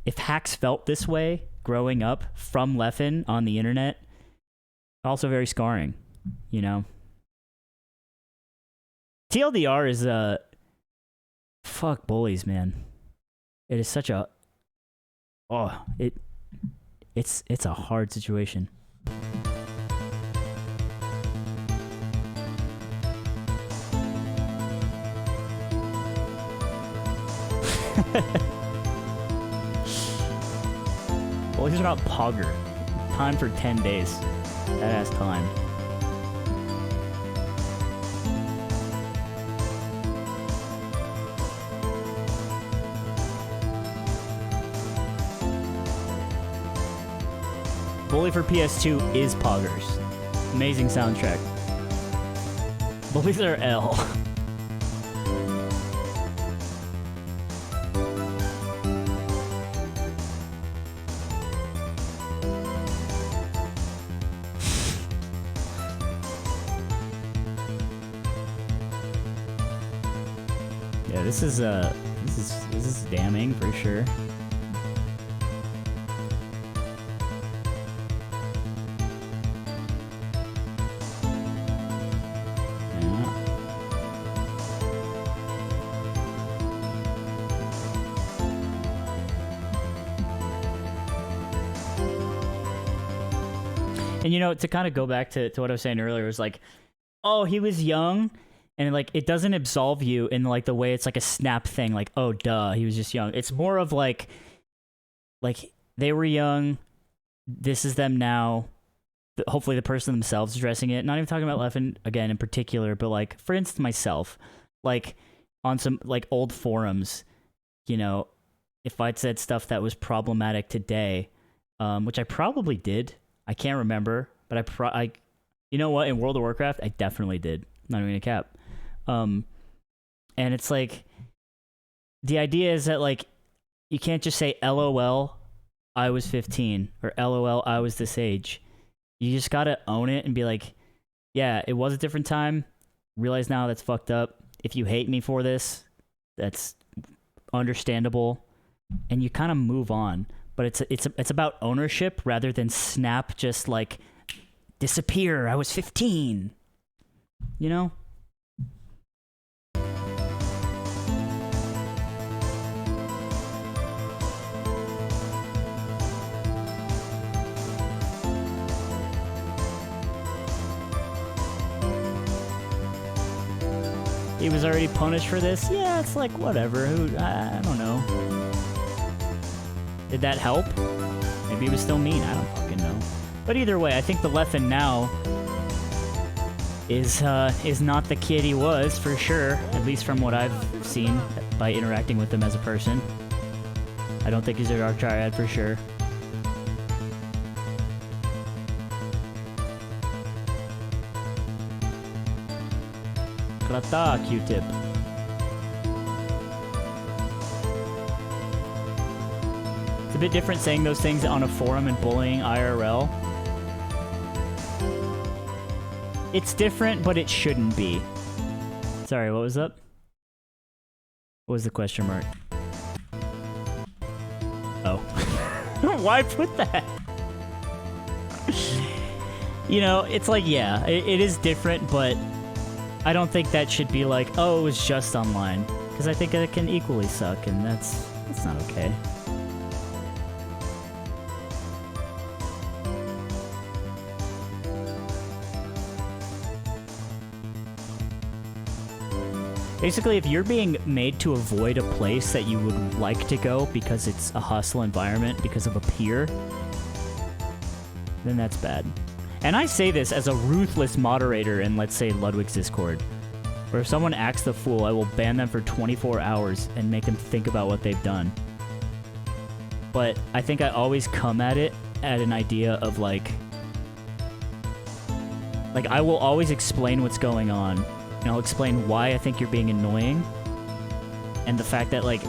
if Hax felt this way growing up from Leffen on the internet, also very scarring, you know? TLDR is fuck bullies, man. It is such a... Oh, it's a hard situation. Bullies are not pogger. Time for 10 days. That has time. Bully for PS2 is poggers. Amazing soundtrack. Bullies are L. Yeah, this is damning for sure. And, you know, to kind of go back to what I was saying earlier, was like, oh, he was young, and, like, it doesn't absolve you in, like, the way it's, like, a snap thing, like, oh, duh, he was just young. It's more of, like, they were young, this is them now, hopefully the person themselves addressing it. Not even talking about Leffen, again, in particular, but, like, for instance, myself, like, on some, like, old forums, you know, if I'd said stuff that was problematic today, which I probably did, I can't remember, but you know what, in World of Warcraft, I definitely did. Not even gonna cap. And it's like, the idea is that, like, you can't just say, LOL, I was 15, or LOL, I was this age. You just gotta own it and be like, yeah, it was a different time. Realize now that's fucked up. If you hate me for this, that's understandable. And you kind of move on. But it's about ownership rather than snap, just like, disappear, I was 15. You know? He was already punished for this? Yeah, it's like, whatever. I don't know. Did that help? Maybe he was still mean. I don't fucking know. But either way, I think the Leffen now is not the kid he was, for sure. At least from what I've seen by interacting with him as a person. I don't think he's a dark triad, for sure. Krata, Q-tip. It's a bit different saying those things on a forum and bullying IRL. It's different, but it shouldn't be. Sorry, what was up? What was the question mark? Oh. Why put that? You know, it's like, yeah, it is different, but I don't think that should be like, oh, it was just online. Because I think it can equally suck, and that's not okay. Basically, if you're being made to avoid a place that you would like to go because it's a hostile environment because of a peer, then that's bad. And I say this as a ruthless moderator in, let's say, Ludwig's Discord, where if someone acts the fool, I will ban them for 24 hours and make them think about what they've done. But I think I always come at it at an idea of, like, I will always explain what's going on. And I'll explain why I think you're being annoying. And the fact that, like,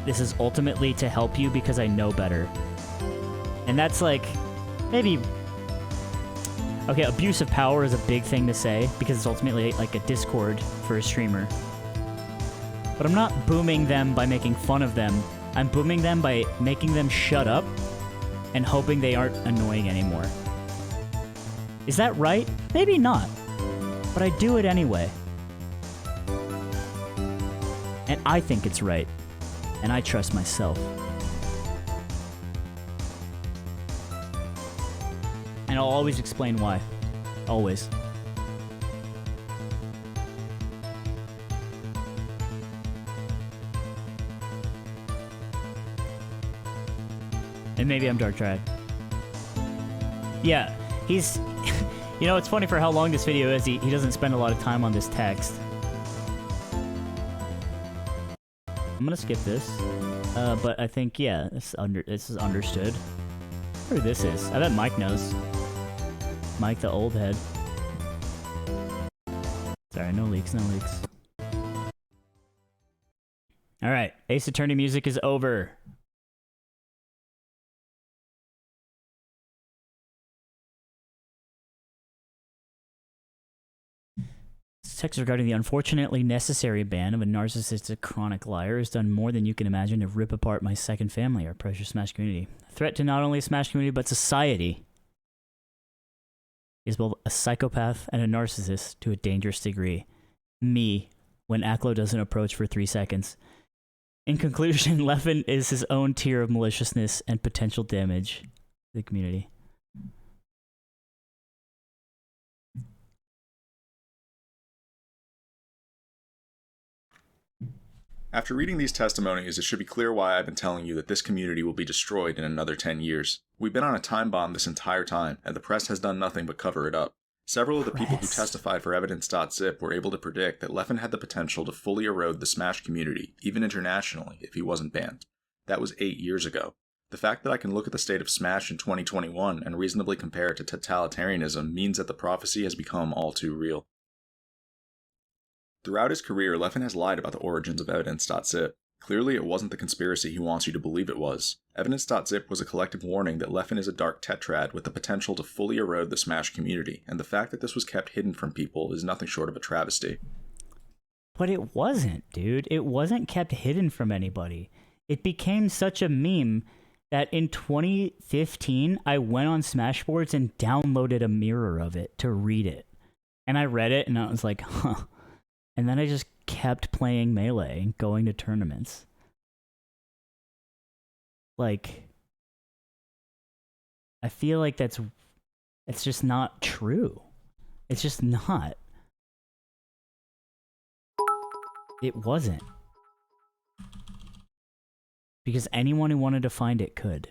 this is ultimately to help you because I know better. And that's, like, maybe... Okay, abuse of power is a big thing to say because it's ultimately, like, a Discord for a streamer. But I'm not booming them by making fun of them. I'm booming them by making them shut up and hoping they aren't annoying anymore. Is that right? Maybe not. But I do it anyway. And I think it's right. And I trust myself. And I'll always explain why. Always. And maybe I'm Dark Triad. Yeah, he's... You know, it's funny for how long this video is, he doesn't spend a lot of time on this text. I'm gonna skip this. But I think, yeah, this is understood. Who this is. I bet Mike knows. Mike the old head. Sorry, no leaks, no leaks. Alright, Ace Attorney music is over. Text regarding the unfortunately necessary ban of a narcissistic chronic liar has done more than you can imagine to rip apart my second family, our precious Smash community. A threat to not only Smash community, but society. He is both a psychopath and a narcissist to a dangerous degree. Me, when Aklo doesn't approach for 3 seconds. In conclusion, Leffen is his own tier of maliciousness and potential damage to the community. After reading these testimonies, it should be clear why I've been telling you that this community will be destroyed in another 10 years. We've been on a time bomb this entire time, and the press has done nothing but cover it up. Several of the people who testified for evidence.zip were able to predict that Leffen had the potential to fully erode the Smash community, even internationally, if he wasn't banned. That was 8 years ago. The fact that I can look at the state of Smash in 2021 and reasonably compare it to totalitarianism means that the prophecy has become all too real. Throughout his career, Leffen has lied about the origins of evidence.zip. Clearly, it wasn't the conspiracy he wants you to believe it was. Evidence.zip was a collective warning that Leffen is a dark tetrad with the potential to fully erode the Smash community, and the fact that this was kept hidden from people is nothing short of a travesty. But it wasn't, dude. It wasn't kept hidden from anybody. It became such a meme that in 2015, I went on Smashboards and downloaded a mirror of it to read it. And I read it, and I was like, huh. And then I just kept playing Melee and going to tournaments. Like, I feel like it's just not true. It's just not. It wasn't. Because anyone who wanted to find it could.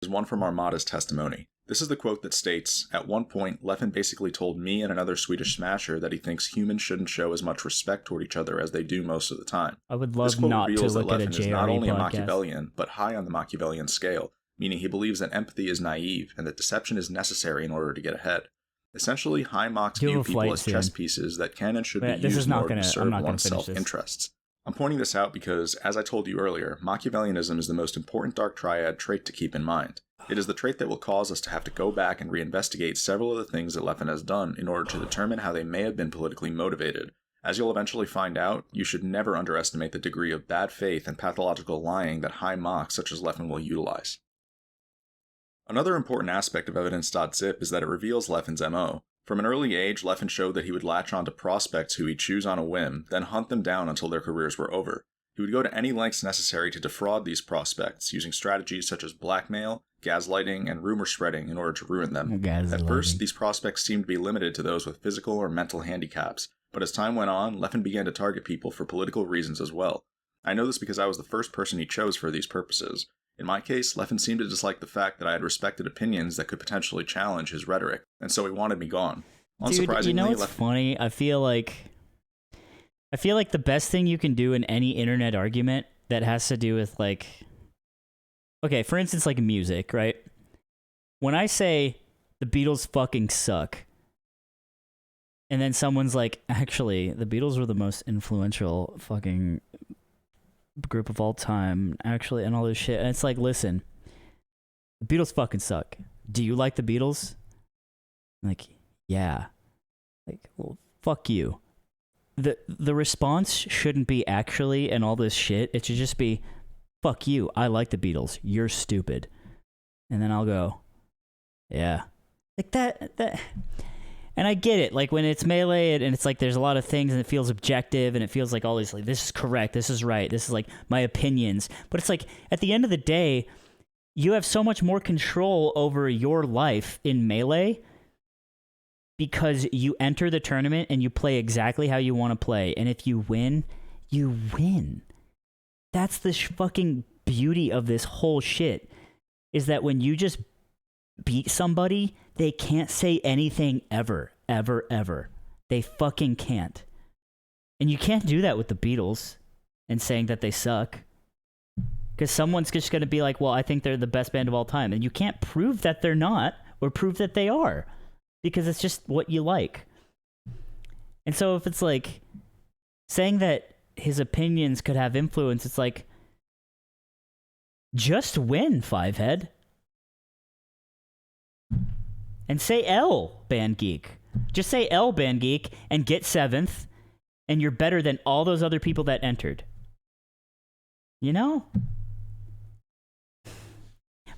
Is one from Armada's testimony. This is the quote that states, "At one point, Leffen basically told me and another Swedish smasher that he thinks humans shouldn't show as much respect toward each other as they do most of the time." I would This love quote not to reveals that look at a Leffen is not JRE only a podcast. Machiavellian, but high on the Machiavellian scale, meaning he believes that empathy is naive and that deception is necessary in order to get ahead. Essentially, High Mox Do view a people flight as soon. chess pieces that can and should Yeah, be this used is in not order to gonna- I'm serve not gonna one's finish this. self-interests. I'm pointing this out because, as I told you earlier, Machiavellianism is the most important dark triad trait to keep in mind. It is the trait that will cause us to have to go back and reinvestigate several of the things that Leffen has done in order to determine how they may have been politically motivated. As you'll eventually find out, you should never underestimate the degree of bad faith and pathological lying that high mocks such as Leffen will utilize. Another important aspect of evidence.zip is that it reveals Leffen's MO. From an early age, Leffen showed that he would latch onto prospects who he'd choose on a whim, then hunt them down until their careers were over. He would go to any lengths necessary to defraud these prospects, using strategies such as blackmail, gaslighting, and rumor spreading in order to ruin them. At first, these prospects seemed to be limited to those with physical or mental handicaps, but as time went on, Leffen began to target people for political reasons as well. I know this because I was the first person he chose for these purposes. In my case, Leffen seemed to dislike the fact that I had respected opinions that could potentially challenge his rhetoric, and so he wanted me gone. Unsurprisingly, Dude, you know what's funny? I feel like the best thing you can do in any internet argument that has to do with, like, okay, for instance, like music, right? When I say the Beatles fucking suck, and then someone's like, actually, the Beatles were the most influential fucking group of all time, actually, and all this shit. And it's like, listen, the Beatles fucking suck. Do you like the Beatles? I'm like, yeah. Like, well, fuck you. The response shouldn't be actually and all this shit. It should just be, fuck you. I like the Beatles. You're stupid. And then I'll go, yeah. Like that. And I get it. Like when it's Melee and it's like there's a lot of things and it feels objective and it feels like all these, like, this is correct. This is right. This is like my opinions. But it's like at the end of the day, you have so much more control over your life in Melee because you enter the tournament and you play exactly how you want to play. And if you win, you win. That's the fucking beauty of this whole shit, is that when you just beat somebody, they can't say anything ever, ever, ever. They fucking can't. And you can't do that with the Beatles and saying that they suck. Because someone's just going to be like, well, I think they're the best band of all time. And you can't prove that they're not or prove that they are. Because it's just what you like. And so if it's like saying that his opinions could have influence, it's like, just win, Fivehead. And say L, Band Geek. Just say L, Band Geek, and get 7th, and you're better than all those other people that entered. You know?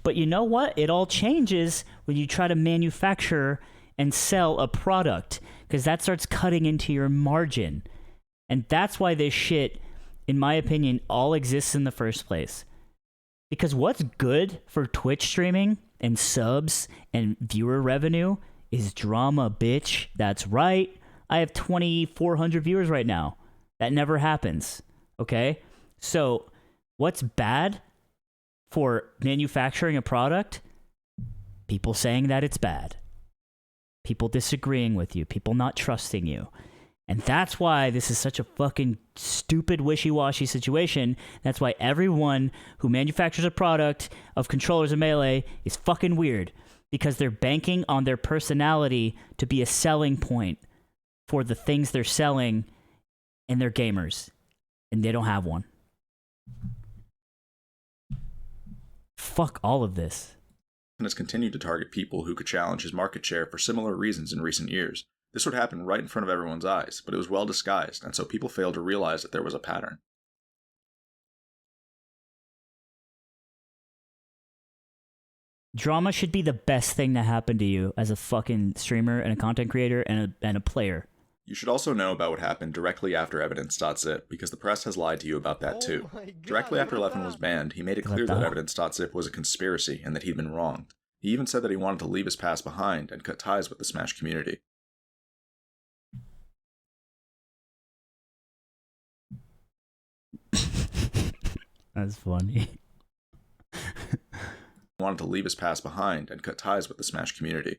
But you know what? It all changes when you try to manufacture and sell a product, because that starts cutting into your margin. And that's why this shit, in my opinion, all exists in the first place. Because what's good for Twitch streaming and subs and viewer revenue is drama, bitch. That's right. I have 2,400 viewers right now. That never happens. Okay? So, what's bad for manufacturing a product? People saying that it's bad. People disagreeing with you. People not trusting you. And that's why this is such a fucking stupid, wishy-washy situation. That's why everyone who manufactures a product of controllers of Melee is fucking weird. Because they're banking on their personality to be a selling point for the things they're selling, and they're gamers. And they don't have one. Fuck all of this. And has continued to target people who could challenge his market share for similar reasons in recent years. This would happen right in front of everyone's eyes, but it was well disguised, and so people failed to realize that there was a pattern. Drama should be the best thing to happen to you as a fucking streamer and a content creator and a player. You should also know about what happened directly after evidence.zip, because the press has lied to you about that too. Directly after Leffen was banned, he made it clear that evidence.zip was a conspiracy and that he'd been wronged. He even said that he wanted to leave his past behind and cut ties with the Smash community. That's funny. Wanted to leave his past behind and cut ties with the Smash community.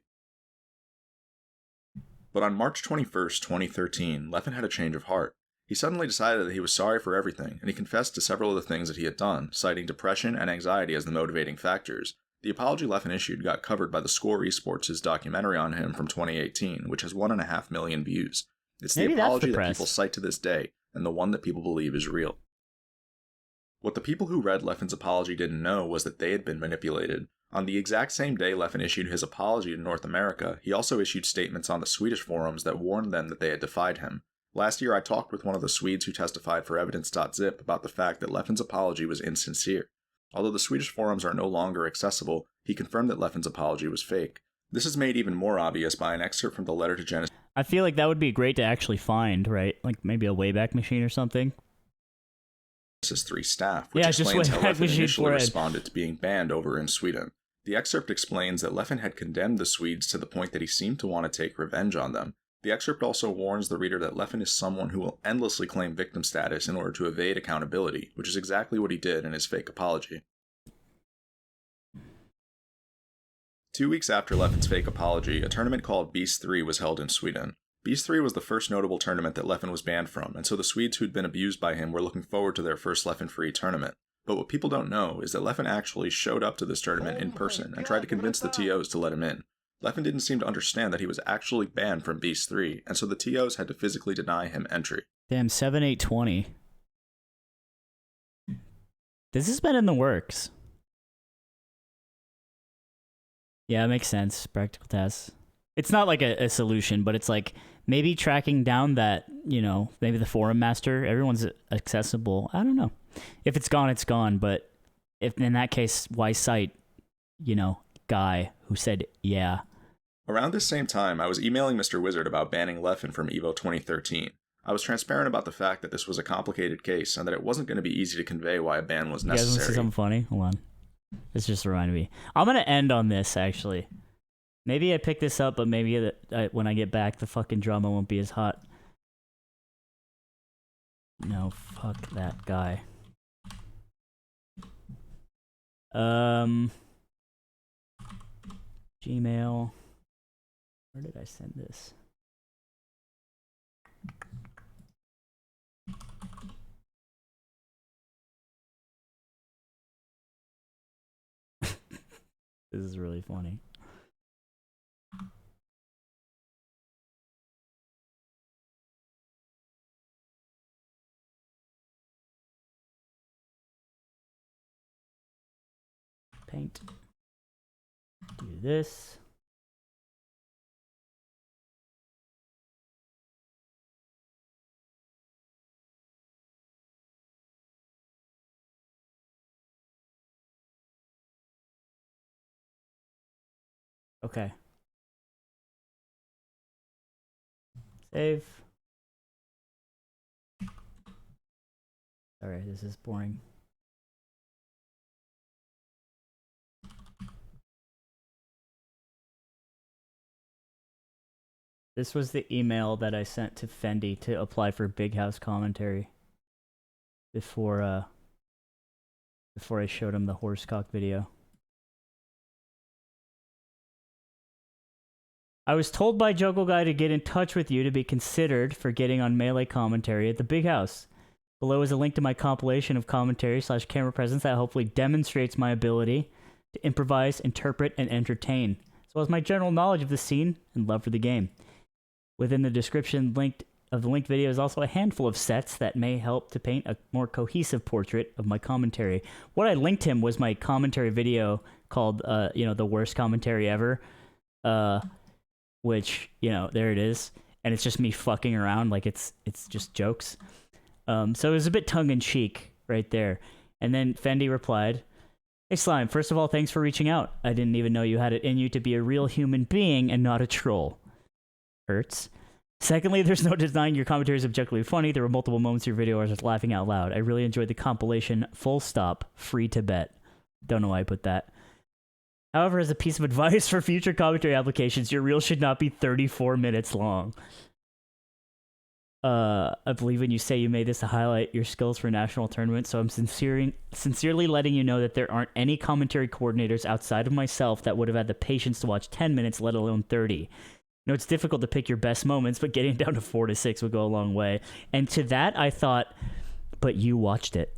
But on March 21st, 2013, Leffen had a change of heart. He suddenly decided that he was sorry for everything, and he confessed to several of the things that he had done, citing depression and anxiety as the motivating factors. The apology Leffen issued got covered by the Score Esports' documentary on him from 2018, which has 1.5 million views. It's the apology that people cite to this day, and the one that people believe is real. What the people who read Leffen's apology didn't know was that they had been manipulated. On the exact same day Leffen issued his apology to North America, he also issued statements on the Swedish forums that warned them that they had defied him. Last year I talked with one of the Swedes who testified for evidence.zip about the fact that Leffen's apology was insincere. Although the Swedish forums are no longer accessible, he confirmed that Leffen's apology was fake. This is made even more obvious by an excerpt from the letter to Genesis. I feel like that would be great to actually find, right? Like maybe a Wayback Machine or something. 3 staff, which explains how Leffen initially responded to being banned over in Sweden. The excerpt explains that Leffen had condemned the Swedes to the point that he seemed to want to take revenge on them. The excerpt also warns the reader that Leffen is someone who will endlessly claim victim status in order to evade accountability, which is exactly what he did in his fake apology. 2 weeks after Leffen's fake apology, a tournament called Beast 3 was held in Sweden. Beast 3 was the first notable tournament that Leffen was banned from, and so the Swedes who'd been abused by him were looking forward to their first Leffen-free tournament. But what people don't know is that Leffen actually showed up to this tournament in person and tried to convince the TOs to let him in. Leffen didn't seem to understand that he was actually banned from Beast 3, and so the TOs had to physically deny him entry. Damn, 7-8-20. This has been in the works. Yeah, it makes sense. Practical tests. It's not like a solution, but it's like maybe tracking down that, you know, maybe the forum master, everyone's accessible. I don't know. If it's gone, it's gone. But if in that case, why cite, you know, guy who said, yeah. Around this same time, I was emailing Mr. Wizard about banning Leffen from EVO 2013. I was transparent about the fact that this was a complicated case and that it wasn't going to be easy to convey why a ban was necessary. You guys want to see something funny? Hold on. This just reminded me. I'm going to end on this, actually. Maybe I pick this up, but maybe when I get back, the fucking drama won't be as hot. No, fuck that guy. Gmail. Where did I send this? This is really funny. Paint. Do this. Okay. Save. Sorry, this is boring. This was the email that I sent to Fendi to apply for Big House commentary. before I showed him the horsecock video. I was told by Juggle Guy to get in touch with you to be considered for getting on Melee commentary at the Big House. Below is a link to my compilation of commentary / camera presence that hopefully demonstrates my ability to improvise, interpret, and entertain, as well as my general knowledge of the scene and love for the game. Within the description of the linked video is also a handful of sets that may help to paint a more cohesive portrait of my commentary. What I linked him was my commentary video called, the worst commentary ever, which, there it is. And it's just me fucking around like it's just jokes. So it was a bit tongue-in-cheek right there. And then Fendi replied, "Hey Slime, first of all, thanks for reaching out. I didn't even know you had it in you to be a real human being and not a troll. Hurts. Secondly, there's no denying your commentary is objectively funny. There were multiple moments in your video where I was laughing out loud. I really enjoyed the compilation, full stop, free to bet." Don't know why I put that. "However, as a piece of advice for future commentary applications, your reel should not be 34 minutes long. I believe when you say you made this to highlight your skills for a national tournament, so I'm sincerely letting you know that there aren't any commentary coordinators outside of myself that would have had the patience to watch 10 minutes, let alone 30. It's difficult to pick your best moments, but getting down to 4 to 6 would go a long way." And to that, I thought, but you watched it.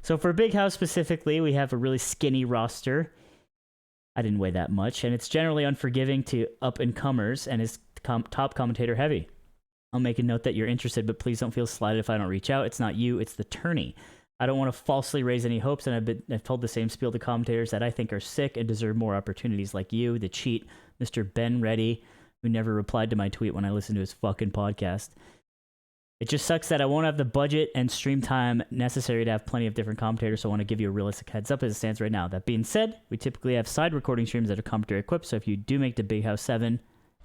So for Big House specifically, we have a really skinny roster. I didn't weigh that much, and it's generally unforgiving to up-and-comers and is top commentator heavy. I'll make a note that you're interested, but please don't feel slighted if I don't reach out. It's not you, it's the tourney. I don't want to falsely raise any hopes, and I've told the same spiel to commentators that I think are sick and deserve more opportunities like you, the cheat, Mr. Ben Reddy, who never replied to my tweet when I listened to his fucking podcast. It just sucks that I won't have the budget and stream time necessary to have plenty of different commentators, so I want to give you a realistic heads up as it stands right now. That being said, we typically have side recording streams that are commentary equipped, so if you do make the Big House 7,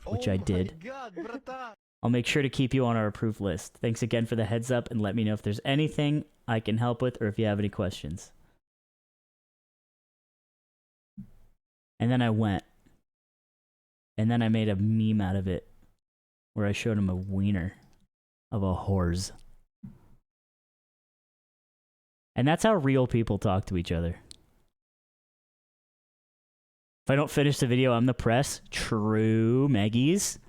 which I did, I'll make sure to keep you on our approved list. Thanks again for the heads up, and let me know if there's anything I can help with or if you have any questions. And then I went. And then I made a meme out of it where I showed him a wiener of a whores. And that's how real people talk to each other. If I don't finish the video, I'm the press. True, Meggies.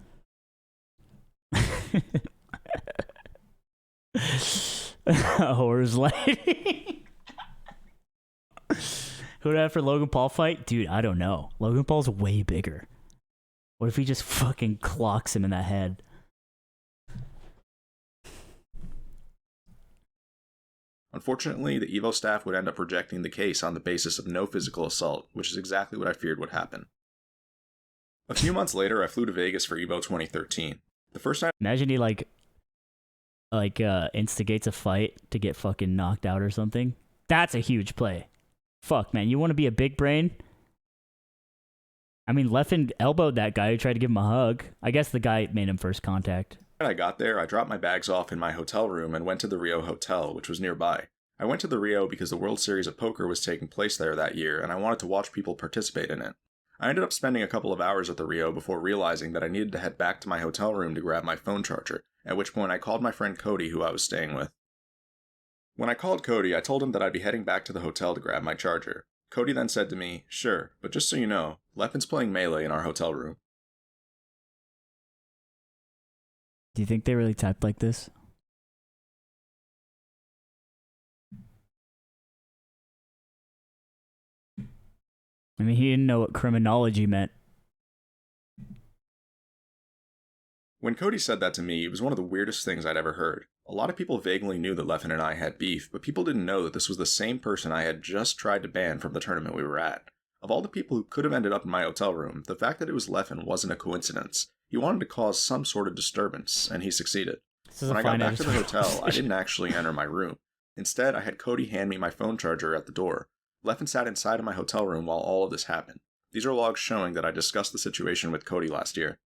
Whores lady. Who'd I have for Logan Paul fight? Dude, I don't know. Logan Paul's way bigger. What if he just fucking clocks him in the head? Unfortunately, the Evo staff would end up rejecting the case on the basis of no physical assault, which is exactly what I feared would happen. A few months later, I flew to Vegas for Evo 2013. The first night... Imagine he instigates a fight to get fucking knocked out or something. That's a huge play. Fuck, man, you want to be a big brain? I mean, Leffen elbowed that guy who tried to give him a hug. I guess the guy made him first contact. When I got there, I dropped my bags off in my hotel room and went to the Rio Hotel, which was nearby. I went to the Rio because the World Series of Poker was taking place there that year, and I wanted to watch people participate in it. I ended up spending a couple of hours at the Rio before realizing that I needed to head back to my hotel room to grab my phone charger, at which point I called my friend Cody, who I was staying with. When I called Cody, I told him that I'd be heading back to the hotel to grab my charger. Cody then said to me, "Sure, but just so you know, Leffen's playing Melee in our hotel room." Do you think they really typed like this? I mean, he didn't know what criminology meant. When Cody said that to me, it was one of the weirdest things I'd ever heard. A lot of people vaguely knew that Leffen and I had beef, but people didn't know that this was the same person I had just tried to ban from the tournament we were at. Of all the people who could have ended up in my hotel room, the fact that it was Leffen wasn't a coincidence. He wanted to cause some sort of disturbance, and he succeeded. When I got back to the hotel, I didn't actually enter my room. Instead, I had Cody hand me my phone charger at the door. Leffen sat inside of my hotel room while all of this happened. These are logs showing that I discussed the situation with Cody last year.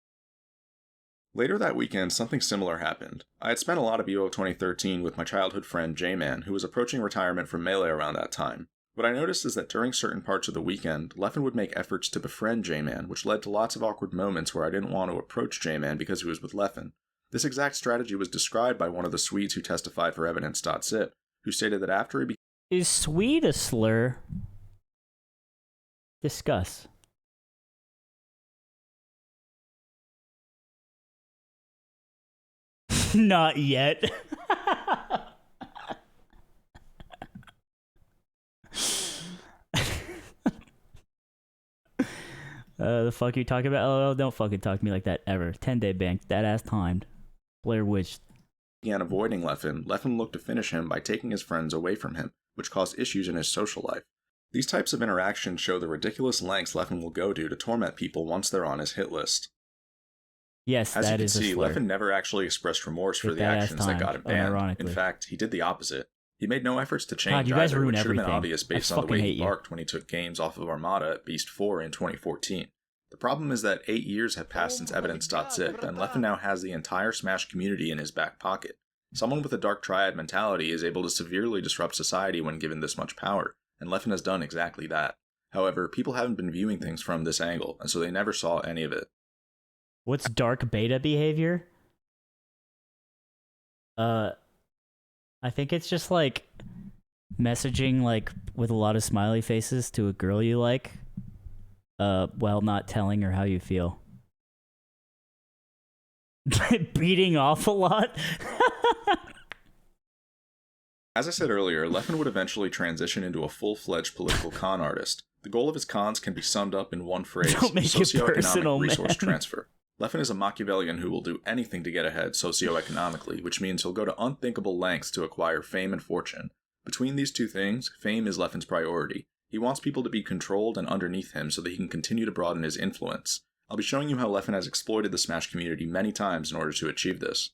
Later that weekend, something similar happened. I had spent a lot of Evo 2013 with my childhood friend J-Man, who was approaching retirement from Melee around that time. What I noticed is that during certain parts of the weekend, Leffen would make efforts to befriend J-Man, which led to lots of awkward moments where I didn't want to approach J-Man because he was with Leffen. This exact strategy was described by one of the Swedes who testified for evidence.zip, who stated that after he Is Swede a slur? Discuss. Not yet. The fuck you talking about? Oh, don't fucking talk to me like that ever. 10-day bank, that ass timed. Blair Witch. began avoiding Leffen, Leffen looked to finish him by taking his friends away from him, which caused issues in his social life. These types of interactions show the ridiculous lengths Leffen will go to torment people once they're on his hit list. Yes, As that you is can a see, slur. Leffen never actually expressed remorse for Get the that ass actions that got him timed, banned. In unironically. fact, he did the opposite. He made no efforts to God, change you guys either, ruin which should have been everything. obvious based I on the way fucking he hate you. barked when he took games off of Armada at Beast 4 in 2014. The problem is that 8 years have passed since evidence.zip, and Leffen now has the entire Smash community in his back pocket. Someone with a dark triad mentality is able to severely disrupt society when given this much power, and Leffen has done exactly that. However, people haven't been viewing things from this angle, and so they never saw any of it. What's dark beta behavior? I think it's just like messaging like with a lot of smiley faces to a girl you like, while not telling her how you feel. Beating off a lot. As I said earlier, Leffen would eventually transition into a full-fledged political con artist. The goal of his cons can be summed up in one phrase: Don't make it socioeconomic personal, resource man. transfer. Leffen is a Machiavellian who will do anything to get ahead socioeconomically, which means he'll go to unthinkable lengths to acquire fame and fortune. Between these two things, fame is Leffen's priority. He wants people to be controlled and underneath him so that he can continue to broaden his influence. I'll be showing you how Leffen has exploited the Smash community many times in order to achieve this.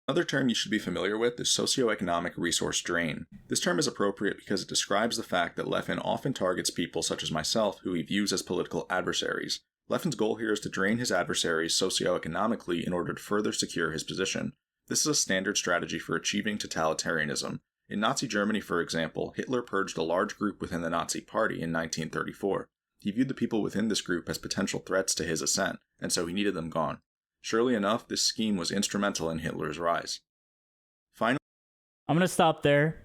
Another term you should be familiar with is socioeconomic resource drain. This term is appropriate because it describes the fact that Leffen often targets people such as myself who he views as political adversaries. Leffen's goal here is to drain his adversaries socioeconomically in order to further secure his position. This is a standard strategy for achieving totalitarianism. In Nazi Germany, for example, Hitler purged a large group within the Nazi Party in 1934. He viewed the people within this group as potential threats to his ascent, and so he needed them gone. Surely enough, this scheme was instrumental in Hitler's rise. Finally, I'm gonna stop there.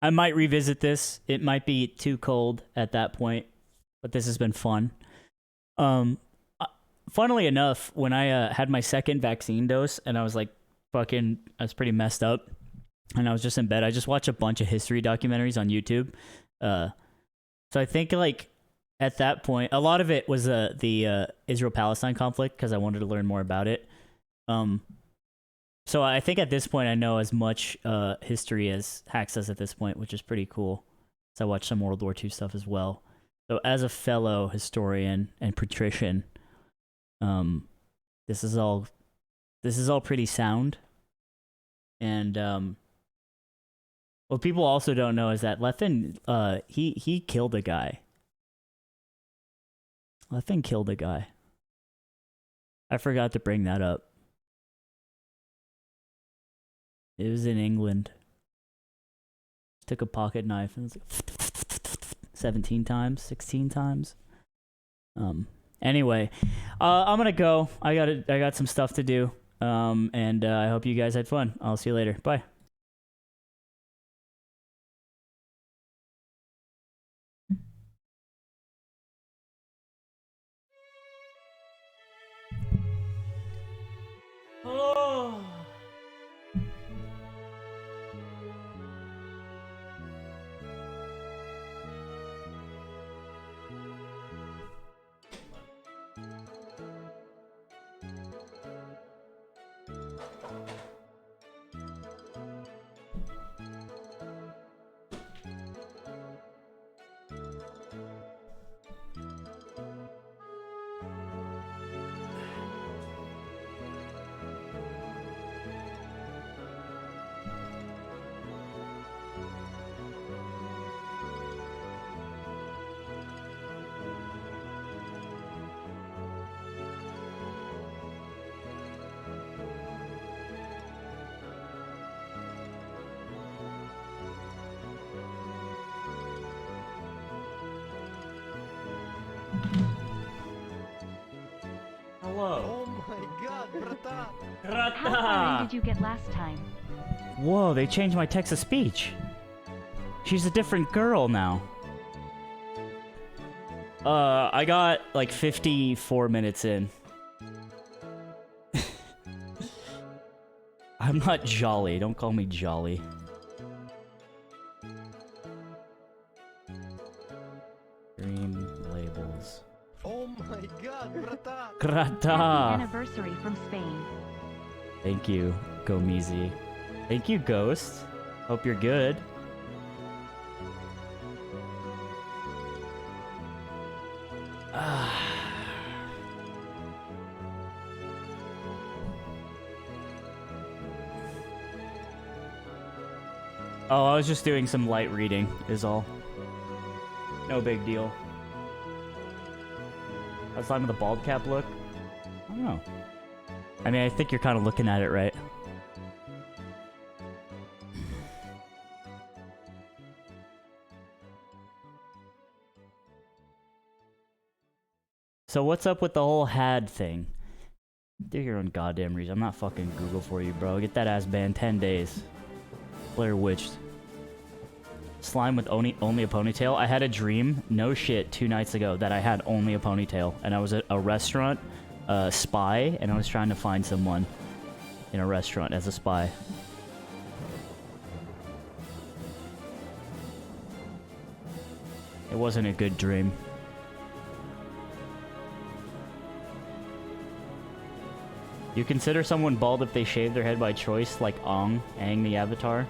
I might revisit this. It might be too cold at that point, but this has been fun. Funnily enough, when I had my second vaccine dose and I was like I was pretty messed up and I was just in bed, I just watched a bunch of history documentaries on YouTube. So I think like at that point, a lot of it was the Israel-Palestine conflict because I wanted to learn more about it. So I think at this point I know as much history as Hax does at this point, which is pretty cool. So I watched some World War II stuff as well. So as a fellow historian and patrician, this is all pretty sound. And what people also don't know is that Leffen, he killed a guy. Leffen killed a guy. I forgot to bring that up. It was in England. Took a pocket knife and was like 17 times, 16 times. Anyway, I'm gonna go. I got some stuff to do. And I hope you guys had fun. I'll see you later. Bye. Oh. my god, brata! How far in did you get last time? Whoa, they changed my text to speech. She's a different girl now. I got like 54 minutes in. I'm not jolly. Don't call me jolly. Dream labels. Oh my god, brata! Grata. Happy anniversary from Spain. Thank you, Gomizi. Thank you, Ghost. Hope you're good. Oh, I was just doing some light reading, is all. No big deal. Outside of the bald cap look? I don't know. I mean, I think you're kind of looking at it right. So what's up with the whole had thing? Do your own goddamn reason. I'm not fucking Google for you, bro. Get that ass banned 10 days. Blair Witched. Slime with only a ponytail. I had a dream, no shit, 2 nights ago that I had only a ponytail. And I was at a restaurant, spy, and I was trying to find someone in a restaurant as a spy. It wasn't a good dream. You consider someone bald if they shave their head by choice, like Aang the Avatar?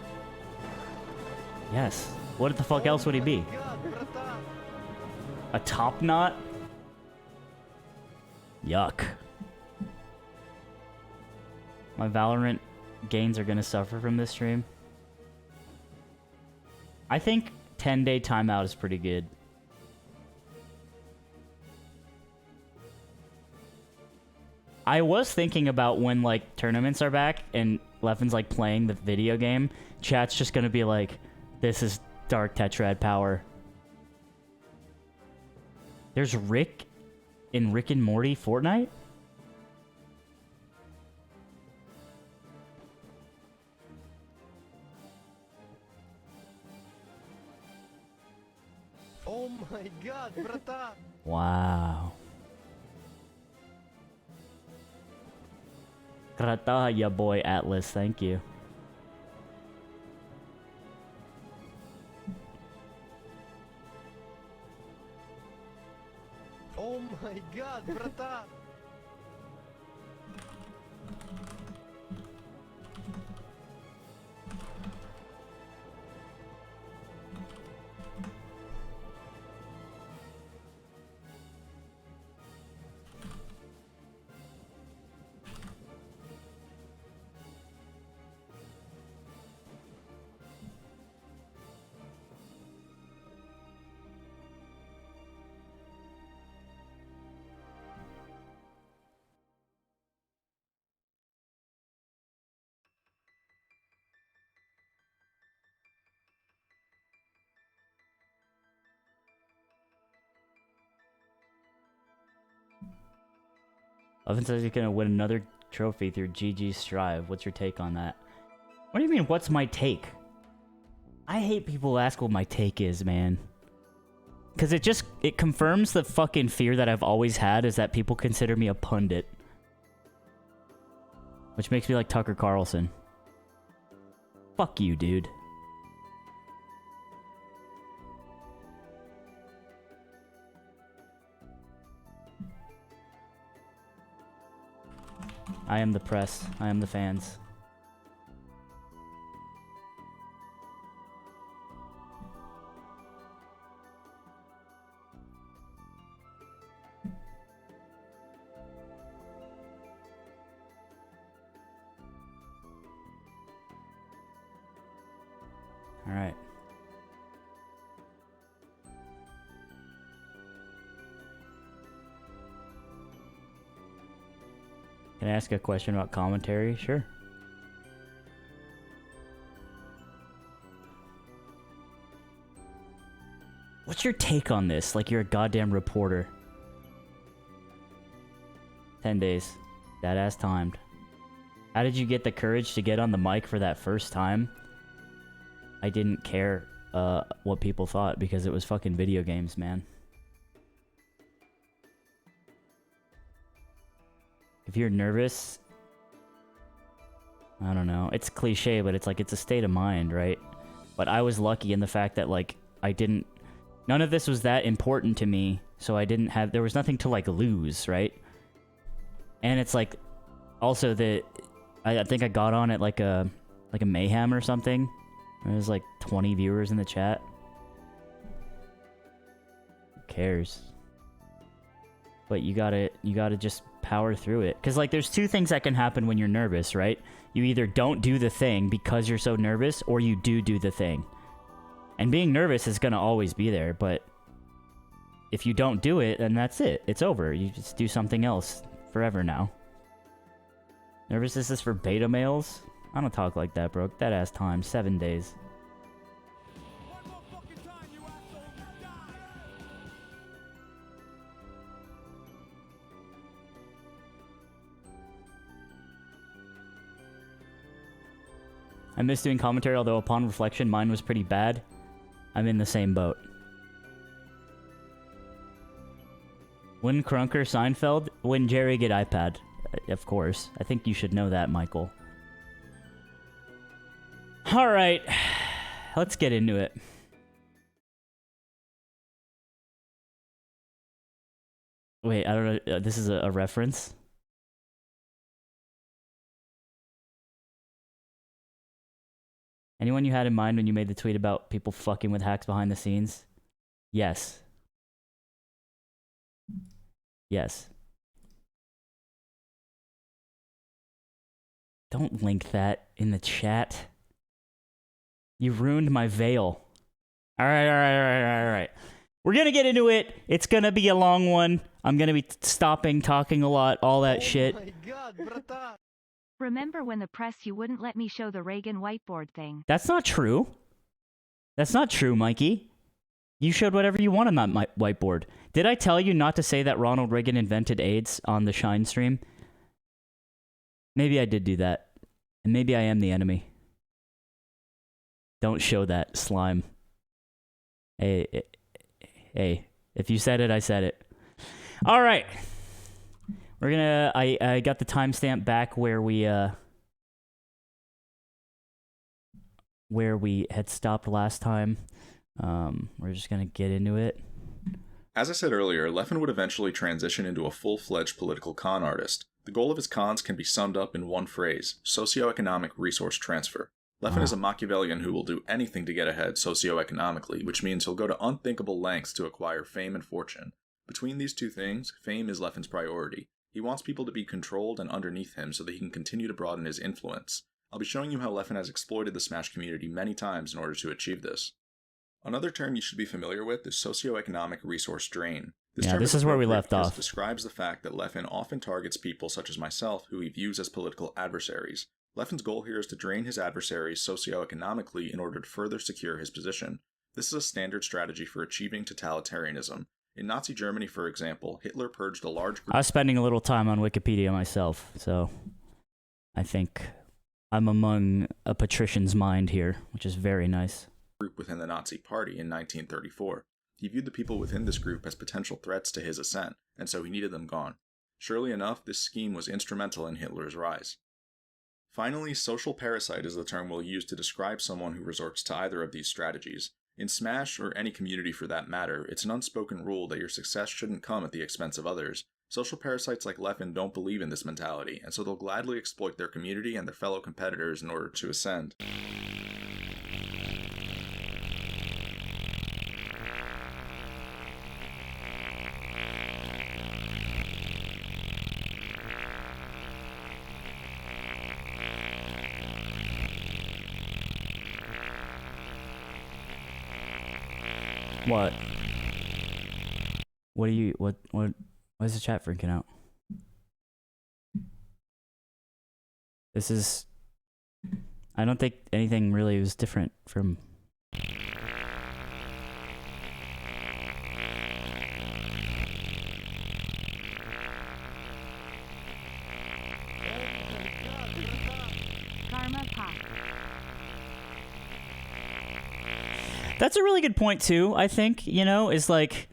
Yes. What the fuck else would he be? A top knot? Yuck. My Valorant gains are gonna suffer from this stream. I think 10-day timeout is pretty good. I was thinking about when, like, tournaments are back and Leffen's, like, playing the video game, chat's just gonna be like, this is Dark Tetrad power. There's Rick in Rick and Morty Fortnite? Oh my god, brata! Wow. Grata, ya boy Atlas, thank you. Oh my god, brata! Leffen says he's gonna win another trophy through GG's Strive. What's your take on that? What do you mean, what's my take? I hate people who ask what my take is, man. Because it confirms the fucking fear that I've always had, is that people consider me a pundit. Which makes me like Tucker Carlson. Fuck you, dude. I am the press. I am the fans. All right. Can I ask a question about commentary? Sure. What's your take on this? Like you're a goddamn reporter. 10 days. That ass timed. How did you get the courage to get on the mic for that first time? I didn't care what people thought because it was fucking video games, man. If you're nervous, I don't know. It's cliche, but it's like it's a state of mind, right? But I was lucky in the fact that like none of this was that important to me, so there was nothing to like lose, right? And it's like also I think I got on at like a mayhem or something. There was like 20 viewers in the chat. Who cares? But you gotta just power through it. Because like there's two things that can happen when you're nervous, right? You either don't do the thing because you're so nervous, or you do the thing. And being nervous is gonna always be there, but if you don't do it, then that's it. It's over. You just do something else forever now. Nervousness is for beta males? I don't talk like that, bro. That ass time. 7 days. I miss doing commentary, although upon reflection, mine was pretty bad. I'm in the same boat. When Krunker Seinfeld? When Jerry get iPad. Of course. I think you should know that, Michael. Alright. Let's get into it. Wait, I don't know. This is a reference? Anyone you had in mind when you made the tweet about people fucking with hacks behind the scenes? Yes. Yes. Don't link that in the chat. You ruined my veil. Alright. We're gonna get into it. It's gonna be a long one. I'm gonna be stopping, talking a lot, all that shit. My God, brata. Remember when the press you wouldn't let me show the Reagan whiteboard thing? That's not true. That's not true, Mikey. You showed whatever you want on that whiteboard. Did I tell you not to say that Ronald Reagan invented AIDS on the Shine stream? Maybe I did do that. And maybe I am the enemy. Don't show that, slime. Hey, if you said it, I said it. All right. We're gonna... I got the timestamp back where we had stopped last time. We're just gonna get into it. As I said earlier, Leffen would eventually transition into a full-fledged political con artist. The goal of his cons can be summed up in one phrase: socioeconomic resource transfer. Leffen is a Machiavellian who will do anything to get ahead socioeconomically, which means he'll go to unthinkable lengths to acquire fame and fortune. Between these two things, fame is Leffen's priority. He wants people to be controlled and underneath him so that he can continue to broaden his influence. I'll be showing you how Leffen has exploited the Smash community many times in order to achieve this. Another term you should be familiar with is socioeconomic resource drain. This is where we left off. This describes the fact that Leffen often targets people such as myself who he views as political adversaries. Leffen's goal here is to drain his adversaries socioeconomically in order to further secure his position. This is a standard strategy for achieving totalitarianism. In Nazi Germany, for example, Hitler purged a large group... I was spending a little time on Wikipedia myself, so I think I'm among a patrician's mind here, which is very nice. ...group within the Nazi Party in 1934. He viewed the people within this group as potential threats to his ascent, and so he needed them gone. Surely enough, this scheme was instrumental in Hitler's rise. Finally, social parasite is the term we'll use to describe someone who resorts to either of these strategies. In Smash, or any community for that matter, it's an unspoken rule that your success shouldn't come at the expense of others. Social parasites like Leffen don't believe in this mentality, and so they'll gladly exploit their community and their fellow competitors in order to ascend. What? What is the chat freaking out? This is... I don't think anything really was different from... That's a really good point too. I think, you know, is like,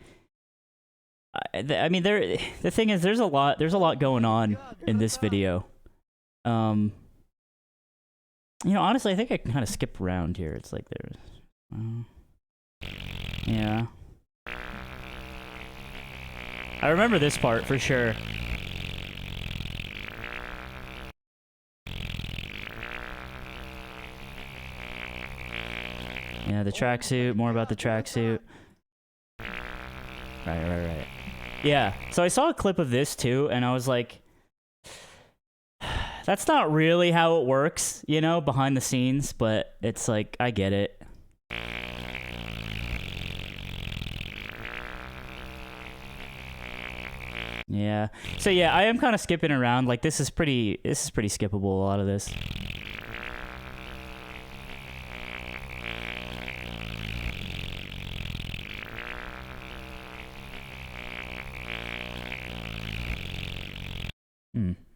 I mean, the thing is, there's a lot going on in this video. You know, honestly, I think I can kind of skip around here. It's like there's, yeah. I remember this part for sure. Yeah, the tracksuit, more about the tracksuit. Right. Yeah, so I saw a clip of this too, and I was like, that's not really how it works, you know, behind the scenes, but it's like, I get it. Yeah. So yeah, I am kind of skipping around. Like this is pretty skippable, a lot of this.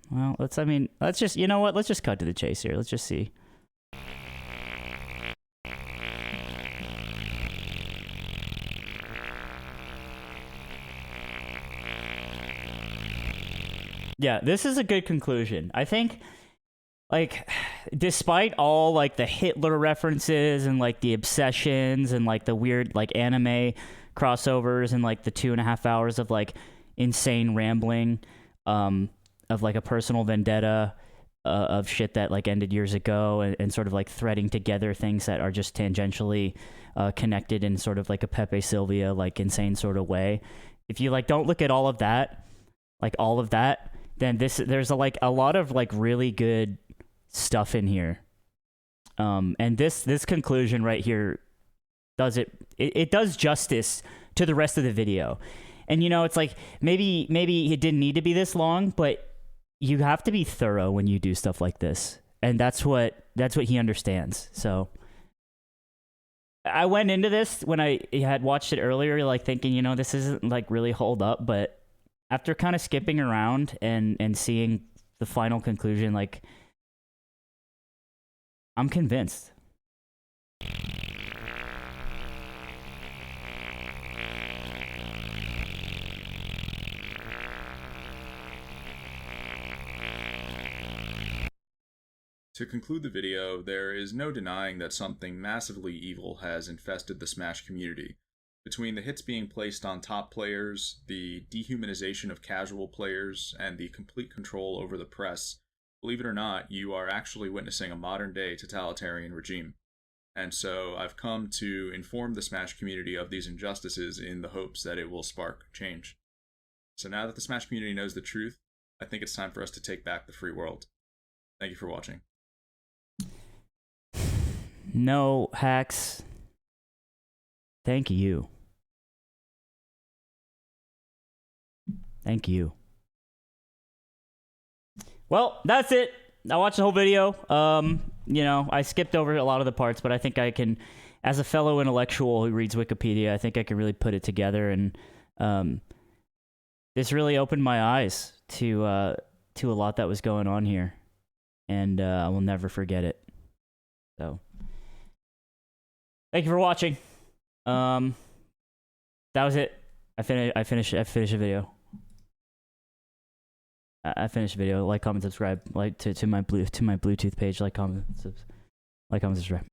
Well, let's just, you know what? Let's just cut to the chase here. Let's just see. Yeah, this is a good conclusion. I think, like, despite all, like, the Hitler references and, like, the obsessions and, like, the weird, like, anime crossovers and, like, the 2.5 hours of, like, insane rambling, of, like, a personal vendetta, of shit that, like, ended years ago and sort of, like, threading together things that are just tangentially connected in sort of, like, a Pepe Sylvia, like, insane sort of way. If you, like, don't look at all of that, then there's a lot of like really good stuff in here, and this conclusion right here does it does justice to the rest of the video. And you know, it's like maybe it didn't need to be this long, but you have to be thorough when you do stuff like this, and that's what he understands. So I went into this when I had watched it earlier, like thinking, you know, this isn't like really hold up, but after kind of skipping around and seeing the final conclusion, like, I'm convinced. To conclude the video, there is no denying that something massively evil has infested the Smash community. Between the hits being placed on top players, the dehumanization of casual players, and the complete control over the press, believe it or not, you are actually witnessing a modern-day totalitarian regime. And so I've come to inform the Smash community of these injustices in the hopes that it will spark change. So now that the Smash community knows the truth, I think it's time for us to take back the free world. Thank you for watching. No, Hacks. Thank you. Thank you. Well, that's it. I watched the whole video. You know, I skipped over a lot of the parts, but I think I can, as a fellow intellectual who reads Wikipedia, I think I can really put it together. And this really opened my eyes to a lot that was going on here, and I will never forget it. So, thank you for watching. That was it. I finished the video. I finished the video. Like, comment, subscribe. Like to my Bluetooth page. Like, comment, subscribe.